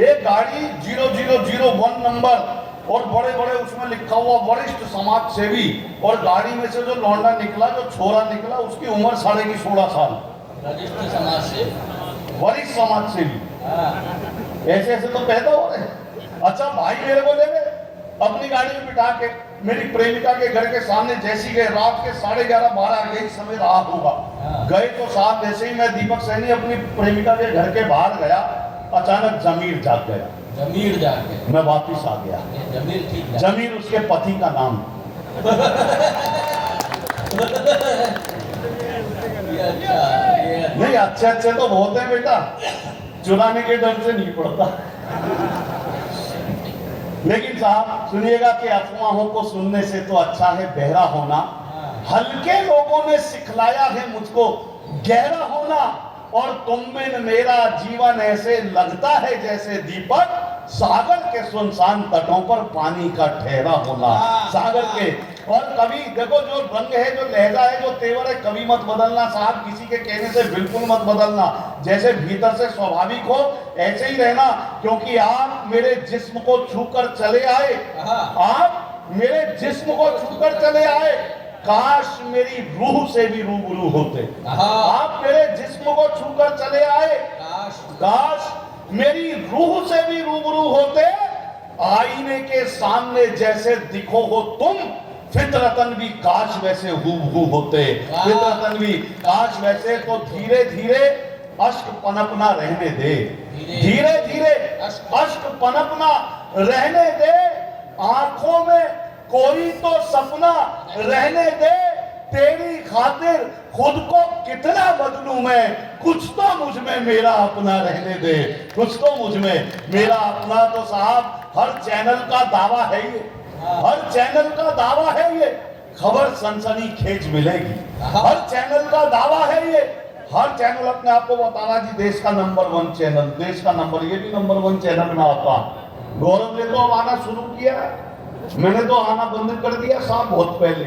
एक गाड़ी 0001 नंबर और बड़े बड़े उसमें लिखा हुआ वरिष्ठ समाज सेवी, और गाड़ी में से जो लौंडा निकला, जो छोरा निकला, उसकी उम्र 16.5 साल। वरिष्ठ समाज से, वरिष्ठ समाज सेवी ऐसे ऐसे तो पैदा हो रहे। अच्छा, भाई मेरे को ले गए अपनी गाड़ी में बिठा के, मेरी प्रेमिका के घर के सामने जैसी गए, रात के 11:30-12 के समय रहा होगा, गए तो साथ जैसे ही मैं दीपक सैनी अपनी प्रेमिका के घर के बाहर गया, अचानक जमीर जाग गया। जमीर जाके, मैं वापिस आ गया। जमीर ठीक, जमीर उसके पति का नाम। नहीं, अच्छे अच्छे तो बहुत है बेटा, चुराने के डर से नहीं पड़ता। लेकिन साहब सुनिएगा कि अफवाहों को सुनने से तो अच्छा है बहरा होना। हल्के लोगों ने सिखलाया है मुझको गहरा होना, और तुम में मेरा जीवन ऐसे लगता है जैसे दीपक सागर के सुनसान तटों पर पानी का ठहरा होना। सागर के, और कभी देखो जो रंग है, जो लहजा है, जो तेवर है, कभी मत बदलना साहब, किसी के कहने से बिल्कुल मत बदलना। जैसे भीतर से स्वाभाविक हो ऐसे ही रहना, क्योंकि आप मेरे जिस्म को छूकर चले आए, आप मेरे जिस्म को छूकर चले आए, काश मेरी रूह से भी रूबरू होते। आप मेरे जिस्म को छूकर चले आए, काश मेरी रूह से भी रूबरू होते। आईने के सामने जैसे दिखो हो तुम, फितरतन भी काश वैसे हूबहू होते। फितरतन भी काश वैसे। तो धीरे धीरे अश्क पनपना रहने दे, धीरे धीरे अश्क पनपना रहने दे। आंखों में कोई तो सपना रहने दे, तेरी खातिर खुद को कितना बदलूं मैं, कुछ तो मुझ में मेरा अपना रहने दे, कुछ तो मुझ में मेरा अपना। तो साहब हर चैनल का दावा है ये, हर चैनल का दावा है ये, खबर सनसनीखेज मिलेगी। हर चैनल का दावा है ये, हर चैनल अपने आप को बताना जी देश का नंबर 1 चैनल, देश का नंबर, ये भी नंबर 1 चैनल में आता। गौरव ने तो अब आना शुरू किया, मैंने तो आना बंद कर दिया साहब बहुत पहले।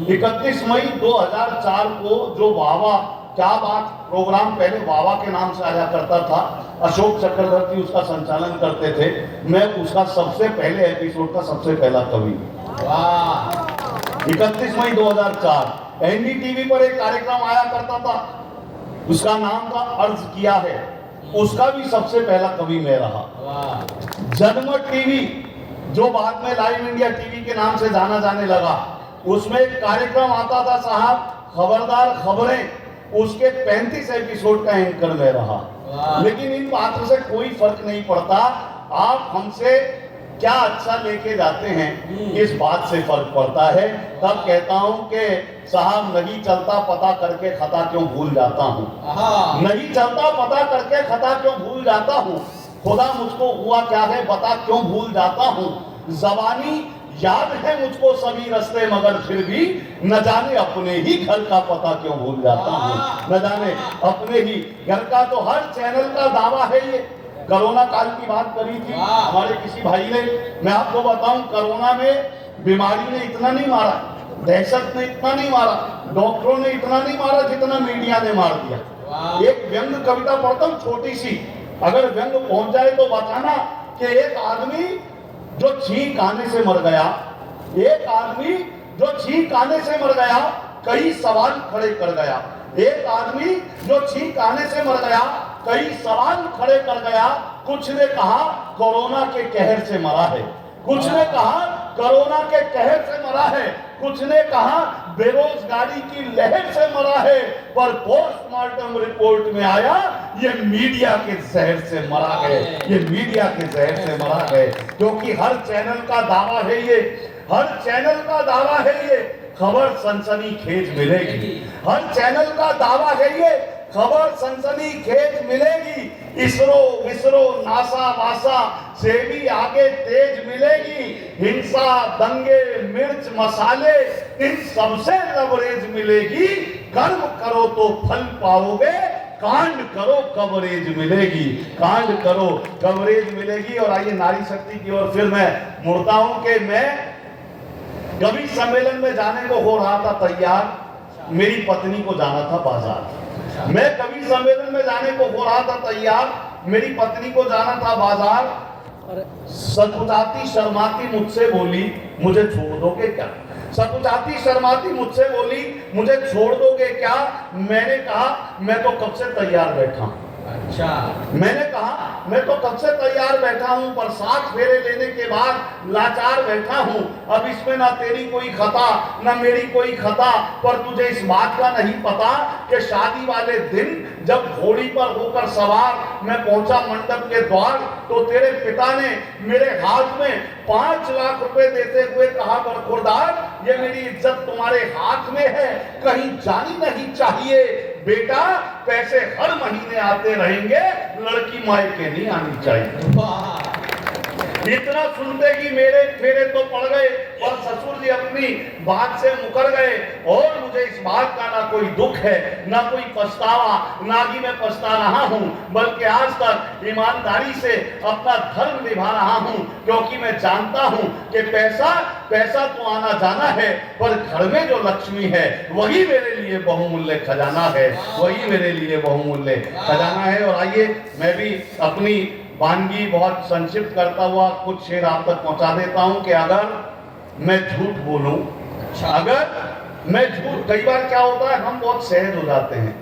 31 मई 2004 को जो वावा क्या बात प्रोग्राम पहले वावा के नाम से आया करता था, अशोक चक्रवर्ती उसका संचालन करते थे, मैं उसका सबसे पहले एपिसोड का सबसे पहला कवि। 31 मई 2004 एनडीटीवी पर एक कार्यक्रम आया करता था, उसका नाम था अर्ज किया है। उसका भी सबसे पहला कवि मैं रहा। वाह। जनमत टीवी जो बाद में लाइव इंडिया टीवी के नाम से जाना जाने लगा, उसमें एक कार्यक्रम आता था साहब, खबरदार खबरें, उसके 35 एपिसोड का एंकर में रहा। लेकिन इन बातों से कोई फर्क नहीं पड़ता, आप हमसे क्या अच्छा लेके जाते हैं इस बात से फर्क पड़ता है। तब कहता हूं कि साहब नहीं चलता पता करके खता क्यों भूल जाता हूं, नहीं चलता पता करके खता क्यों भूल जाता हूं, खुदा मुझको हुआ क्या है बता क्यों भूल जाता हूं, जबानी याद है मुझको सभी रास्ते मगर फिर भी न जाने अपने ही घर का पता क्यों भूल जाता हूं, न जाने अपने ही घर का। तो हर चैनल का दावा है ये। कोरोना काल की बात करी थी हमारे किसी भाई ने, मैं आपको बताऊं कोरोना में बीमारी ने इतना नहीं मारा, दहशत ने इतना नहीं मारा, डॉक्टरों ने इतना नहीं मारा जितना मीडिया ने मार दिया। एक व्यंग कविता पढ़ता हूं छोटी सी, अगर व्यंग पहुंच जाए तो बताना कि एक आदमी जो छींक आने से मर गया, एक आदमी जो छींक आने से मर गया कई सवाल खड़े कर गया, एक आदमी जो छींक आने से मर गया कई सवाल खड़े कर गया। कुछ ने कहा कोरोना के कहर से मरा है, कुछ ने कहा कोरोना के कहर से मरा है, कुछ ने कहा बेरोजगारी की लहर से मरा है, पर पोस्टमार्टम रिपोर्ट में आया ये मीडिया के जहर से मरा है, ये मीडिया के जहर से मरा है। क्योंकि हर चैनल का दावा है ये, हर चैनल का दावा है ये खबर सनसनीखेज मिलेगी, हर चैनल का दावा है ये खबर सनसनीखेज मिलेगी। इसरो विसरो नासा वासा से भी आगे तेज मिलेगी, हिंसा दंगे मिर्च मसाले इन सबसे लबरेज मिलेगी। कर्म करो तो फल पाओगे, कांड करो कवरेज मिलेगी, कांड करो कवरेज मिलेगी। और आइए नारी शक्ति की ओर फिर मैं मुड़ता हूं कि मैं कवि सम्मेलन में जाने को हो रहा था तैयार, मेरी पत्नी को जाना था बाजार। मैं कवि सम्मेलन में जाने को हो रहा था तैयार, मेरी पत्नी को जाना था बाजार। सकुचाती शर्माती मुझसे बोली मुझे छोड़ दोगे क्या, सकुचाती शर्माती मुझसे बोली मुझे छोड़ दोगे क्या। मैंने कहा मैं तो कब से तैयार बैठा हूं, अच्छा मैंने कहा मैं तो कब से तैयार बैठा हूं, पर 60 फेरे लेने के बाद लाचार बैठा हूं। अब इसमें ना तेरी कोई खता ना मेरी कोई खता, पर तुझे इस बात का नहीं पता कि शादी वाले दिन जब घोड़ी पर होकर सवार मैं पहुंचा मंडप के द्वार, तो तेरे पिता ने मेरे हाथ में 5 लाख रुपए देते हुए कहा बरखुरदार ये मेरी इज्जत तुम्हारे हाथ में है, कहीं जानी नहीं चाहिए बेटा, पैसे हर महीने आते रहेंगे, लड़की मायके नहीं आनी चाहिए। इतना सुनते कि मेरे फेरे तो पड़ गए और ससुर जी अपनी बात से मुकर गए। और मुझे इस बात का ना कोई दुख है ना कोई पछतावा, ना ही मैं पछता रहा हूं, बल्कि आज तक ईमानदारी से अपना धर्म निभा रहा हूं, क्योंकि मैं जानता हूं कि पैसा तो आना जाना है, पर घर में जो लक्ष्मी है वही मेरे लिए बहुमूल्य खजाना है, वही मेरे लिए बहुमूल्य खजाना है। और आइए मैं भी अपनी वानगी बहुत संक्षिप्त करता हुआ कुछ शेर आप तक पहुंचा देता हूं कि अगर मैं झूठ बोलूं, अगर मैं झूठ, कई बार क्या होता है हम बहुत सहज हो जाते हैं,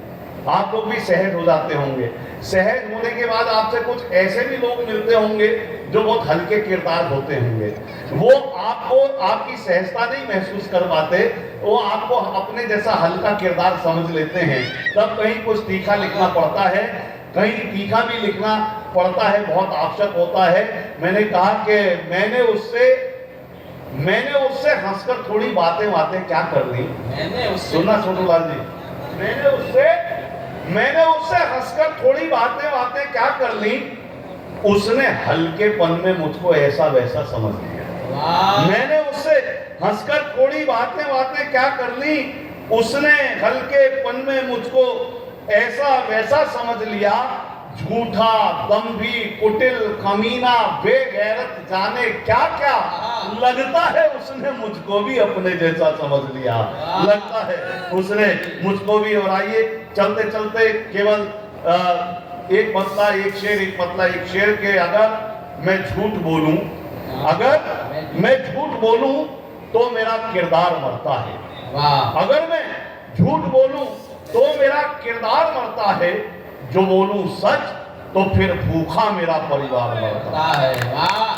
आप लोग भी सहज हो जाते होंगे। सहज होने के बाद आपसे कुछ ऐसे भी लोग मिलते होंगे जो बहुत हल्के किरदार होते होंगे, वो आपको आपकी सहजता नहीं महसूस कर पाते, वो आपको अपने जैसा हल्का किरदार समझ लेते हैं। तब कहीं कुछ तीखा लिखना पड़ता है, कहीं तीखा भी लिखना पड़ता है, बहुत आवश्यक होता है। मैंने कहा कि मैंने उससे हंसकर थोड़ी बातें क्या कर ली, सुनना छोटूलाल जी, मैंने उससे हंसकर थोड़ी बातें क्या कर ली, उसने हल्केपन में मुझको ऐसा वैसा समझ लिया। मैंने उससे हंसकर थोड़ी बातें क्या कर ली, उसने हल्केपन में मुझको ऐसा वैसा समझ लिया। झूठा दम्भी कुटिल कमीना बेगैरत जाने क्या क्या, लगता है उसने मुझको भी अपने जैसा समझ लिया, लगता है उसने मुझको भी। और आइए चलते चलते केवल एक पतला एक शेर के अगर मैं झूठ बोलूं, अगर मैं झूठ बोलूं तो मेरा किरदार मरता है, अगर मैं झूठ बोलूं तो मेरा किरदार मरता है, जो बोलूं सच तो फिर भूखा मेरा परिवार मरता है। वाह,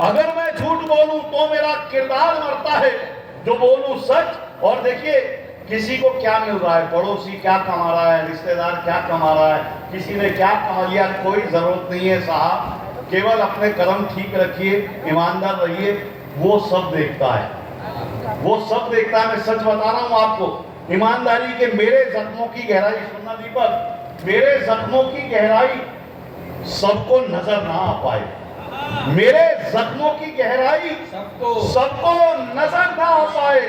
अगर मैं झूठ बोलूं तो मेरा किरदार मरता है, जो बोलूं सच। और देखिए किसी को क्या मिल रहा है, पड़ोसी क्या कमा रहा है, रिश्तेदार क्या कमा रहा है, किसी ने क्या कमा लिया, कोई जरूरत नहीं है साहब। केवल अपने कर्म ठीक रखिए, ईमानदार रहिए, वो सब देखता है, वो सब देखता है। मैं सच बता रहा हूं आपको, ईमानदारी के मेरे जख्मों की गहराई, सुनना दीपक, मेरे जख्मों की गहराई सबको नजर ना आ पाए, मेरे जख्मों की गहराई सबको नजर ना आ पाए,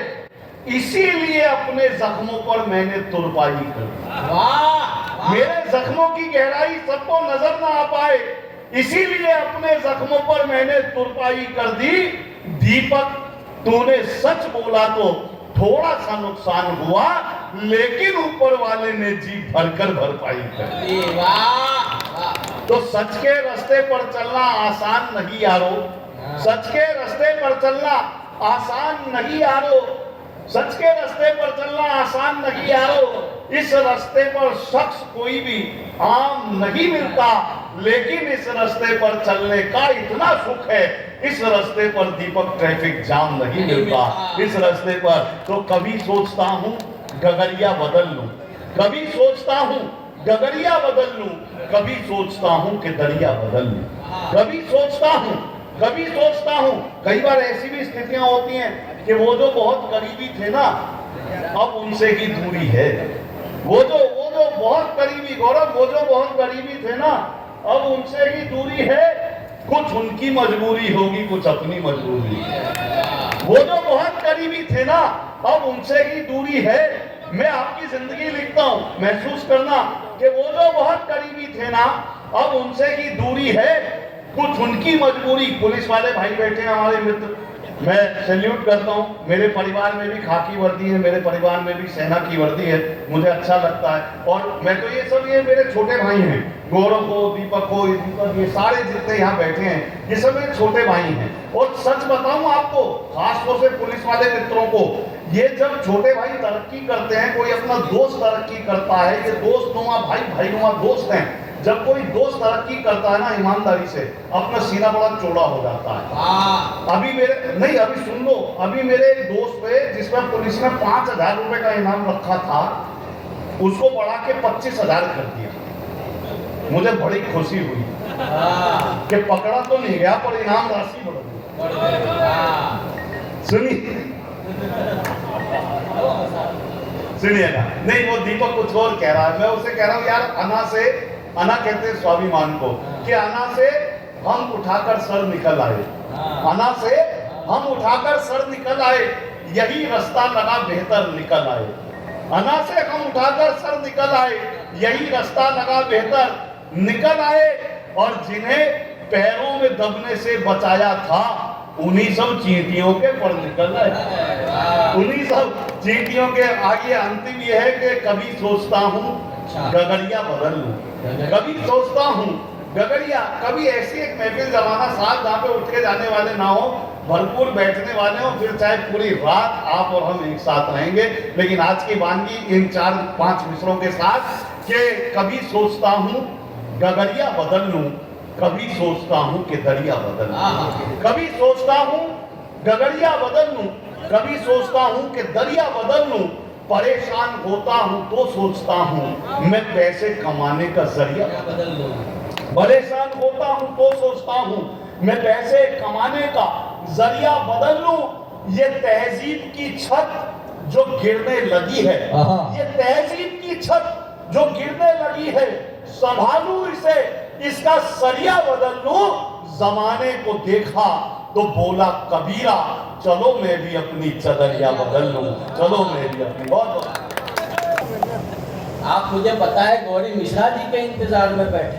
इसीलिए अपने जख्मों पर मैंने तुरपाई कर दी। वाह, मेरे जख्मों की गहराई सबको नजर ना आ पाए, इसीलिए अपने जख्मों पर मैंने तुरपाई कर दी। दीपक, तूने सच बोला तो थोड़ा सा नुकसान हुआ, लेकिन ऊपर वाले ने जी भरकर भरपाई कर दी। तो सच के रास्ते पर चलना आसान नहीं यारो, सच के रास्ते पर चलना आसान नहीं यारो, सच के रास्ते पर चलना आसान नहीं यारो। इस रास्ते पर शख्स कोई भी आम नहीं मिलता, लेकिन इस रास्ते पर चलने का इतना सुख है, इस रास्ते पर दीपक ट्रैफिक जाम नहीं मिलता। इस रास्ते पर तो कभी सोचता हूँ गगरिया बदल लूं, कभी सोचता हूँ गगरिया बदल लूं, कभी सोचता हूँ कि दरिया बदल लूं, कभी सोचता हूँ, कभी सोचता हूँ। कई बार ऐसी भी स्थितियां होती हैं कि वो जो बहुत करीबी थे ना, अब उनसे ही दूरी है। वो जो बहुत करीबी, गौरव, वो जो बहुत करीबी थे ना, अब उनसे ही दूरी है। कुछ उनकी मजबूरी होगी, कुछ अपनी मजबूरी। वो जो बहुत करीबी थे ना, अब उनसे ही दूरी है। मैं आपकी जिंदगी लिखता हूं, महसूस करना कि वो जो बहुत करीबी थे ना, अब उनसे ही दूरी है, कुछ उनकी मजबूरी। पुलिस वाले भाई बैठे हैं हमारे मित्र, मैं सैल्यूट करता हूँ। मेरे परिवार में भी खाकी वर्दी है, मेरे परिवार में भी सेना की वर्दी है, मुझे अच्छा लगता है। और मैं तो ये मेरे छोटे भाई हैं, गौरव को, दीपक को, दीपक, ये सारे जितने यहाँ बैठे हैं, ये सब मेरे छोटे भाई हैं। और सच बताऊं आपको, खासतौर से पुलिस वाले मित्रों को, ये जब छोटे भाई तरक्की करते हैं, कोई अपना दोस्त तरक्की करता है, ये दोस्त नुमा भाई, भाई नुमा दोस्त हैं। जब कोई दोस्त तरक्की करता है ना ईमानदारी से, अपना सीना बड़ा चौड़ा हो जाता है। अभी सुन लो, अभी मेरे एक दोस्त पे, जिसमें पुलिस ने 5,000 रुपए का इनाम रखा था, उसको बढ़ा के 25,000 कर दिया। मुझे बड़ी खुशी हुई कि पकड़ा तो नहीं गया, पर इनाम राशि बढ़ गई। सुनिएगा, नहीं, वो दीपक कुछ और कह रहा है, मैं उसे कह रहा हूँ यार, अना कहते हैं स्वाभिमान को, कि अना से हम उठाकर सर निकल आए, अना से हम उठाकर सर निकल आए, यही रास्ता लगा बेहतर निकल आए। अना से हम उठाकर सर निकल आए, यही रास्ता लगा बेहतर निकल आए। और जिन्हें पैरों में दबने से बचाया था, उन्हीं सब चींटियों के पर निकल आए, उन्हीं सब चींटियों के आगे। अंतिम ये है कि कभी सोचता हूँ गगरिया बदल लूं, कभी सोचता हूँ गगरिया। कभी ऐसी एक महफिल जमाना साथ जहाँ पे उठ के जाने वाले ना हो, भरपूर बैठने वाले हो, फिर चाहे पूरी रात आप और हम एक साथ रहेंगे। लेकिन आज की वानगी इन 4-5 मिसरों के साथ, कि कभी सोचता हूँ गगरिया बदल लूं, कभी सोचता हूँ कि दरिया बदल लूं, कभी सोचता हूँ गगरिया बदल लूं, कभी सोचता हूँ कि दरिया बदल लूं। परेशान होता हूँ तो सोचता हूँ मैं पैसे कमाने का जरिया बदल लूं, परेशान होता हूँ तो सोचता हूँ मैं पैसे कमाने का जरिया बदल लूं। ये तहजीब की छत जो गिरने लगी है, ये तहजीब की छत जो गिरने लगी है, संभालूं इसे, इसका सरिया बदल लूं। जमाने को देखा तो बोला कबीरा, चलो मैं भी अपनी चदरिया बदल लूं, चलो मैं भी अपनी। बहुत आप मुझे पता है गौरी मिश्रा जी के इंतजार में बैठे,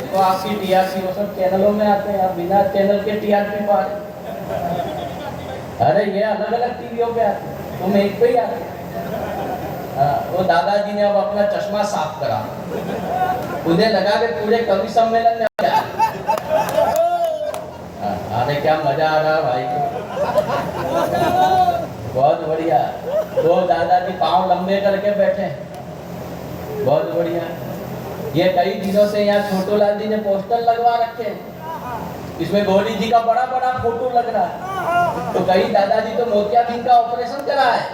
तो आपकी टीआरपी वो सब चैनलों में आते हैं, आप बिना चैनल के टीआरपी पा रहे। अरे ये अलग अलग टीवियों पे आते हैं, तुम एक पे ही आते। वो दादाजी ने अब अपना चश्मा साफ करा, उन्हें लगा के पूरे कवि सम्मेलन में अरे क्या मजा आ रहा भाई को, बहुत बढ़िया। दो दादाजी पांव लंबे करके बैठे, बहुत बढ़िया। ये कई दिनों से यहाँ छोटू लाल जी ने पोस्टर लगवा रखे हैं, इसमें गौरी जी का बड़ा बड़ा फोटो लग रहा है। तो कई दादाजी तो मोतियाबिंद का ऑपरेशन करा है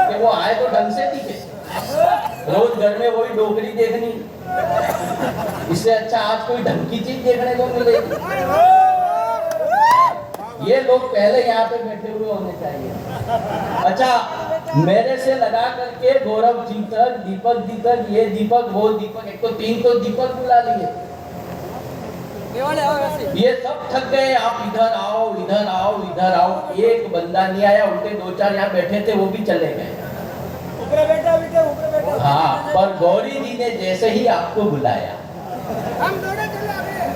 कि वो आए तो ढंग से दिखे, रोज घर में वही डोकरी देखनी, इससे अच्छा आज कोई ढंग की चीज देखने को मिलेगी। ये लोग पहले यहाँ पे बैठे हुए होने चाहिए। अच्छा, मेरे से लगा करके गौरव जी तक, दीपक जी तक, ये दीपक वो दीपक, एक तो 3 तो दीपक बुला लिए, ये सब थक गए। आप इधर आओ इधर आओ इधर आओ, एक बंदा नहीं आया। उनके 2-4 यहाँ बैठे थे वो भी चले गए। हाँ, पर गौरी जी ने जैसे ही आपको बुलाया,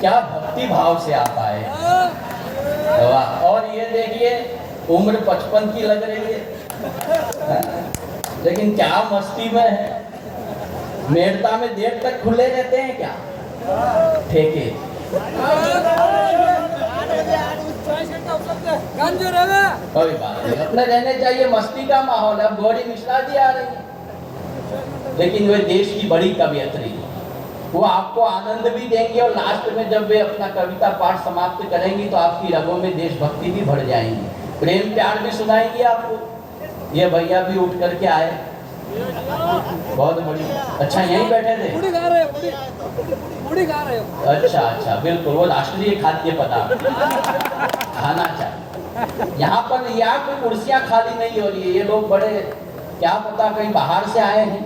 क्या भक्ति भाव से आप आए। और ये देखिए उम्र 55 की लग रही है, लेकिन क्या मस्ती में है। मेड़ता में देर तक खुले रहते हैं क्या ठेके? कोई बात नहीं, अपने रहने चाहिए, मस्ती का माहौल है। अब गौरी मिश्रा जी आ रही है, लेकिन वे देश की बड़ी कवियत्री, वो आपको आनंद भी देंगे और लास्ट में जब वे अपना कविता पाठ समाप्त करेंगी तो आपकी रगों में देशभक्ति भी भर जाएंगी, प्रेम प्यार भी सुनाएंगी आपको। ये भैया भी उठ करके आए, बहुत बढ़िया। अच्छा, यहीं बैठे थे? अच्छा अच्छा, बिल्कुल, वो राष्ट्रीय खाद्य पदार्थ खाना चाहिए। यहाँ पर यहाँ कोई कुर्सियाँ खाली नहीं हो रही है, ये लोग बड़े क्या पता कहीं बाहर से आए हैं,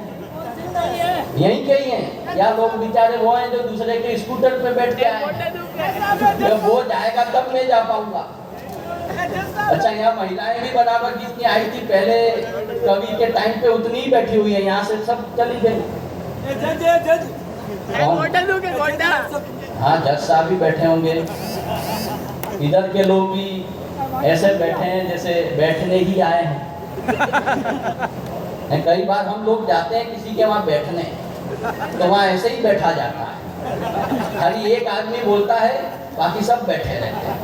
यहीं कहीं हैं, या लोग बेचारे वो हैं जो दूसरे के स्कूटर पे बैठ के आए हैं। जब वो जाएगा तब मैं जा पाऊंगा। अच्छा, यहाँ महिलाएं भी बराबर जितनी आई थी पहले कवि के टाइम पे उतनी ही बैठी हुई है, यहाँ से सब चली गई। हाँ, जज साहब भी बैठे होंगे, इधर के लोग भी ऐसे बैठे हैं जैसे बैठने ही आए हैं। कई बार हम लोग जाते हैं किसी के वहाँ बैठने, तो वहाँ ऐसे ही बैठा जाता है, खाली एक आदमी बोलता है, बाकी सब बैठे रहते हैं।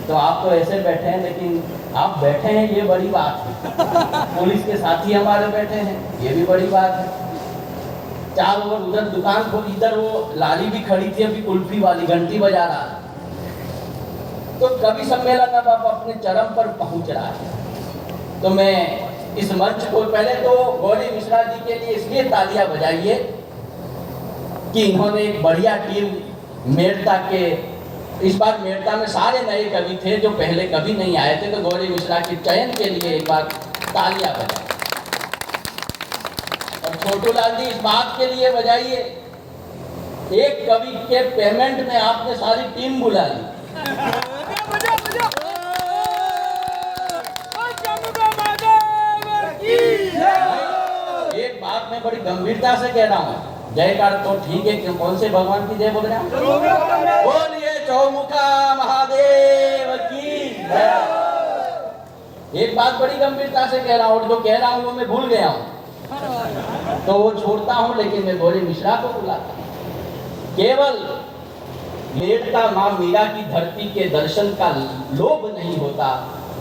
तो आप तो ऐसे बैठे हैं, लेकिन आप बैठे हैं ये बड़ी बात है। पुलिस के साथी हमारे बैठे हैं, ये भी बड़ी बात है। चारों ओर उधर दुकान को, इधर वो लारी भी खड़ी थी अभी कुल्फी वाली, घंटी बजा रहा। तो कवि सम्मेलन अब अपने चरम पर पहुंच रहा है। तो मैं इस मंच को पहले तो गौरी मिश्रा जी के लिए इसलिए तालियां बजाइए कि इन्होंने एक बढ़िया टीम मेड़ता के, इस बार मेड़ता में सारे नए कवि थे जो पहले कभी नहीं आए थे, तो गौरी मिश्रा के चयन के लिए एक बार तालियां बजाइए। और छोटू लाल जी इस बात के लिए बजाइए, एक कवि के पेमेंट में आपने सारी टीम बुला ली। एक बात मैं बड़ी गंभीरता से कह रहा हूँ, जयकार तो ठीक है, कि कौन से भगवान की जय बोल रहे हैं? बोलिए चौमुखा महादेव की जय। एक बात बड़ी गंभीरता से कह रहा हूँ, और जो कह रहा हूँ वो मैं भूल गया हूँ तो वो छोड़ता हूँ, लेकिन मैं गौरी मिश्रा को बुलाता हूँ। केवल मेड़ता माँ मीरा की धरती के दर्शन का लोभ नहीं होता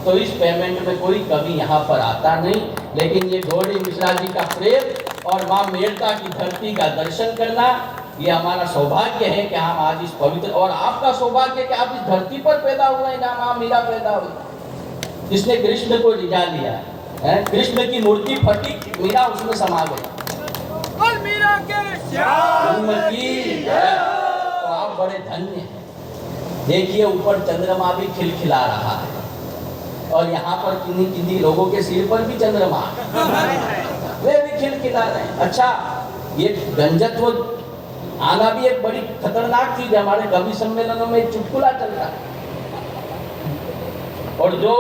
तो इस पेमेंट में कोई कवि यहाँ पर आता नहीं, लेकिन ये गौरी मिश्रा जी का प्रेम और माँ मेड़ता की धरती का दर्शन करना, ये हमारा सौभाग्य है कि हम आज इस पवित्र, और आपका सौभाग्य है कि आप इस धरती पर पैदा हुए हैं जहाँ माँ मीरा पैदा हुई, जिसने कृष्ण को रिझा लिया है। कृष्ण की मूर्ति फटी, मीरा उसमें समा गई। और मीरा के श्याम की तो आप बड़े धन्य हैं। देखिए ऊपर चंद्रमा भी खिलखिला रहा है, और यहाँ पर किन्हीं किन्हीं लोगों के सिर पर भी चंद्रमा वे भी खिलखिला रहे हैं। अच्छा, ये गंजत्व आना भी एक बड़ी खतरनाक चीज है। हमारे कवि सम्मेलनों में चुटकुला चलता है, और जो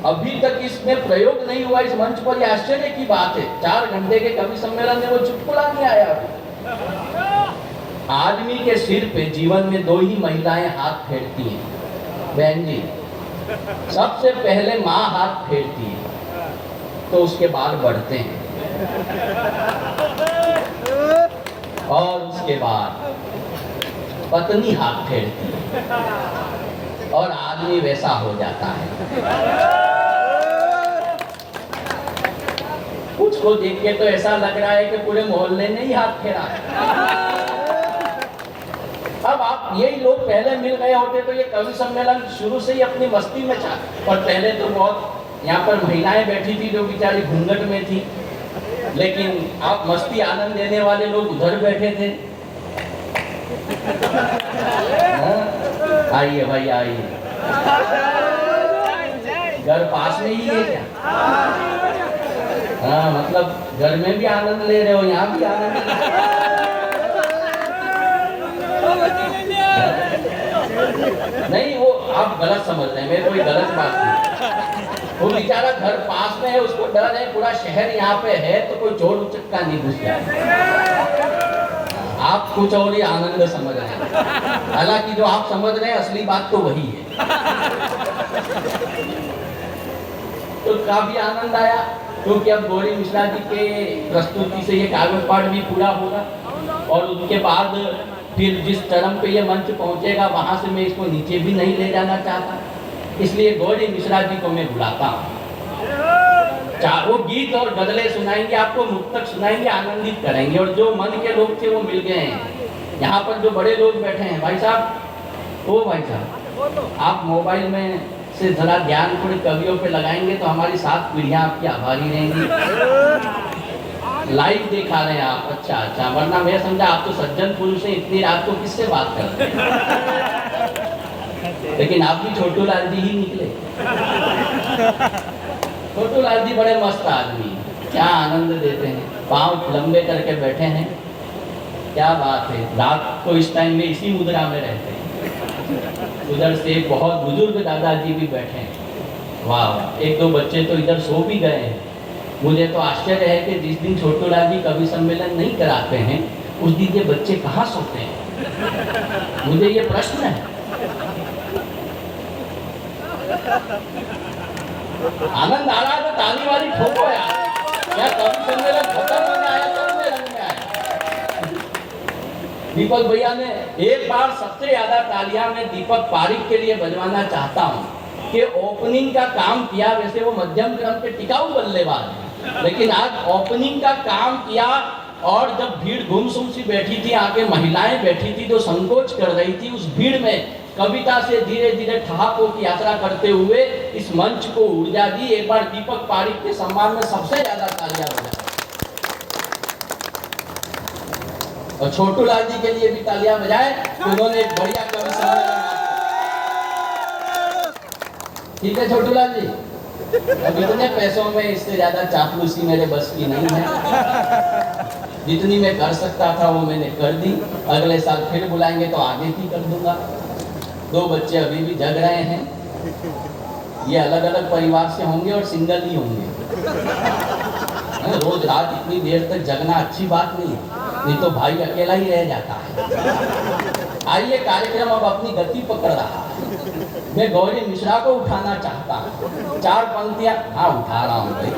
अभी तक इसमें प्रयोग नहीं हुआ इस मंच पर, यह आश्चर्य की बात है। 4 घंटे के कवि सम्मेलन में वो चुटकुला नहीं आया अभी। आदमी के सिर पे जीवन में 2 ही महिलाएं हाथ फेरती हैं बहन जी। सबसे पहले माँ हाथ फेरती है, तो उसके बाल बढ़ते हैं, और उसके बाद पत्नी हाथ फेरती है, और आदमी वैसा हो जाता है। कुछ को देख के तो ऐसा लग रहा है कि पूरे मोहल्ले ने ही हाथ फेरा है। अब आप यही लोग पहले मिल गए होते तो ये कवि सम्मेलन शुरू से ही अपनी मस्ती में था। और पहले तो बहुत यहाँ पर महिलाएं बैठी थी जो बेचारी घूंघट में थी, लेकिन आप मस्ती आनंद देने वाले लोग उधर बैठे थे। आइए भाई आइए, घर पास में ही है क्या? हाँ, मतलब घर में भी आनंद ले रहे हो, यहाँ भी आनंद ले रहे हो। नहीं, वो आप गलत समझ रहे हैं, मेरे कोई गलत बात नहीं। वो बेचारा घर पास में है, उसको डर है पूरा शहर यहाँ पे है तो कोई चोर उचक्का नहीं घुस जाए। आप कुछ और ही आनंद समझ रहे हैं, हालांकि जो आप समझ रहे हैं असली बात तो वही है। तो काफी आनंद आया क्योंकि अब गौरी मिश्रा जी के प्रस्तुति से ये कागज पाठ भी पूरा होगा और उसके बाद फिर जिस चरम पे ये मंच पहुंचेगा वहां से मैं इसको नीचे भी नहीं ले जाना चाहता, इसलिए गौरी मिश्रा जी को मैं बुलाता हूँ। वो गीत और गजलें सुनाएंगे, आपको मुक्तक सुनाएंगे, आनंदित करेंगे। और जो मन के लोग थे वो मिल गए हैं। यहाँ पर जो बड़े लोग बैठे हैं, भाई साहब, ओ भाई साहब, आप मोबाइल में से जरा ध्यान थोड़े कवियों पे लगाएंगे तो हमारी 7 पीढ़ियाँ आपकी आभारी रहेंगी। लाइव दिखा रहे हैं आप, अच्छा अच्छा, वरना मैं समझा आप तो सज्जन पुरुष हैं, इतनी रात को किससे बात कर रहे हैं? लेकिन आप भी छोटू लाल जी ही निकले। छोटू लाल जी बड़े मस्त आदमी, क्या आनंद देते हैं, पाँव लंबे करके बैठे हैं, क्या बात है। रात को इस टाइम में इसी मुद्रा में रहते हैं। उधर से बहुत बुजुर्ग दादाजी भी बैठे हैं, वाह, 1-2 बच्चे तो इधर सो भी गए हैं। मुझे तो आश्चर्य है कि जिस दिन छोटू लाल जी कवि सम्मेलन नहीं कराते हैं उस दिन ये बच्चे कहाँ सोते हैं, मुझे ये प्रश्न है। आनंद आ रहा है तो ताली वाली ठोको यार, क्या कवि सम्मेलन खत्म होने आया तो अपने रंग में आया। दीपक भैया ने एक बार सबसे ज्यादा तालियां मैं दीपक पारिक के लिए बजवाना चाहता हूँ कि ओपनिंग का काम किया। वैसे वो मध्यम क्रम के टिकाऊ बल्लेबाज हैं, लेकिन आज ओपनिंग का काम किया और जब भीड़ गुमसुम सी बैठी थी, आगे महिलाएं बैठी थी जो संकोच कर रही थी, उस भीड़ में कविता से धीरे धीरे ठहाकों की यात्रा करते हुए इस मंच को ऊर्जा दी। एक बार दीपक पारिक के सम्मान में सबसे ज्यादा तालियां बजाएं और छोटू लाल जी के लिए भी तालियां बजाएं, उन्होंने एक बढ़िया कवि सम्मेलन। ठीक है छोटू लाल जी, अब इतने पैसों में इससे ज्यादा चापलूसी मेरे बस की नहीं है। जितनी मैं कर सकता था वो मैंने कर दी, अगले साल फिर बुलाएंगे तो आगे की कर दूंगा। 2 बच्चे अभी भी जग रहे हैं, ये अलग अलग परिवार से होंगे और सिंगल ही होंगे। रोज रात इतनी देर तक जगना अच्छी बात नहीं तो भाई अकेला ही रह जाता है। आइए, कार्यक्रम अब अपनी गति पकड़ रहा है। मैं गौरी मिश्रा को उठाना चाहता हूँ, 4 पंक्तियां। हाँ, उठा रहा हूँ भाई।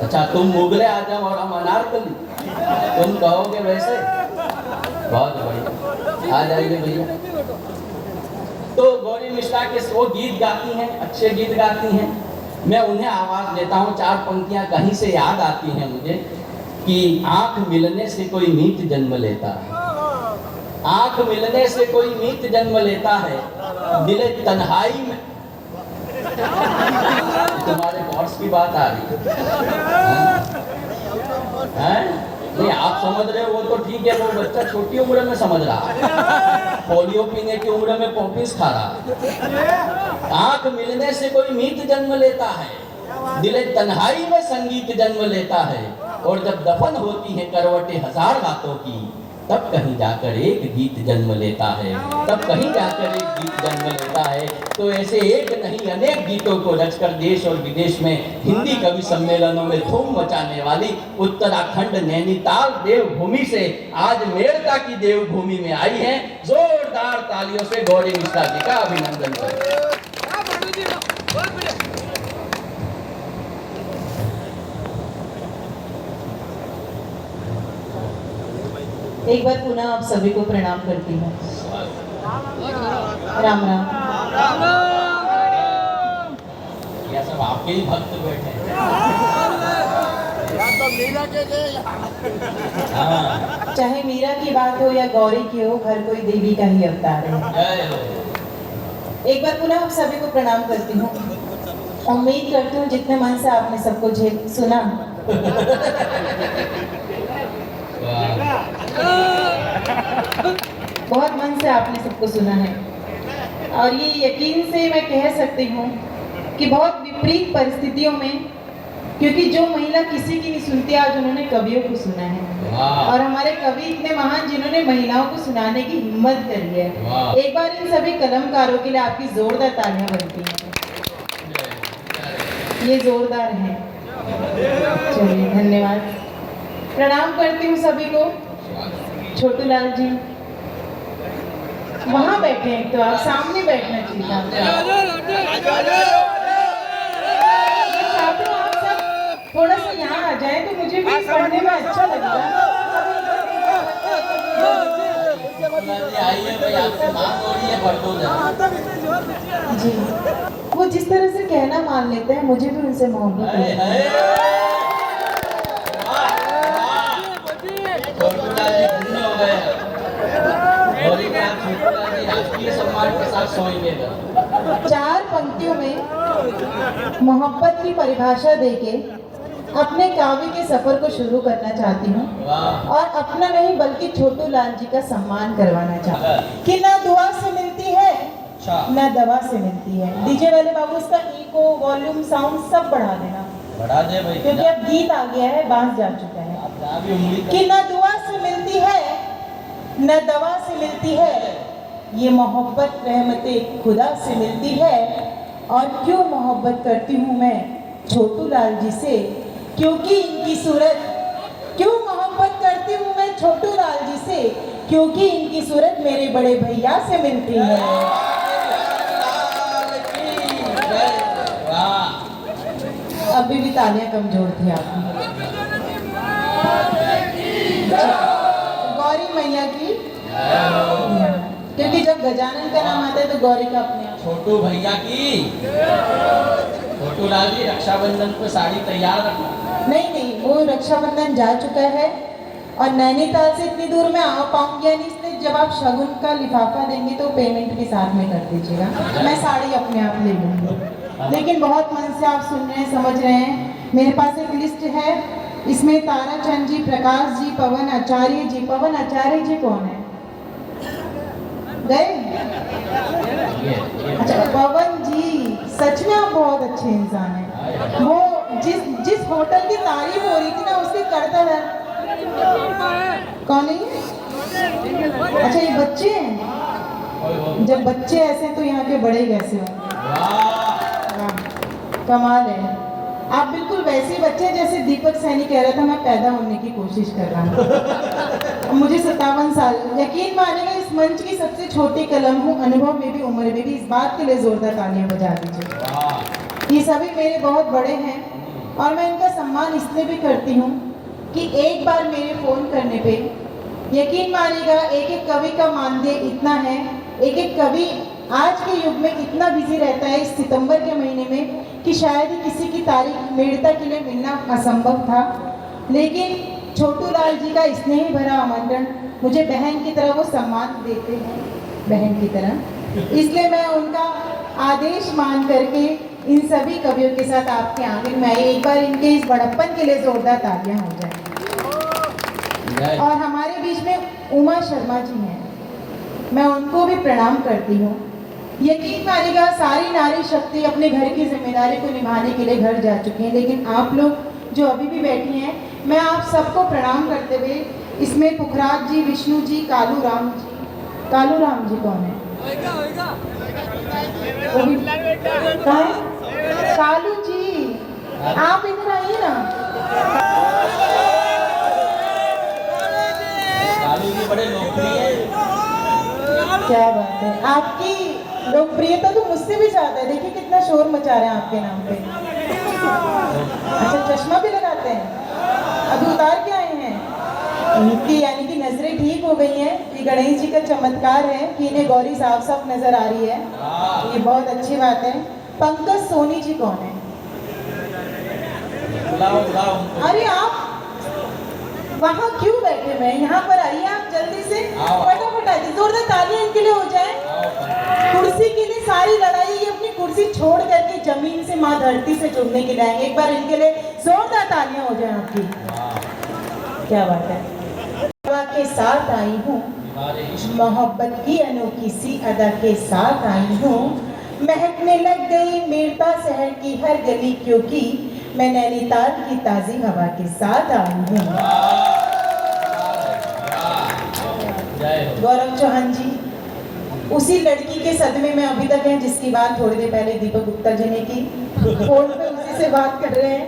अच्छा, तुम मुगले आजम और हम अनारकली, तुम कहोगे वैसे, बहुत बढ़िया, आ जाइए भैया। तो गौरी मिश्रा के वो गीत गाती हैं, अच्छे गीत गाती हैं, मैं उन्हें आवाज देता हूँ। 4 पंक्तियां कहीं से याद आती हैं मुझे कि आंख मिलने से कोई मीत जन्म लेता है, आंख मिलने से कोई मीत जन्म लेता है, दिल तन्हाई में। तुम्हारे कॉर्स की बात आ रही है? नहीं, आप समझ रहे हो वो तो ठीक है, वो बच्चा छोटी उम्र में समझ रहा है, पोलियो पीने की उम्र में पॉपिस खा रहा है। आंख मिलने से कोई मीत जन्म लेता है, दिल तन्हाई में संगीत जन्म लेता है, और जब दफन होती है करवटें 1000 बातों की, तब कहीं जाकर एक गीत जन्म लेता है, तब कहीं जाकर एक गीत जन्म लेता है। तो ऐसे एक नहीं अनेक गीतों को रचकर देश और विदेश में हिंदी कवि सम्मेलनों में धूम मचाने वाली उत्तराखंड नैनीताल देवभूमि से आज मेड़ता की देवभूमि में आई हैं। जोरदार तालियों से गौरी मिश्रा जी का अभिनंदन करें। एक बार पुनः आप सभी को प्रणाम करती हूँ। राम राम। यह सब आपके ही भक्त बैठे हैं। हाँ चाहे मीरा की बात हो या गौरी की हो, हर कोई देवी का ही अवतार है। जय हो। एक बार पुनः आप सभी को प्रणाम करती हूँ। उम्मीद करती हूँ जितने मन से आपने सबको सुना। बहुत मन से आपने सबको सुना है, और ये यकीन से मैं कह सकती हूँ कि बहुत विपरीत परिस्थितियों में, क्योंकि जो महिला किसी की नहीं सुनती, आज उन्होंने कवियों को सुना है। और हमारे कवि इतने महान जिन्होंने महिलाओं को सुनाने की हिम्मत करी है। एक बार इन सभी कलमकारों के लिए आपकी जोरदार तालियां बनती हैं। ये जोरदार है। चलिए धन्यवाद। प्रणाम करती हूँ सभी को। छोटू लाल जी वहां बैठे हैं, तो आप सामने बैठना चाहिए था। मैं चाहती हूँ आप सब थोड़ा सा यहाँ आ जाए, तो मुझे भी पढ़ने में अच्छा लगेगा। आइए भाई, आपसे बात हो रही है, बढ़ दो जी, वो जिस तरह से कहना मान लेते हैं, मुझे भी उनसे मोहब्बत है। चार पंक्तियों में मोहब्बत की परिभाषा देके अपने काव्य के सफर को शुरू करना चाहती हूँ, और अपना नहीं बल्कि छोटू लाल जी का सम्मान करवाना चाहती हूँ कि ना दुआ से मिलती है ना दवा से मिलती है। डीजे वाले बाबू इसका इको, वॉल्यूम, साउंड सब बढ़ा देना, बढ़ा दे भाई, क्योंकि अब गीत आ गया है, बांस जा चुका है। कि ना दुआ से मिलती है न दवा से मिलती है, ये मोहब्बत रहमते खुदा से मिलती है। और क्यों मोहब्बत करती हूँ मैं छोटू लाल जी से, क्योंकि इनकी सूरत, क्यों मोहब्बत करती हूँ मैं छोटू लाल जी से, क्योंकि इनकी सूरत मेरे बड़े भैया से मिलती है। अभी भी तालियां कमजोर थी आपकी। गौरी मैया की, क्योंकि जब गजानन का नाम आता है तो गौरी का अपने आप। छोटू भैया की। छोटू लाल जी रक्षाबंधन पे साड़ी तैयार रखना। नहीं, वो रक्षाबंधन जा चुका है, और नैनीताल से इतनी दूर मैं आ पाऊंगी या नहीं, इसलिए जब आप शगुन का लिफाफा देंगे तो पेमेंट भी साथ में कर दीजिएगा, मैं साड़ी अपने आप ले लूँगी। लेकिन बहुत मन से आप सुन रहे हैं, समझ रहे हैं। मेरे पास एक लिस्ट है, इसमें ताराचंद जी, प्रकाश जी, पवन आचार्य जी। पवन आचार्य जी कौन है? गए? अच्छा, पवन जी सच में आप बहुत अच्छे इंसान हैं। वो जिस होटल की तारीफ हो रही थी ना, उसके करता है कौन है? अच्छा, ये बच्चे हैं। जब बच्चे ऐसे हैं तो यहाँ के बड़े कैसे होंगे? कमाल है। आप बिल्कुल वैसे ही बच्चे जैसे दीपक सैनी कह रहा था, मैं पैदा होने की कोशिश कर रहा हूँ। मुझे 57 साल। यकीन मानेगा, इस मंच की सबसे छोटी कलम हूँ, अनुभव में भी, उम्र में भी। इस बात के लिए जोरदार तालियां बजा दीजिए। ये सभी मेरे बहुत बड़े हैं, और मैं इनका सम्मान इसलिए भी करती हूँ कि एक बार मेरे फोन करने पे, यकीन मानिएगा, एक कवि का मानदेय इतना है, एक कवि आज के युग में इतना बिजी रहता है इस सितंबर के महीने में, कि शायद ही किसी की तारीख मेड़ता के लिए मिलना असंभव था। लेकिन छोटू लाल जी का स्नेह भरा आमंत्रण, मुझे बहन की तरह वो सम्मान देते हैं, बहन की तरह। इसलिए मैं उनका आदेश मान करके इन सभी कवियों के साथ आपके आंगन में आई। एक बार इनके इस बड़प्पन के लिए जोरदार तालियां हो जाए। और हमारे बीच में उमा शर्मा जी हैं, मैं उनको भी प्रणाम करती हूँ। यकीन मानिएगा, सारी नारी शक्ति अपने घर की जिम्मेदारी को निभाने के लिए घर जा चुकी हैं, लेकिन आप लोग जो अभी भी बैठी हैं, मैं आप सबको प्रणाम करते हुए, इसमें पुखराज जी, विष्णु जी, कालू राम जी। कालू राम जी कौन है? वो भी कहाँ है? कालू जी, आप इधर आइए ना। कालू जी बड़े लोकप्रिय हैं। क्या बात है, आपकी लोकप्रियता तो मुझसे भी ज्यादा है। देखिए कितना शोर मचा रहे हैं आपके नाम पे। अच्छा, चश्मा भी लगाते हैं, अभी उतार के आए हैं। इनकी यानी कि नजरें ठीक हो गई हैं। ये गणेश जी का चमत्कार है कि इन्हें गौरी साफ साफ नजर आ रही है, ये बहुत अच्छी बात है। पंकज सोनी जी कौन है? बुलाओ बुलाओ उनको। अरे आप वहाँ क्यों बैठे हैं? यहाँ पर आइए आप जल्दी से, आओ। फटाफट आइए, जोरदार तालियां इनके लिए हो जाए। कुर्सी के लिए सारी लड़ाई, ये अपनी कुर्सी छोड़ करके जमीन से माँ धरती से जुड़ने के लिए आएंगे। एक बार इनके लिए जोरदार तालियां हो जाए आपकी। क्या बात है। हवा के साथ आई हूँ, मोहब्बत की अनोखी सी अदा के साथ आई हूँ, महकने लग गई मेरता शहर की हर गली, क्योंकि मैं नैनीताल की ताजी हवा के साथ आई हूँ। गौरव चौहान जी उसी लड़की के सदमे में अभी तक हैं जिसकी बात थोड़ी देर पहले दीपक गुप्ता जी ने की। फोन पे उसी से बात कर रहे हैं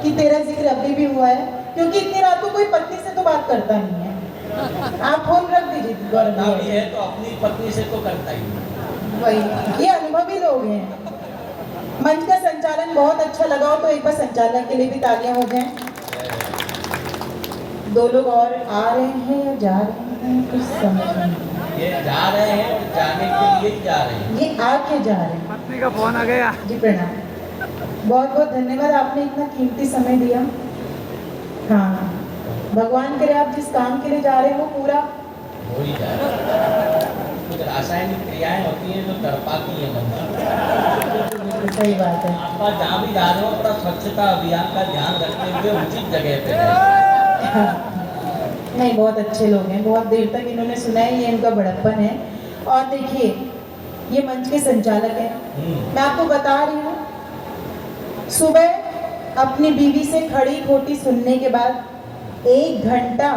कि तेरा जिक्र अभी भी हुआ है, क्योंकि इतनी रात को कोई पत्नी से तो बात करता नहीं है। आप फोन रख दीजिए गौरव जी। है तो अपनी पत्नी से तो करता ही नहीं। वही, ये अनुभवी लोग हैं। मंच का संचालन बहुत अच्छा लगा हो तो एक बार संचालन के लिए भी तालियां हो जाएं। दो लोग और आ रहे हैं या जा रहे हैं कुछ समझ नहीं। ये जा रहे हैं और जाने के लिए ही जा रहे हैं। ये आके जा रहे हैं। पत्नी का फोन आ गया। जी प्रणाम, बहुत बहुत धन्यवाद, आपने इतना कीमती समय दिया। हाँ, भगवान करे आप जिस काम के लिए जा रहे हैं वो पूरा हो ही जाए। कुछ रासायनिक क्रियाएं होती हैं जो तड़पाती हैं बंदा। सही बात है। आपका जहाँ भी जा रहे हो अपना स्वच्छता अभियान का ध्यान रखते हुए उचित जगह पे जाए। नहीं, बहुत अच्छे लोग हैं, बहुत देर तक इन्होंने सुना है, ये इनका बड़प्पन है। और देखिए ये मंच के संचालक हैं, मैं आपको बता रही हूँ, सुबह अपनी बीवी से खड़ी खोटी सुनने के बाद 1 घंटा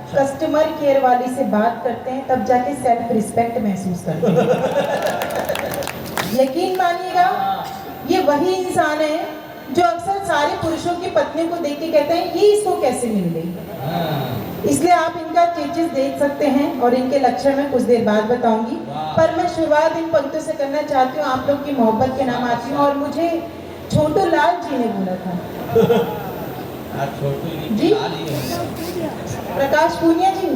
कस्टमर केयर वाली से बात करते हैं, तब जाके सेल्फ रिस्पेक्ट महसूस करते हैं। यकीन मानिएगा ये वही इंसान है जो अक्सर सारे पुरुषों की पत्नी को देख के कहते हैं ये इसको कैसे मिल गई। इसलिए आप इनका चेंजेस देख सकते हैं और इनके लक्षण में कुछ देर बाद बताऊंगी, पर मैं शुरुआत इन पंक्तियों से करना चाहती हूँ। आप लोग की मोहब्बत के नाम आती हूँ और मुझे छोटू लाल जी ने बोला था। जी प्रकाश पूनिया जी,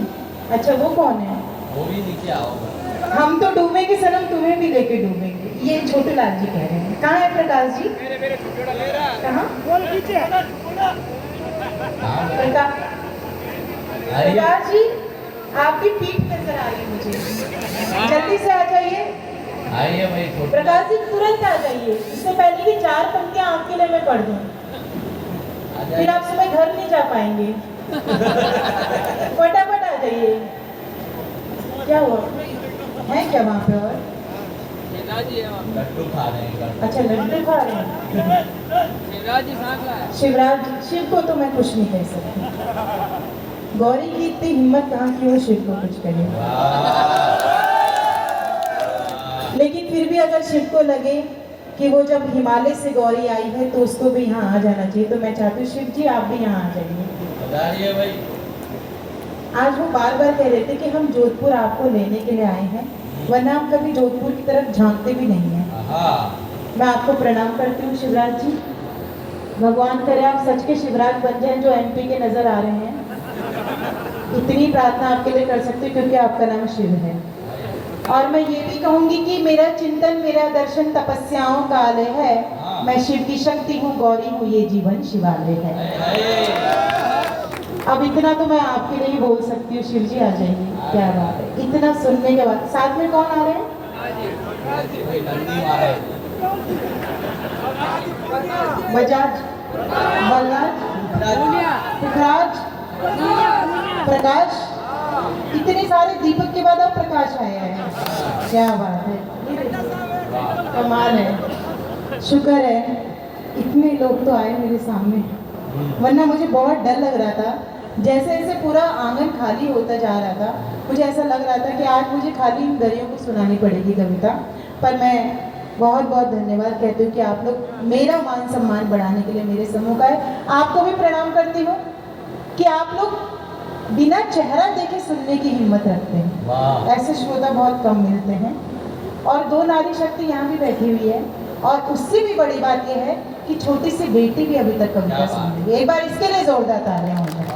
अच्छा वो कौन है? वो भी नीचे आओगे। हम तो डूबेंगे सनम, तुम्हें भी लेके डूबेंगे, ये छोटू लाल जी कह रहे हैं। कहाँ है प्रकाश जी? कहाँ? प्रकाश जी आपकी पीठ नजर आ रही है मुझे, जल्दी से आ जाइए। आइए भाई प्रकाश जी तुरंत आ जाइए, इससे पहले कि 4 पंक्तियां आपके लिए मैं पढ़ दूं, फिर आप सुबह घर नहीं जा पाएंगे। फटाफट आ जाइए। क्या हुआ है क्या वहाँ पे? और लड्डू खा रहे हैं। अच्छा लड्डू खा रहे हैं। शिवराज शिव को तो मैं कुछ नहीं कह सकती, गौरी की इतनी हिम्मत कहाँ की वो शिव को कुछ करे। लेकिन फिर भी अगर शिव को लगे कि वो जब हिमालय से गौरी आई है तो उसको भी यहाँ आ जाना चाहिए, तो मैं चाहती हूँ शिव जी आप भी यहाँ आ जाइए। भाई आज वो बार बार कह रहे थे कि हम जोधपुर आपको लेने के लिए आए हैं, वरना हम कभी जोधपुर की तरफ झांकते भी नहीं हैं। मैं आपको प्रणाम करती हूँ शिवराज जी, भगवान करे आप सच के शिवराज बन जाएं जो एमपी के नजर आ रहे हैं। इतनी प्रार्थना आपके लिए कर सकती हूँ क्योंकि आपका नाम शिव है। और मैं ये भी कहूंगी कि मेरा चिंतन मेरा दर्शन तपस्याओं का आलय है, मैं शिव की शक्ति हूँ, गौरी हूँ, ये जीवन शिवालय है। अब इतना तो मैं आपके लिए ही बोल सकती हूँ, शिव जी आ जाइए। क्या बात है, इतना सुनने के बाद साथ में कौन आ रहे हैं? बजाज, बलराज, पुखराज, प्रकाश, इतने सारे दीपक के बाद अब प्रकाश आया है। क्या बात है, कमाल है। शुक्र है इतने लोग तो आए मेरे सामने, वरना मुझे बहुत डर लग रहा था। जैसे जैसे पूरा आंगन खाली होता जा रहा था, मुझे ऐसा लग रहा था कि आज मुझे खाली इन दरियों को सुनानी पड़ेगी कविता। पर मैं बहुत बहुत धन्यवाद कहती हूँ कि आप लोग मेरा मान सम्मान बढ़ाने के लिए मेरे समूह का है। आपको भी प्रणाम करती हूँ कि आप लोग बिना चेहरा देखे सुनने की हिम्मत रखते हैं। ऐसे श्रोता बहुत कम मिलते हैं। और 2 नारी शक्ति यहाँ भी बैठी हुई है, और उससे भी बड़ी बात यह है कि छोटी सी बेटी भी अभी तक कविता सुन रही है। एक बार इसके लिए जोरदार तालियां हो जाए।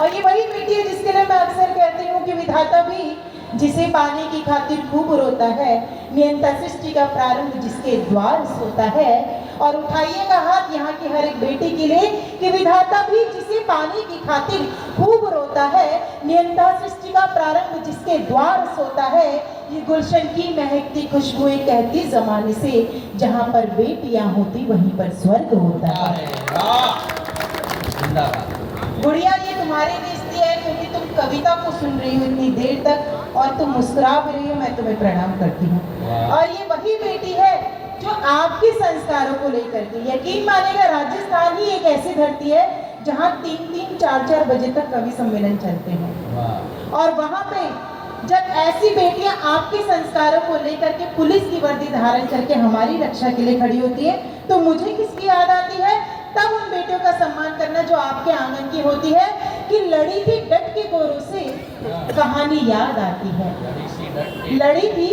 और ये वही बेटी है जिसके लिए मैं अक्सर कहती हूँ कि विधाता भी जिसे पाने की खातिर खूब रोता है, नियंता सृष्टि का प्रारंभ जिसके द्वार होता है, और उठाइएगा हाथ यहाँ की हर एक बेटी के लिए कि विधाता भी जिसे पाने की खातिर खूब रोता है, नियंता सृष्टि का प्रारंभ जिसके द्वार सोता है, ये गुलशन की महकती खुशबुएं कहती जमाने से, जहाँ पर बेटियां होती वहीं पर स्वर्ग होता है। गुड़िया ये तुम्हारे लिए इसलिए है क्योंकि तुम कविता को सुन रही हो इतनी देर तक और तुम मुस्कुरा भी रही हो, मैं तुम्हें प्रणाम करती हूँ। और ये वही बेटी है जो आपके संस्कारों को लेकर के, यकीन मानेगा राजस्थान ही एक ऐसी धरती है जहाँ 3-3, 4-4 बजे तक कवि सम्मेलन चलते हैं। और वहाँ पे जब ऐसी बेटियां आपके संस्कारों को लेकर के पुलिस की वर्दी धारण करके हमारी रक्षा के लिए खड़ी होती है, तो मुझे किसकी याद आती है? तब उन बेटियों का सम्मान करना जो आपके आंगन की होती है कि लड़ी थी डट के गोरों से, कहानी याद आती है। लड़ी थी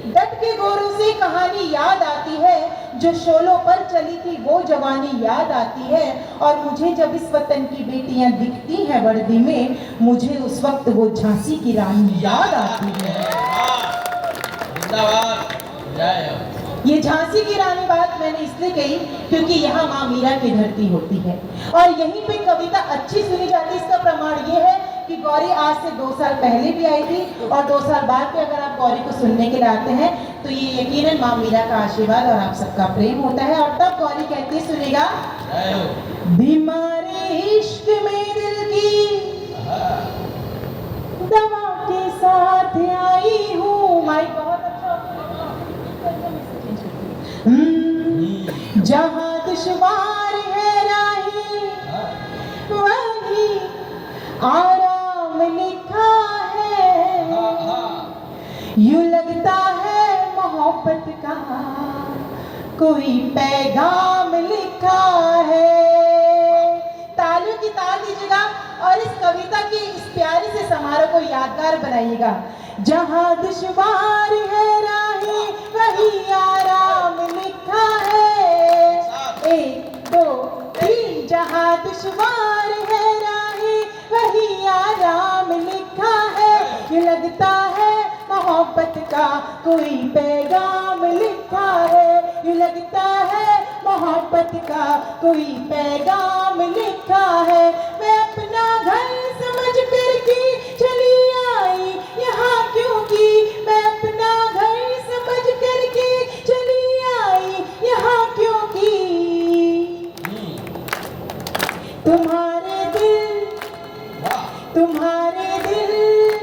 डट के गोरों से, कहानी याद आती है, जो शोलों पर चली थी वो जवानी याद आती है। और मुझे जब इस वतन की बेटियां दिखती हैं वर्दी में, मुझे उस वक्त वो झांसी की रानी याद आती है। ये झांसी की रानी बात मैंने इसलिए कही क्योंकि यहाँ माँ मीरा की धरती होती है और यहीं पे कविता अच्छी सुनी जाती है। इसका प्रमाण ये है कि गौरी आज से 2 साल पहले भी आई थी और 2 साल बाद भी अगर आप गौरी को सुनने के लिए आते हैं तो ये यकीनन माँ मीरा का आशीर्वाद और आप सबका प्रेम होता है। और तब गौरी कहती है, सुनेगा, बीमारी इश्क में दिल की दवा के साथ आई हूँ। माइक बहुत अच्छा जहाँ दुश्वार है राही वही आराम लिखा है, यूं लगता है मोहब्बत का कोई पैगाम लिखा है। तालियों की ताल दीजिएगा और इस कविता की इस प्यारी से समारोह को यादगार बनाइएगा। जहाँ दुश्वार है राही वही आराम लिखा है। 1, 2, 3 जहाँ दुश्वार है राही वही आराम लिखा है, ये लगता है मोहब्बत का कोई पैगाम लिखा है, ये लगता है मोहब्बत का कोई पैगाम लिखा है। मैं अपना घर समझ कर के चली आई यहाँ क्योंकि, मैं अपना घर समझ कर के चली आई यहाँ क्योंकि तुम्हारे दिल,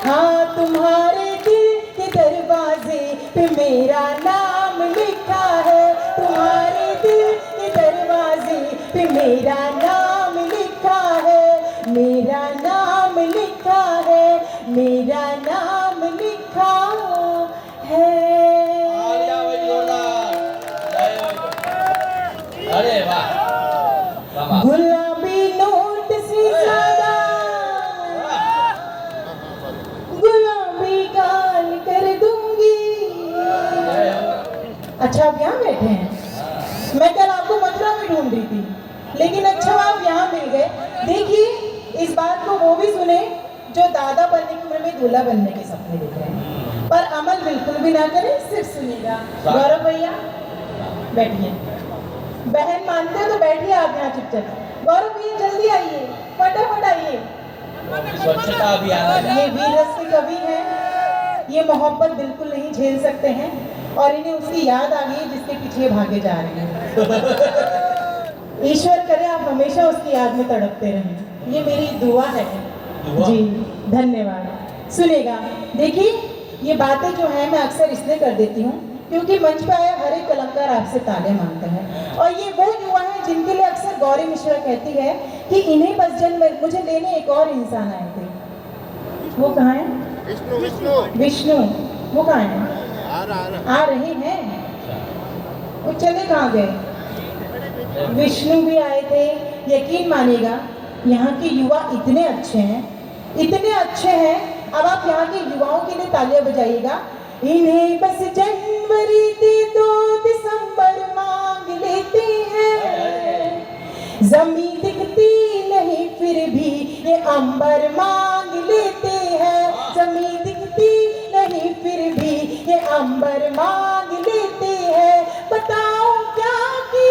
हाँ तुम्हारे दिल के दरवाजे पे मेरा नाम लिखा है। तुम्हारे दिल के दरवाजे पे मेरा नाम लिखा है, मेरा नाम लिखा है, मेरा नाम लिखा है। अरे वाह, गुलाबी नोट से ज्यादा गुलाबी गाल कर दूंगी। अच्छा आप यहाँ बैठे हैं? मैं कल आपको मथुरा में ढूंढ रही थी लेकिन अच्छा आप यहाँ मिल गए। देखिए इस बात को वो भी सुने जो दादा बनने की उम्र में दूल्हा बनने के सपने देख रहे हैं, पर अमल बिल्कुल भी ना करें, सिर्फ सुनिएगा। गौरव भैया बैठिए, बहन मानते हो तो बैठिए आप यहाँ चुपचाप। गौरव भैया जल्दी आइए, फटाफट आइए। स्वच्छता अभियान ये वीर रस के कवि हैं, ये मोहब्बत बिल्कुल नहीं झेल सकते हैं और इन्हें उसकी याद आ गई जिसके पीछे भागे जा रहे हैं। ईश्वर करे आप हमेशा उसकी याद में तड़पते रहें, ये मेरी दुआ है जी। धन्यवाद। सुनेगा, देखिए ये बातें जो है मैं अक्सर इसलिए कर देती हूँ क्योंकि मंच पे आया हर एक कलाकार आपसे ताले मांगता है और ये वो युवा है जिनके लिए अक्सर गौरी मिश्रा कहती है कि इन्हें बस जन्म मुझे लेने एक और इंसान आए थे। वो कहाँ है? विष्णु। वो कहाँ है? आ रहे हैं। वो चले कहाँ गए? विष्णु भी आए थे। यकीन मानिएगा यहाँ के युवा इतने अच्छे हैं, इतने अच्छे हैं। अब आप यहाँ के युवाओं के लिए तालियां बजाइएगा। इन्हें बस जनवरी दे दो, दिसंबर मांग लेते हैं, जमी दिखती नहीं फिर भी ये अंबर मांग लेते हैं, जमी दिखती नहीं फिर भी ये अंबर मांग लेते हैं। बताओ क्या किया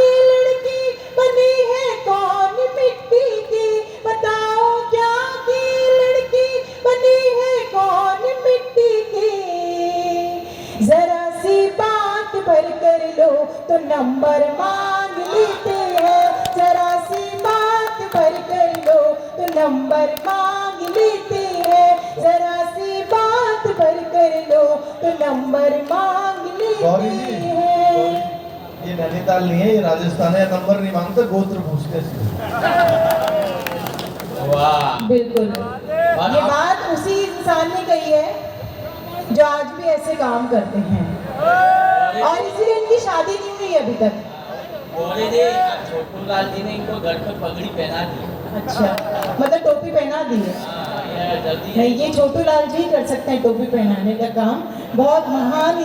जरा सी बात भर कर लो तो नंबर मांग लेते हैं, जरा सी बात भर कर लो तो नंबर मांग लेते हैं, जरा सी बात भर कर लो तो नंबर मांग गौरी लेते जी, हैं। ये नैनीताल नहीं है, ये राजस्थान है। नंबर नहीं मांगते, गोत्र पूछते हैं। वाह, बिल्कुल, ये बात उसी इंसान ने कही है जो आज भी ऐसे काम करते हैं, और इसलिए इनकी शादी नहीं हुई अभी तक। बोले दे छोटू लाल जी ने इनको घर पर पगड़ी पहना दी। अच्छा, मतलब टोपी पहना दी है। हाँ, ये जल्दी नहीं, ये छोटू लाल जी कर सकते हैं टोपी पहनाने का काम, बहुत महान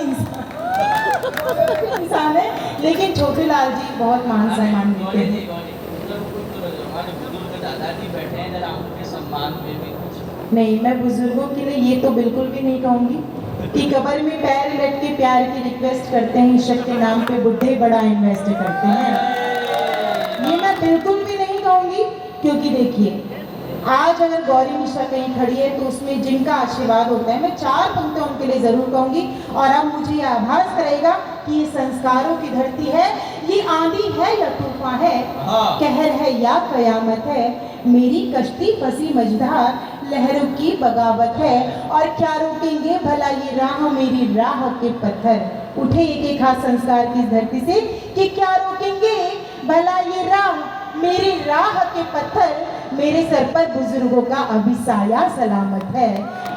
इंसान है, लेकिन छोटू लाल जी बहुत मान सम्मान देते बोले हैं। दे, बोले, कुछ हमारे बुजुर्ग दादाजी बैठे हैं, जरा उनके सम्मान में भी कुछ। नहीं, मैं बुजुर्गों के लिए ये तो बिल्कुल भी नहीं कहूंगी कि कब्र में पैर लट के प्यार की रिक्वेस्ट करते हैं, ईश्वर के नाम पे बुढ़े बड़ा इन्वेस्ट करते हैं, ये मैं बिल्कुल भी नहीं कहूंगी। क्योंकि देखिए, आज अगर गौरी मिश्रा कहीं खड़ी है तो उसमें जिनका आशीर्वाद होता है, मैं 4 पंक्तियां उनके लिए जरूर कहूंगी। और अब मुझे ये आभास करेगा कि ये संस्कारों की धरती है, ये आंधी है या तूफान है, कहर है या कयामत है, मेरी कश्ती फंसी मझधार, लहरों की बगावत है, और क्या रोकेंगे भला ये राह, मेरी राह के पत्थर। उठे एक हाथ संस्कार की इस धरती से कि क्या रोकेंगे भला ये राह, मेरी राह के पत्थर, मेरे सर पर बुजुर्गों का अभी साया सलामत है,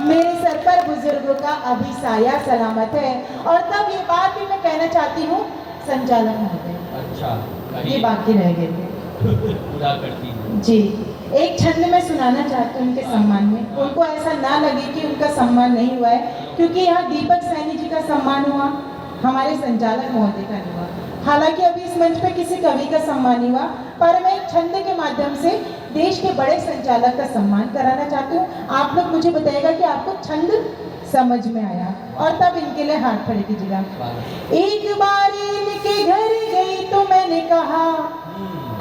मेरे सर पर बुजुर्गों का अभी साया सलामत है। और तब ये बात भी मैं कहना चाहती हूँ, संचालक महोदय, अच्छा, ये बाकी रह गए थे, पूरा करती हूँ जी। एक छंद में सुनाना चाहती हूँ उनके सम्मान में, उनको ऐसा ना लगे कि उनका सम्मान नहीं हुआ है, क्योंकि यहाँ दीपक सैनी जी का सम्मान हुआ, हमारे संचालक महोदय का नहीं हुआ। हालांकि अभी इस मंच पे किसी कवि का सम्मान नहीं हुआ, पर मैं एक छंद के माध्यम से देश के बड़े संचालक का सम्मान कराना चाहती हूँ। आप लोग मुझे बताइएगा कि आपको छंद समझ में आया, और तब इनके लिए हाथ खड़े कीजिएगा। एक बार इनके घर गई तो मैंने कहा,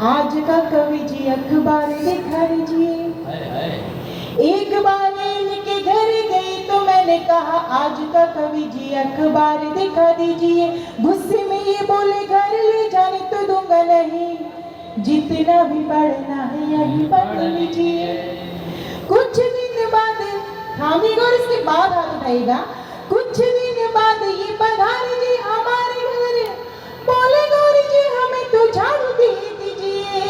आज का कवि जी अखबार दिखा दीजिए। एक बार इनके घर गई तो मैंने कहा, आज का कवि जी अखबार दिखा दीजिए। गुस्से में ये बोले, घर ले जाने तो दूंगा नहीं, जितना भी पढ़ना है यही पढ़ लीजिए। कुछ दिन बाद, थामिएगा और इसके बाद हाथ उठाएगा। कुछ दिन बाद ये पधार जी हमारे घर, बोले गौरी जी हमें तो झाड़ू दे दीजिए।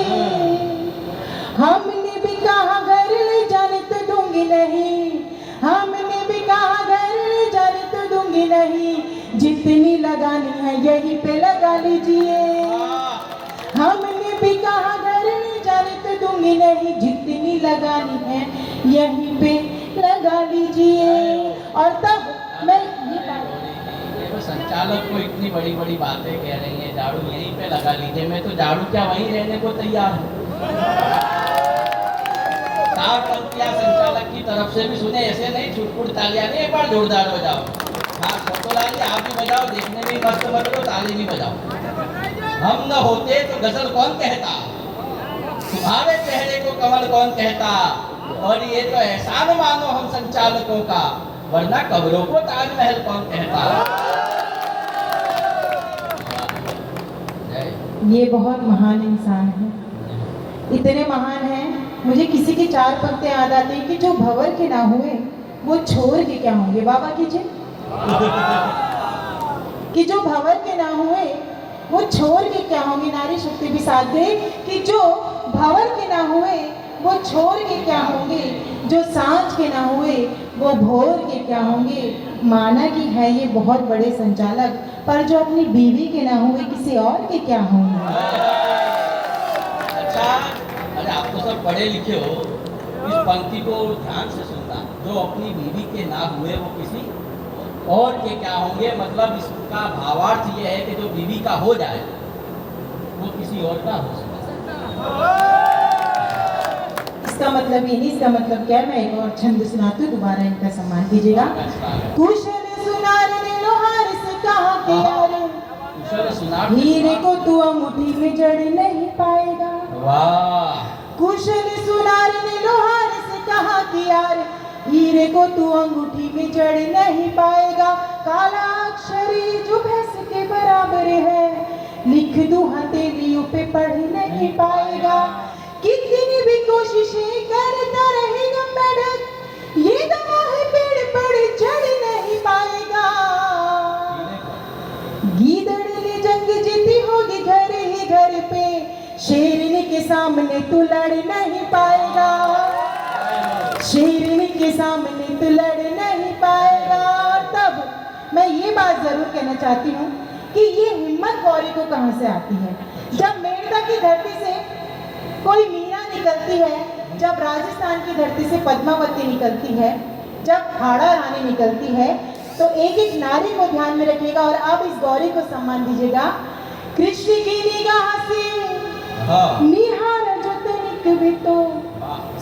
हमने भी कहा घर ले जाने तो दूंगी नहीं, हमने भी कहा घर ले जाने तो दूंगी नहीं, जितनी लगानी है यहीं पे लगा लीजिए। हमने भी कहा घर ले जाने तो दूंगी नहीं, जितनी लगानी है यहीं पे लगा लीजिए। और तब मैं ये संचालक को इतनी बड़ी बड़ी बातें कह रही है, झाड़ू यहीं पे लगा लीजिए, मैं तो झाड़ू क्या वहीं रहने को तैयार हूँ। 4 पंक्तियां संचालक की तरफ से भी सुने, ऐसे नहीं छुटपुट तालियां नहीं, एक बार जोरदार हो जाओ। हाँ छोटोलाल जी, आप भी बजाओ, देखने में मस्त बज रहे हो, ताली भी बजाओ। हम न होते तो गजल कौन कहता, तुम्हारे चेहरे को कमल कौन कहता, और ये तो एहसान मानो हम संचालकों का, वरना कब्रों को ताजमहल कौन कहता। ये बहुत महान इंसान है, इतने महान हैं, मुझे किसी की 4 पंक्तियां याद आती हैं कि जो भंवर के ना हुए वो छोर के क्या होंगे। बाबा कीजिए कि जो भंवर के ना हुए वो छोर के क्या होंगे। नारी शक्ति भी साथ दे कि जो भंवर के ना हुए वो छोर के क्या होंगे, जो सांझ के ना हुए वो भोर के क्या होंगे। माना कि है ये बहुत बड़े संचालक, पर जो अपनी बीवी के ना हुए किसी और के क्या होंगे। अच्छा, अरे आप तो सब पढ़े लिखे हो, इस पंक्ति को ध्यान से सुनना, जो अपनी बीवी के ना हुए वो किसी और के क्या होंगे। मतलब इसका भावार्थ ये है कि जो बीवी का हो जाए वो किसी और का हो सकता। इसका मतलब ये नहीं, इसका मतलब क्या है, मैं एक और छंद सुनाती हूँ, दोबारा इनका सम्मान कीजिएगा। कुशल सुनार ने लोहार से कहा कि यार, कुशल सुनार हीरे को तू अंगूठी में जड़ नहीं पाएगा। वाह। कुशल सुनार ने लोहार से कहा कि यार, हीरे को तू अंगूठी में जड़ नहीं पाएगा, काला अक्षरी जो भैंस के बराबर है, लिख दूं हथेलियों पे पढ़ नहीं पाएगा, कितनी भी कोशिशें करता रहेगा मेढक, ये दवा है पेड़ पर चढ़ नहीं पाएगा। गीदड़ ने जंग जीती होगी घर ही घर पे, शेरनी के सामने तू लड़ नहीं पाएगा, शेरनी के सामने तू लड़ नहीं पाएगा। तब मैं ये बात जरूर कहना चाहती हूँ कि ये हिम्मत गौरी को कहाँ से आती है। जब मेड़ता की धरती से कोई मीरा निकलती है, जब राजस्थान की धरती से पद्मावती निकलती है, जब हाड़ा रानी निकलती है, तो एक एक नारी को ध्यान में रखिएगा और आप इस गौरी को सम्मान दीजिएगा। कृष्ण की निगाह से निहार जो तनिक भी तो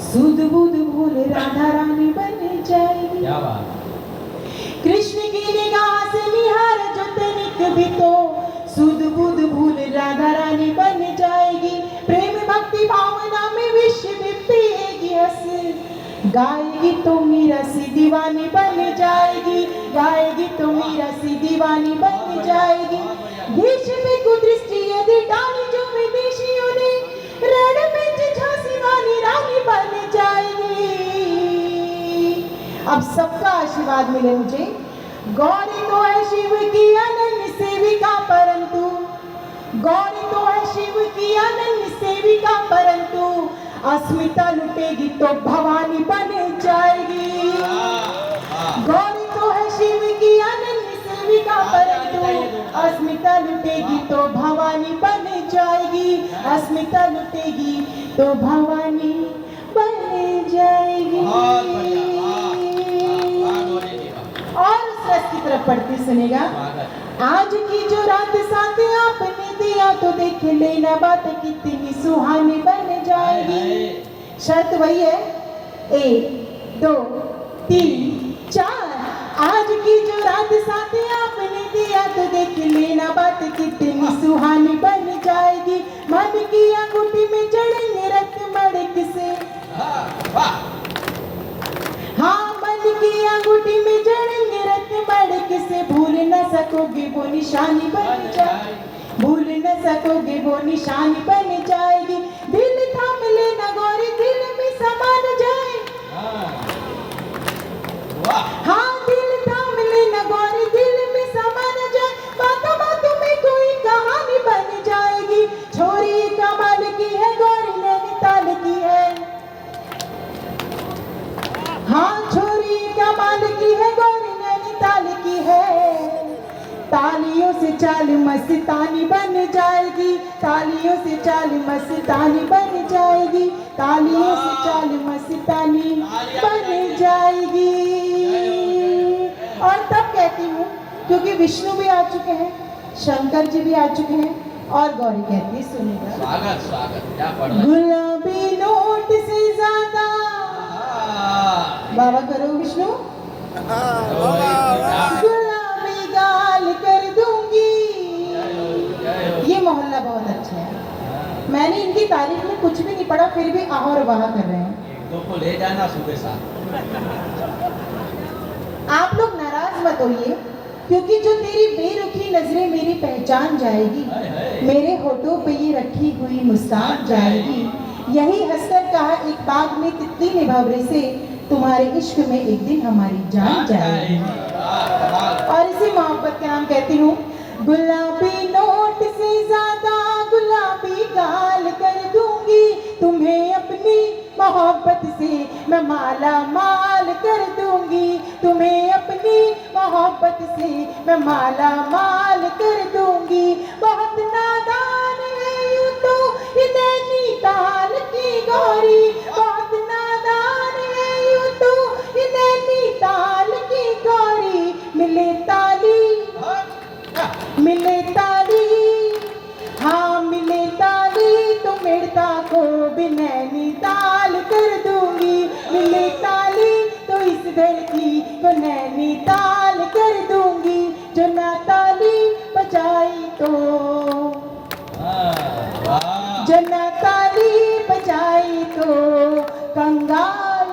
सुध बुध भूल राधा रानी बन जाएगी। कृष्ण की निगाह से निहार जो तनिक भी तो सुध बुध भूल राधा रानी बन जाएगी। प्रेम भक्ति भावना में विश्व भी पिएगी हंस, गाएगी तो मीरा सी दीवानी बन जाएगी, गाएगी तो मीरा सी दीवानी बन जाएगी। देश में कुदृष्टि यदि डाली जो विदेशियों ने, रण में झांसी वाली रानी बन जाएगी। अब सबका आशीर्वाद मिले मुझे। गौरी तो है शिव की अनन्य सेविका, परंतु गौरी तो है शिव की अनन्य सेविका, परंतु अस्मिता लुटेगी तो भवानी बन जाएगी। गौरी तो है शिव की अनन्य सेविका, परंतु अस्मिता लुटेगी तो भवानी बन जाएगी, अस्मिता लुटेगी तो भवानी बन जाएगी। और उस रस की तरफ पढ़ती सुनेगा। आज की जो रात साथ आपने दिया तो देख लेना बात कितनी सुहानी बन जाएगी। शर्त वही है 1 2 3 4। आज की जो रात साथ आपने दिया तो देख लेना बात कितनी सुहानी बन जाएगी। मन की अंगूठी में जड़ेंगे रत्न मणिक से, हाँ मन की अंगूठी में जड़ेंगे रत्न मणिक से, भूल न सकोगे वो निशानी बन जाएगी, भूल न सकोगे वो निशानी बन जाएगी। दिल थाम लेना गौरी दिल में समा न जाए, हाँ दिल थाम लेना गौरी दिल में समा न जाए। बातों बातों में कोई कहानी बन जाएगी। छोरी कमाल की है गौरी नैनीताल की है, हाँ छोरी कमाल की है गौरी नैनीताल की है। तालियों से चाल मस्तानी बन जाएगी, तालियों से चाल मस्तानी बन जाएगी, तालियों से चाल मस्तानी बन जाएगी। और तब कहती हूँ क्योंकि विष्णु भी आ चुके हैं, शंकर जी भी आ चुके हैं, और गौरी कहती है सुनेगा। स्वागत स्वागत क्या पढ़ रहे? गुलाबी नोट से ज्यादा बाबा करो विष्णु, गुलाबी गाल कर दूंगी। ये मोहल्ला बहुत अच्छा है, मैंने इनकी तारीफ में कुछ भी नहीं पढ़ा फिर भी आह और वाह कर रहे हैं। दो को ले जाना सुबह साथ। आप लोग नाराज मत होइए, क्योंकि जो तेरी बेरुखी नजरें मेरी पहचान जाएगी, मेरे होठों पे ये रखी हुई मुस्कान जाएगी। यही हंसकर कहा एक बाग में तितली ने भंवरे से, तुम्हारे इश्क में एक दिन हमारी जान जाएगी। और इसी मोहब्बत के नाम कहती हूँ। गुलाबी नोट से ज्यादा गुलाबी गाल कर दूंगी, तुम्हें अपनी मोहब्बत से मैं माला माल कर दूंगी, तुम्हें अपनी मोहब्बत से मैं माला माल कर दूंगी। बहुत नादान है यूं तो ये नैनीताल की गौरी, बहुत नादान है यूं तो ये नैनीताल की गौरी। मिले ताली हाँ मिले ताली तो मिलता को भी नैनीताल कर दूंगी, मिले ताली तो इस धरती को नैनीताल कर दूंगी। जो ना ताली बजाई तो, जो ना ताली बजाई तो कंगाल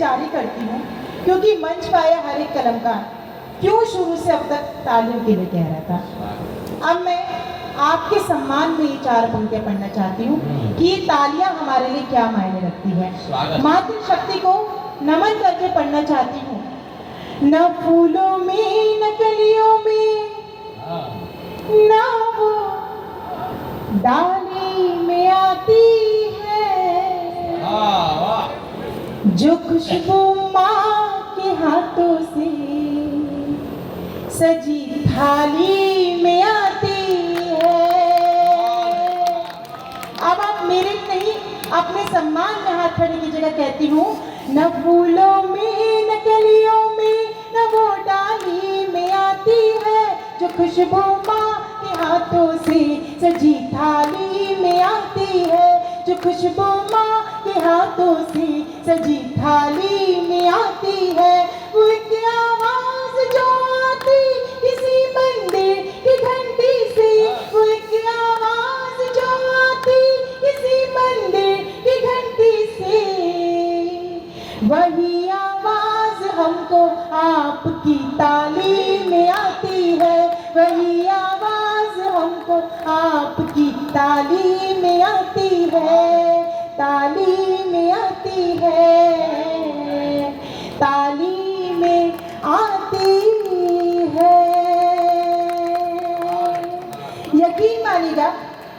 जारी करती हूँ, क्योंकि मंच पाया हर एक कलमकार क्यों शुरू से अब तक तालियों के लिए कह रहा था। अब मैं आपके सम्मान में ये 4 पंक्तियां पढ़ना चाहती हूँ कि ये तालियां हमारे लिए क्या मायने रखती है। मातृशक्ति को नमन करके पढ़ना चाहती हूँ। न फूलों में न कलियों में न वो डाली में आती है, जो खुशबू माँ के हाथों से सजी थाली में आती है। अब आप मेरे नहीं अपने सम्मान में हाथ खड़े की जगह कहती हूँ, न फूलों में न कलियों में न वो डाली में आती है, जो खुशबू माँ के हाथों से सजी थाली में आती है, जो खुशबू माँ के हाथों से सजी थाली में आती है। वो एक आवाज जो आती किसी मंदिर की घंटी से, वो एक आवाज जो आती किसी मंदिर की घंटी से, वही आवाज हमको आपकी ताली में आती है, वही आवाज हमको आपकी ताली में आती है, ताली में आती है, ताली में आती है। यकीन मानिएगा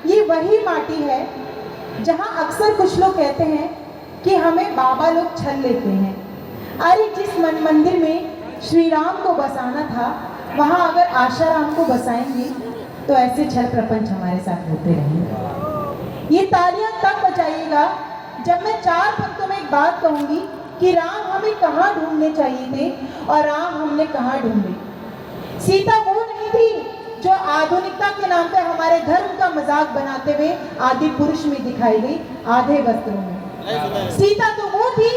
ये वही माटी है जहां अक्सर कुछ लोग कहते हैं कि हमें बाबा लोग छल लेते हैं। अरे जिस मन मंदिर में श्री राम को बसाना था, वहां अगर आशाराम को बसाएंगे तो ऐसे छल प्रपंच हमारे साथ होते रहेंगे। ये तालियां तब बजाइएगा जब मैं 4 पंक्तों में एक बात कहूंगी कि राम हमें कहाँ ढूंढने चाहिए थे और राम हमने कहाँ ढूंढे। सीता वो नहीं थी जो आधुनिकता के नाम पे हमारे धर्म का मजाक बनाते हुए आदि पुरुष में दिखाई गई आधे वस्त्रों में। सीता तो वो थी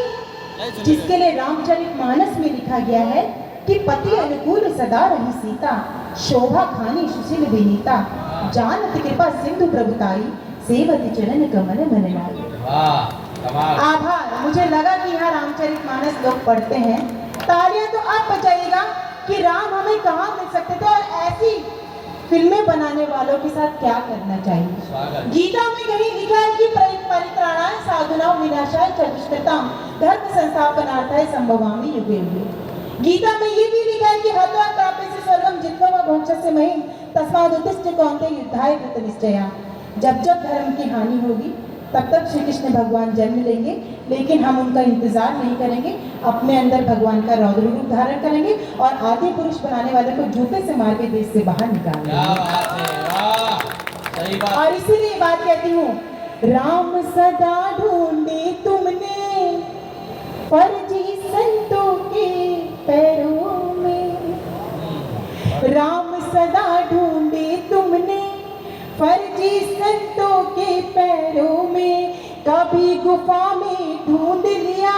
जिसके लिए रामचरितमानस में लिखा गया है कि पति अनुकूल सदा रही सीता, शोभा खानी सुशील विनीता, जानत कृपा सिंधु प्रभुताई, सेवती चरण कमल मन लाई। आभार। मुझे लगा कि यहाँ रामचरितमानस लोग पढ़ते हैं। तालियां तो आप बजाइएगा कि राम हमें कहाँ मिल सकते थे और ऐसी फिल्में बनाने वालों के साथ क्या करना चाहिए। गीता में कहीं लिखा है कि परित्राणाय साधुनां विनाशाय च दुष्कृतां धर्म संस्थापनार्थाय संभवामि युगे युगे। गीता में ये भी लिखा है कि हत्वा प्राप्यसे स्वर्गं जित्वा वा भोक्ष्यसे महीम् तस्माद् उत्तिष्ठ कौन्तेय युद्धाय कृतनिश्चया। जब जब धर्म की हानि होगी तब तक श्री कृष्ण भगवान जन्म लेंगे, लेकिन हम उनका इंतजार नहीं करेंगे, अपने अंदर भगवान का रौद्र रूप धारण करेंगे और आदि पुरुष बनाने वाले को जूते से मार के देश से बाहर निकालेंगे। और इसीलिए बात कहती हूँ, राम सदा ढूंढे तुमने फर्जी संतों के पैरों में, राम सदा ढूंढे तुमने फर्जी संतों के पैरों में। कभी गुफा में ढूंढ लिया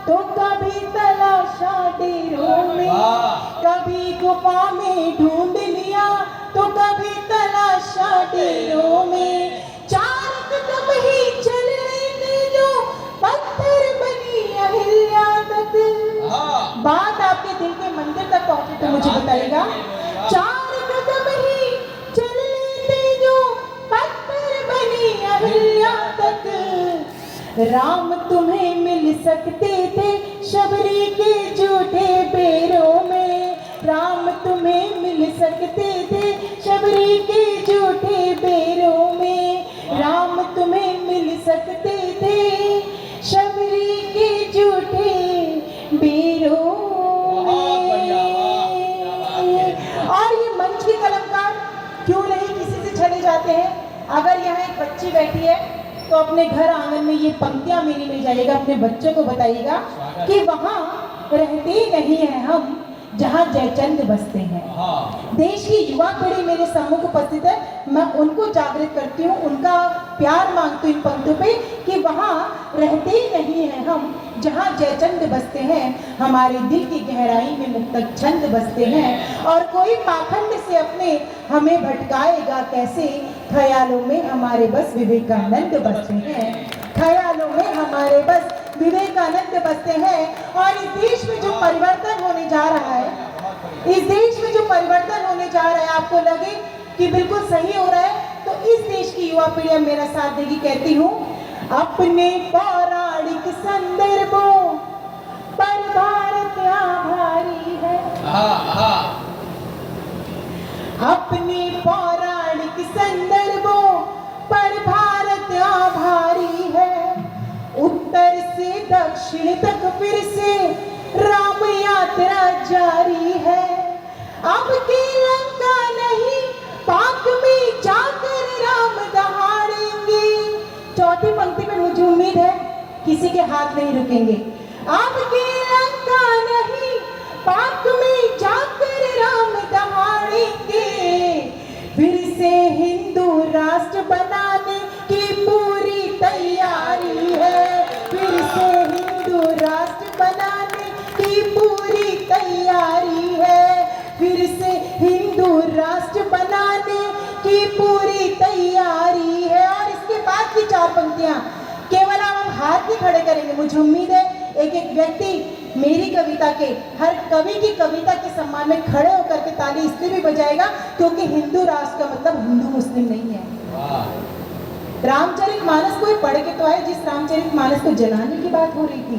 तो कभी तलाशा डेरों में, कभी गुफा में ढूंढ लिया तो कभी तलाशा डेरों में। 4 कदम ही चल लेते जो पत्थर बनी अहिल्या दत्त। बात आपके दिल के मंदिर तक पहुंचे तो मुझे बताइएगा। 4 कदम ही चल लेते जो पत्थर बनी अहिल्या दत्त। राम तुम्हें मिल सकते थे शबरी के झूठे बेरों में, राम तुम्हें मिल सकते थे शबरी के झूठे बेरों में, राम तुम्हें मिल सकते थे शबरी के झूठे बेरों में। और ये मंच के कलाकार क्यों नहीं किसी से छले जाते हैं। अगर यहाँ एक बच्ची बैठी है तो अपने घर आंगन में ये पंक्तियां मेरी ले जाइएगा, अपने बच्चों को बताइएगा कि वहां रहते नहीं है हम जहां जयचंद बसते हैं। देश की युवा पीढ़ी मेरे सम्मुख उपस्थित है, मैं उनको जागृत करती हूँ, उनका प्यार मांगती हूँ इन पंक्तियों पे कि वहां रहते नहीं है हम जहां जयचंद बसते हैं, हमारे दिल की गहराई में मुक्तक छंद बसते हैं। और कोई पाखंड से अपने हमें भटकाएगा कैसे, ख्यालों में हमारे बस विवेकानंद बसते हैं, ख्यालों में हमारे बस विवेकानंद बजते बजते हैं। और इस देश में जो परिवर्तन होने जा रहा है, इस देश में जो परिवर्तन होने जा रहा है, आपको लगे कि बिल्कुल सही हो रहा है, तो इस देश की युवा पीढ़ी मेरा साथ देगी। कहती हूँ, अपने पौराणिक संदर्भों पर भारत आभारी है, अपने पौराणिक संदर्भों पर भारत आभारी है। उत्तर से दक्षिण तक फिर से राम यात्रा जारी है। अब की लंका नहीं, पाक में जाकर राम दहाड़ेंगे। चौथी पंक्ति में मुझे उम्मीद है किसी के हाथ नहीं रुकेंगे। अब की लंका नहीं, पाक में जाकर राम दहाड़ेंगे। फिर से हिंदू राष्ट्र बनाने की पूरी तैयारी है, फिर से हिंदू राष्ट्र बनाने की पूरी तैयारी है, फिर से हिंदू राष्ट्र बनाने की पूरी तैयारी है। और इसके बाद की 4 पंक्तियां केवल हम हाथ नहीं खड़े करेंगे। मुझे उम्मीद है एक एक व्यक्ति मेरी कविता के, हर कवि की कविता के सम्मान में खड़े होकर के ताली इसलिए भी बजाएगा क्योंकि हिंदू राष्ट्र का मतलब हिंदू मुस्लिम नहीं है। रामचरितमानस को पढ़ के तो आए, जिस रामचरितमानस को जलाने की बात हो रही थी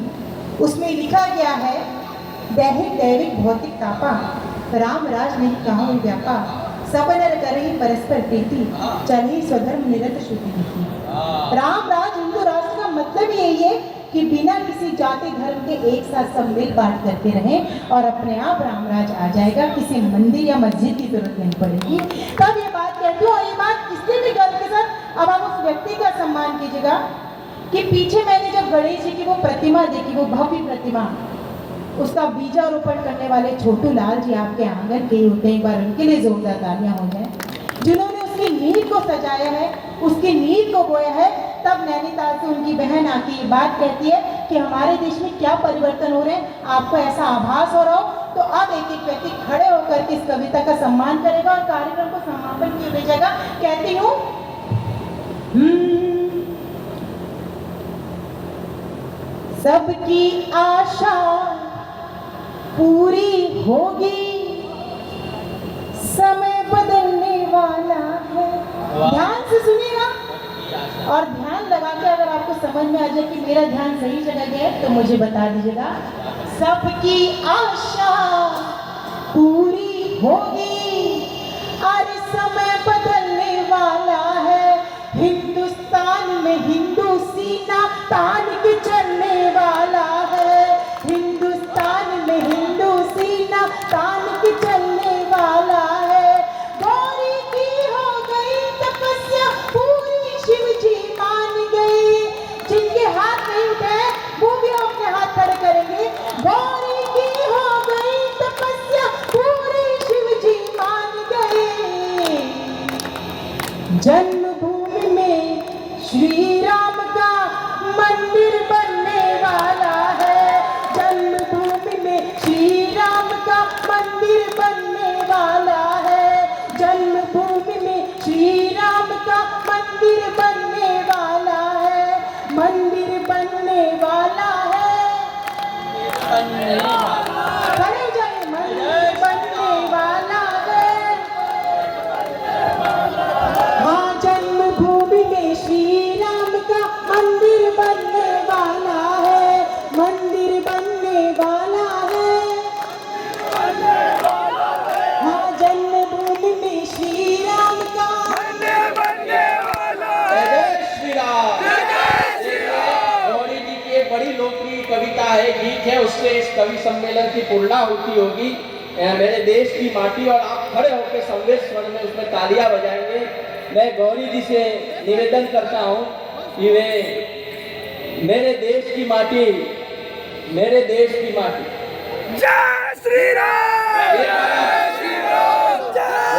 उसमें लिखा गया है, दैहिक दैविक भौतिक तापा, राम राज नहीं कहाँ व्यापा, सब नर करहि परस्पर प्रीति, चलहि स्वधर्म निरत श्रुति नीति। राम राज हिंदू राष्ट्र का मतलब यही है कि बिना किसी जाति धर्म के एक साथ सब मिल बांट करते रहें और अपने आप रामराज आ जाएगा। किसी मंदिर या मस्जिद की जरूरत नहीं पड़ेगी। तब ये बात कहती हूँ, और ये बात इसलिए भी गर्व के साथ, अब आप उस व्यक्ति का सम्मान कीजिएगा कि पीछे मैंने जब गणेश जी की वो प्रतिमा देखी, वो भव्य प्रतिमा, उसका बीजारोपण करने वाले छोटू लाल जी आपके आंगन के होते हैं। एक बार उनके लिए जोरदार तालियां हो जाए, जिन्होंने उसकी नींव को सजाया है, उसकी नींव को बोया है। तब नैनीताल से उनकी बहन आती है, बात कहती है कि हमारे देश में क्या परिवर्तन हो रहे हैं, आपको ऐसा आभास हो रहा हो। तो अब एक एक व्यक्ति खड़े होकर के इस कविता का सम्मान करेगा और कार्यक्रम को समापन किया भेजेगा। कहती हूँ, सबकी आशा पूरी होगी, समय बदलने वाला है। ध्यान से सुनिएगा और ध्यान लगा के अगर आपको समझ में आ जाए कि मेरा ध्यान सही जगह गया है तो मुझे बता दीजिएगा। सबकी आशा पूरी होगी और समय बदलने वाला है। हिंदुस्तान में हिंदू सीना तान के चलने वाला है। हिंदुस्तान में हिंदू सीना तान के चलने वाला है। गौरी की हो गई तपस्या पूरी, शिव जी मान गए। जिनके हाथ नहीं उठे वो भी अपने हाथ खड़े करेंगे। गौरी की हो गई तपस्या पूरी, शिव जी मान गए। जन्मभूमि में श्री राम का मंदिर बनने वाला है। जन्मभूमि में श्री राम का मंदिर बनने वाला है। जन्मभूमि में श्री राम का मंदिर बनने वाला है। मंदिर बनने वाला है। खड़े हो जाइए, मंदिर बनने वाला है। हाँ, जन्मभूमि में श्री राम का मंदिर बनने वाला है। मंदिर बनने वाला है। हाँ, जन्मभूमि में श्री राम का मंदिर बनने वाला है। जय श्री राम। गौरी जी की एक बड़ी लोकप्रिय कविता है, गीत है, उससे इस कवि सम्मेलन की पूर्णाहुति होगी। मेरे देश की माटी, और आप खड़े होकर संवेद स्वर में उसमें तालियां बजाएंगे। मैं गौरी जी से निवेदन करता हूं कि वे मेरे देश की माटी, मेरे देश की माटी, जय श्री राम।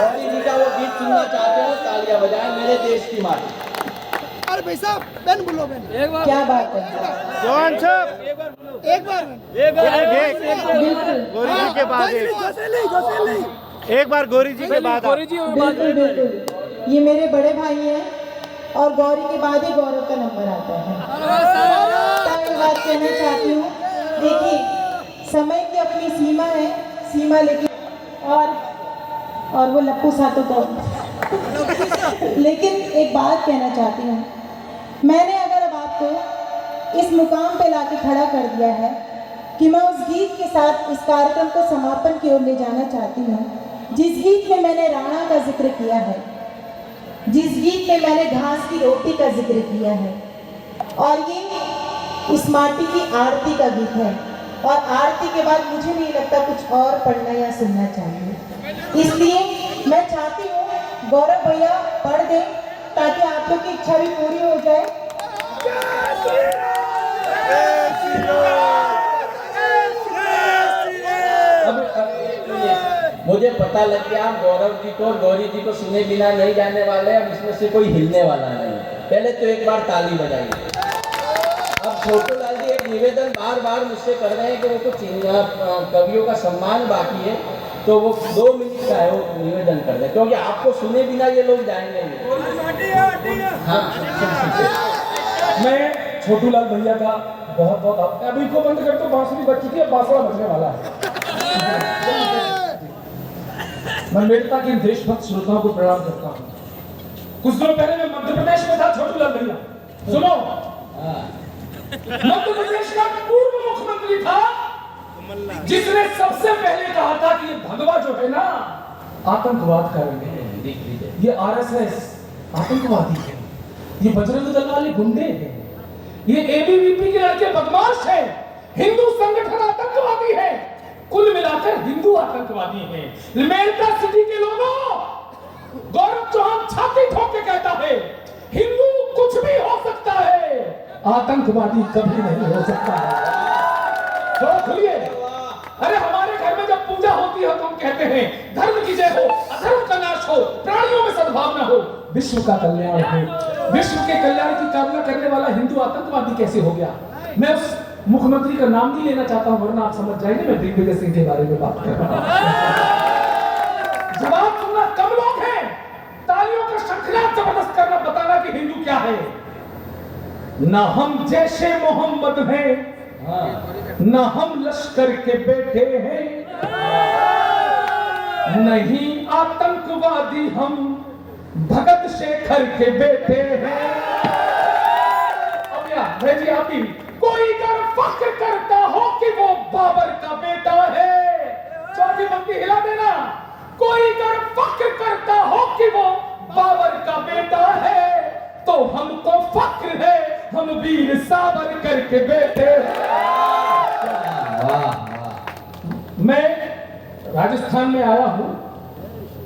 गौरी जी का वो गीत सुनना चाहते हो, तालियां बजाएं। मेरे देश की माटी। अरे भाई साहब, बेन बोलो, बेन क्या बात है। जवान साहब, एक बार बिल्कुल गौरी जी के बाद एक बार गौरी जी के बाद बिल्कुल बिल्कुल, ये मेरे बड़े भाई हैं और गौरी के बाद ही गौरव का नंबर आता है। तो एक बात कहना चाहती हूँ देखिए, समय की अपनी सीमा है, सीमा लेके और वो लप्पू सातों तो लेकिन एक बात कहना चाहती हूँ, मैंने अगर अब आपको इस मुकाम पे लाके खड़ा कर दिया है कि मैं उस गीत के साथ इस कार्यक्रम को समापन की ओर ले जाना चाहती हूँ, जिस गीत में मैंने राणा का जिक्र किया है, जिस गीत में मैंने घास की रोटी का जिक्र किया है, और ये इस माटी की आरती का गीत है, और आरती के बाद मुझे नहीं लगता कुछ और पढ़ना या सुनना चाहिए। इसलिए मैं चाहती हूँ गौरव भैया पढ़ दें ताकि आप लोग की इच्छा भी पूरी हो जाए। मुझे पता लग गया आप गौरव जी को और गौरी जी को सुने बिना नहीं जाने वाले। अब इसमें से कोई हिलने वाला नहीं। पहले तो एक बार ताली बजाइए। अब छोटू लाल जी एक निवेदन बार बार मुझसे कर रहे हैं कि वो कुछ कवियों का सम्मान बाकी है, तो वो 2 मिनट का है, वो निवेदन कर दें, क्योंकि आपको सुने बिना ये लोग जाएंगे नहीं। हाँ, मैं छोटू लाल भैया का बहुत बहुत अभी को बंद कर, तो बांसुरी बज चुकी है, बांसुरा बजने वाला है। मैं मेरता के देशभक्त श्रोताओं को प्रणाम करता हूँ। कुछ दिनों पहले मैं मध्य प्रदेश में था, छोटू लाल भैया सुनो, मध्य प्रदेश का पूर्व मुख्यमंत्री था जिसने सबसे पहले कहा था कि ये भगवा जो है ना आतंकवाद करेंगे, ये आरएसएस आतंकवादी है, ये बजरंग दल वाले गुंडे हैं, ये एबीवीपी के लड़के बदमाश हैं, हिंदू संगठन आतंकवादी है, कुल मिलाकर हिंदू आतंकवादी हैं। मेरठा सिटी के लोगों, गौरव चौहान छाती ठोक के कहता है हिंदू कुछ भी हो सकता है, आतंकवादी कभी नहीं हो सकता है। थोड़ा खुलिए। अरे हमारे घर में जब पूजा होती है तो हम कहते हैं धर्म की जय हो, अधर्म का नाश हो, प्राणियों में सद्भावना हो, विश्व का कल्याण हो। विश्व के कल्याण की कामना करने वाला हिंदू आतंकवादी कैसे हो गया? मैं उस मुख्यमंत्री का नाम नहीं लेना चाहता हूं, वरना आप समझ जाएंगे मैं दिग्विजय सिंह के बारे में बात कर रहा हूं। जवाब सुनना कम लोग हैं, तालियों का शंखनाद जबरदस्त करना, बताना कि हिंदू क्या है। ना हम जैसे मोहम्मद हैं, ना हम लश्कर के बेटे हैं, नहीं आतंकवादी हम भगत शेखर के बेटे हैं। अब या भेजी आपकी कोई अगर फख्र करता हो कि वो बाबर का बेटा है, चौथी पंक्ति हिला देना। कोई अगर फख्र करता हो कि वो बाबर का बेटा है, तो हमको फख्र है हम वीर सावरकर के बेटे हैं। मैं राजस्थान में आया हूं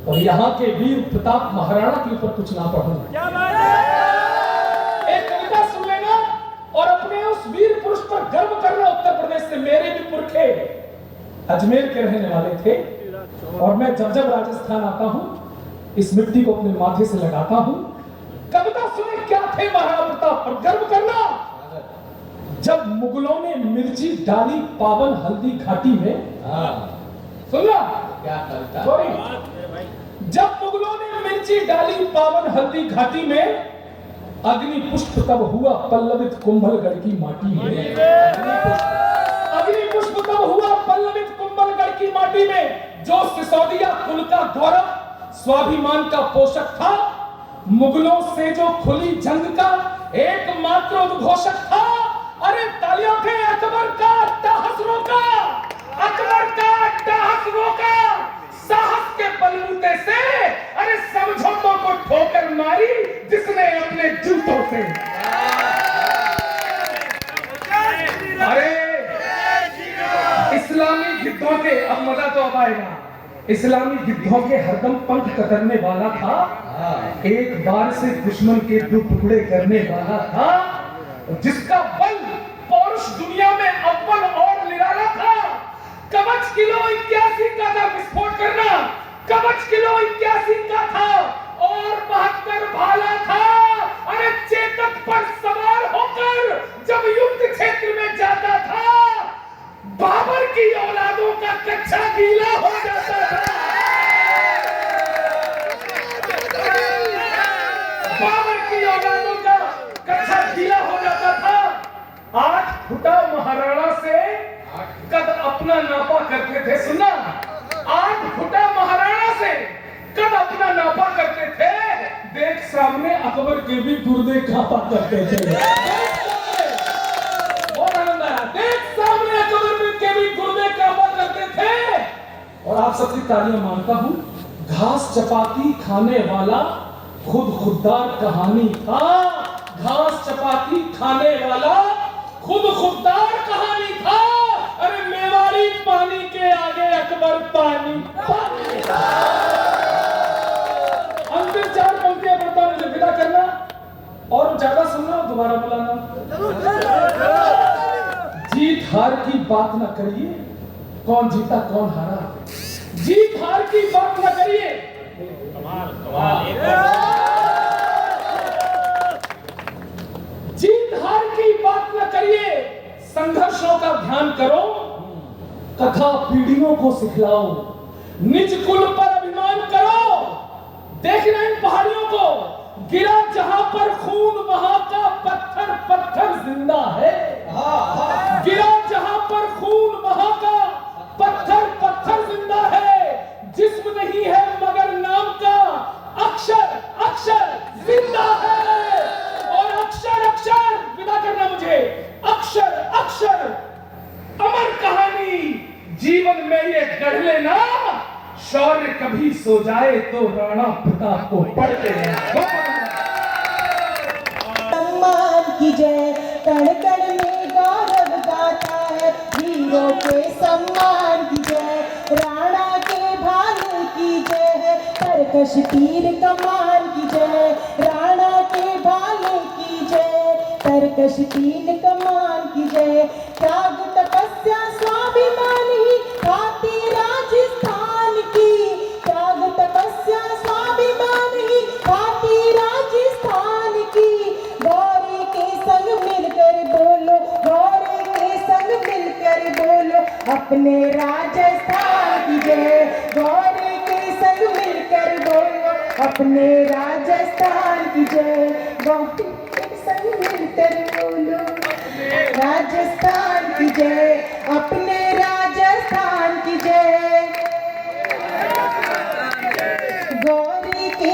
और यहाँ के वीर प्रताप महाराणा के ऊपर कुछ ना पढ़ूंगा। एक कविता सुन लेना और अपने उस वीर पुरुष पर गर्व करना। उत्तर प्रदेश से मेरे भी पुरखे अजमेर के रहने वाले थे, और मैं जब जब राजस्थान आता हूं इस मिट्टी को अपने माथे से लगाता हूं। कविता सुने क्या थे महाराणा प्रताप पर गर्व करना। जब मुगलों ने मिर्ची डाली पावन हल्दी घाटी में, सुनना क्या कविता। जब मुगलों ने मिर्ची डाली पावन हल्दी घाटी में, अग्नि पुष्प तब हुआ पल्लवित कुंभलगढ़ की माटी में। अग्नि पुष्प तब हुआ पल्लवित कुंभलगढ़ की माटी में। जो सिसोदिया कुल का गौरव स्वाभिमान का पोषक था, मुगलों से जो खुली जंग का एकमात्र उद्घोषक था। अरे तालियों के अकबर का अट्टहास रोका, अकबर का अट्टहास रोका, साहस के बलबूते से अरे समझौतों को ठोकर मारी जिसने अपने जूतों से। अरे इस्लामी गिद्धों के, अब मजा तो अब आएगा, इस्लामी गिद्धों के हरदम पंख कतरने वाला था, एक बार से दुश्मन के 2 टुकड़े करने वाला था, जिसका बल पौरुष दुनिया में अव्वल और निराला था। कवच किलो 81 का था विस्फोट करना, कवच किलो 81 का था और 72 भाला था। अरे चेतक पर सवार होकर जब युद्ध क्षेत्र में जाता था, बाबर की औलादों का कच्चा गीला हो जाता था। बाबर की औलादों का कच्चा गीला हो जाता था। 8 फुटा महाराणा से थे, सुनना, 8 फुटा महाराणा से कद अपना नापा करते थे, देख सामने अकबर के भी गुर्दे कांपा करते थे। बहुत आनंद आया, देख सामने अकबर के भी गुर्दे कांपा करते थे। और आप सबकी तालियां मानता हूं, घास चपाती खाने वाला खुद खुददार कहानी था। घास चपाती खाने वाला खुद खुददार कहानी था। अरे मेवाड़ी पानी के आगे अकबर पानी पानी। अंतिम 4 पंक्तियां पढ़ता मुझे विदा करना, और ज्यादा सुनना, दोबारा बुलाना। जीत हार की बात ना करिए, कौन जीता कौन हारा, जीत हार की बात ना करिए। जीत हार की बात न करिए, संघर्षों का ध्यान करो, कथा पीढ़ियों को सिखलाओ, निज कुल पर अभिमान करो। देखना इन पहाड़ियों को, गिरा जहां पर खून वहां का पत्थर पत्थर जिंदा है। गिरा जहां पर खून वहां का पत्थर पत्थर जिंदा है। जिस्म नहीं है मगर नाम का अक्षर अक्षर जिंदा है। और अक्षर अक्षर, विदा करना मुझे, अक्षर अक्षर अमर कहानी जीवन में ये गढ़ लेना। शौर्य कभी सो जाए तो राणा प्रताप को पढ़ लेना। सम्मान की जय, कण कण में गौरव गाता है, वीरों के सम्मान की जय, राणा के भाले की जय है, तरकश तीर कमान की जय, राणा के भाले की जय, तरकश तीर कमान की जय। त्याग तपस्या स्वाभिमान ही खाती राजस्थान की, त्याग तपस्या स्वाभिमान ही खाती राजस्थान की। गौरी के संग मिलकर बोलो, गौरी के संग मिलकर बोलो, अपने राजस्थान की जय। गौरी के संग मिलकर बोलो, अपने राजस्थान की जय। गौरी के संग मिलकर बोलो, राजस्थान की जय। अपने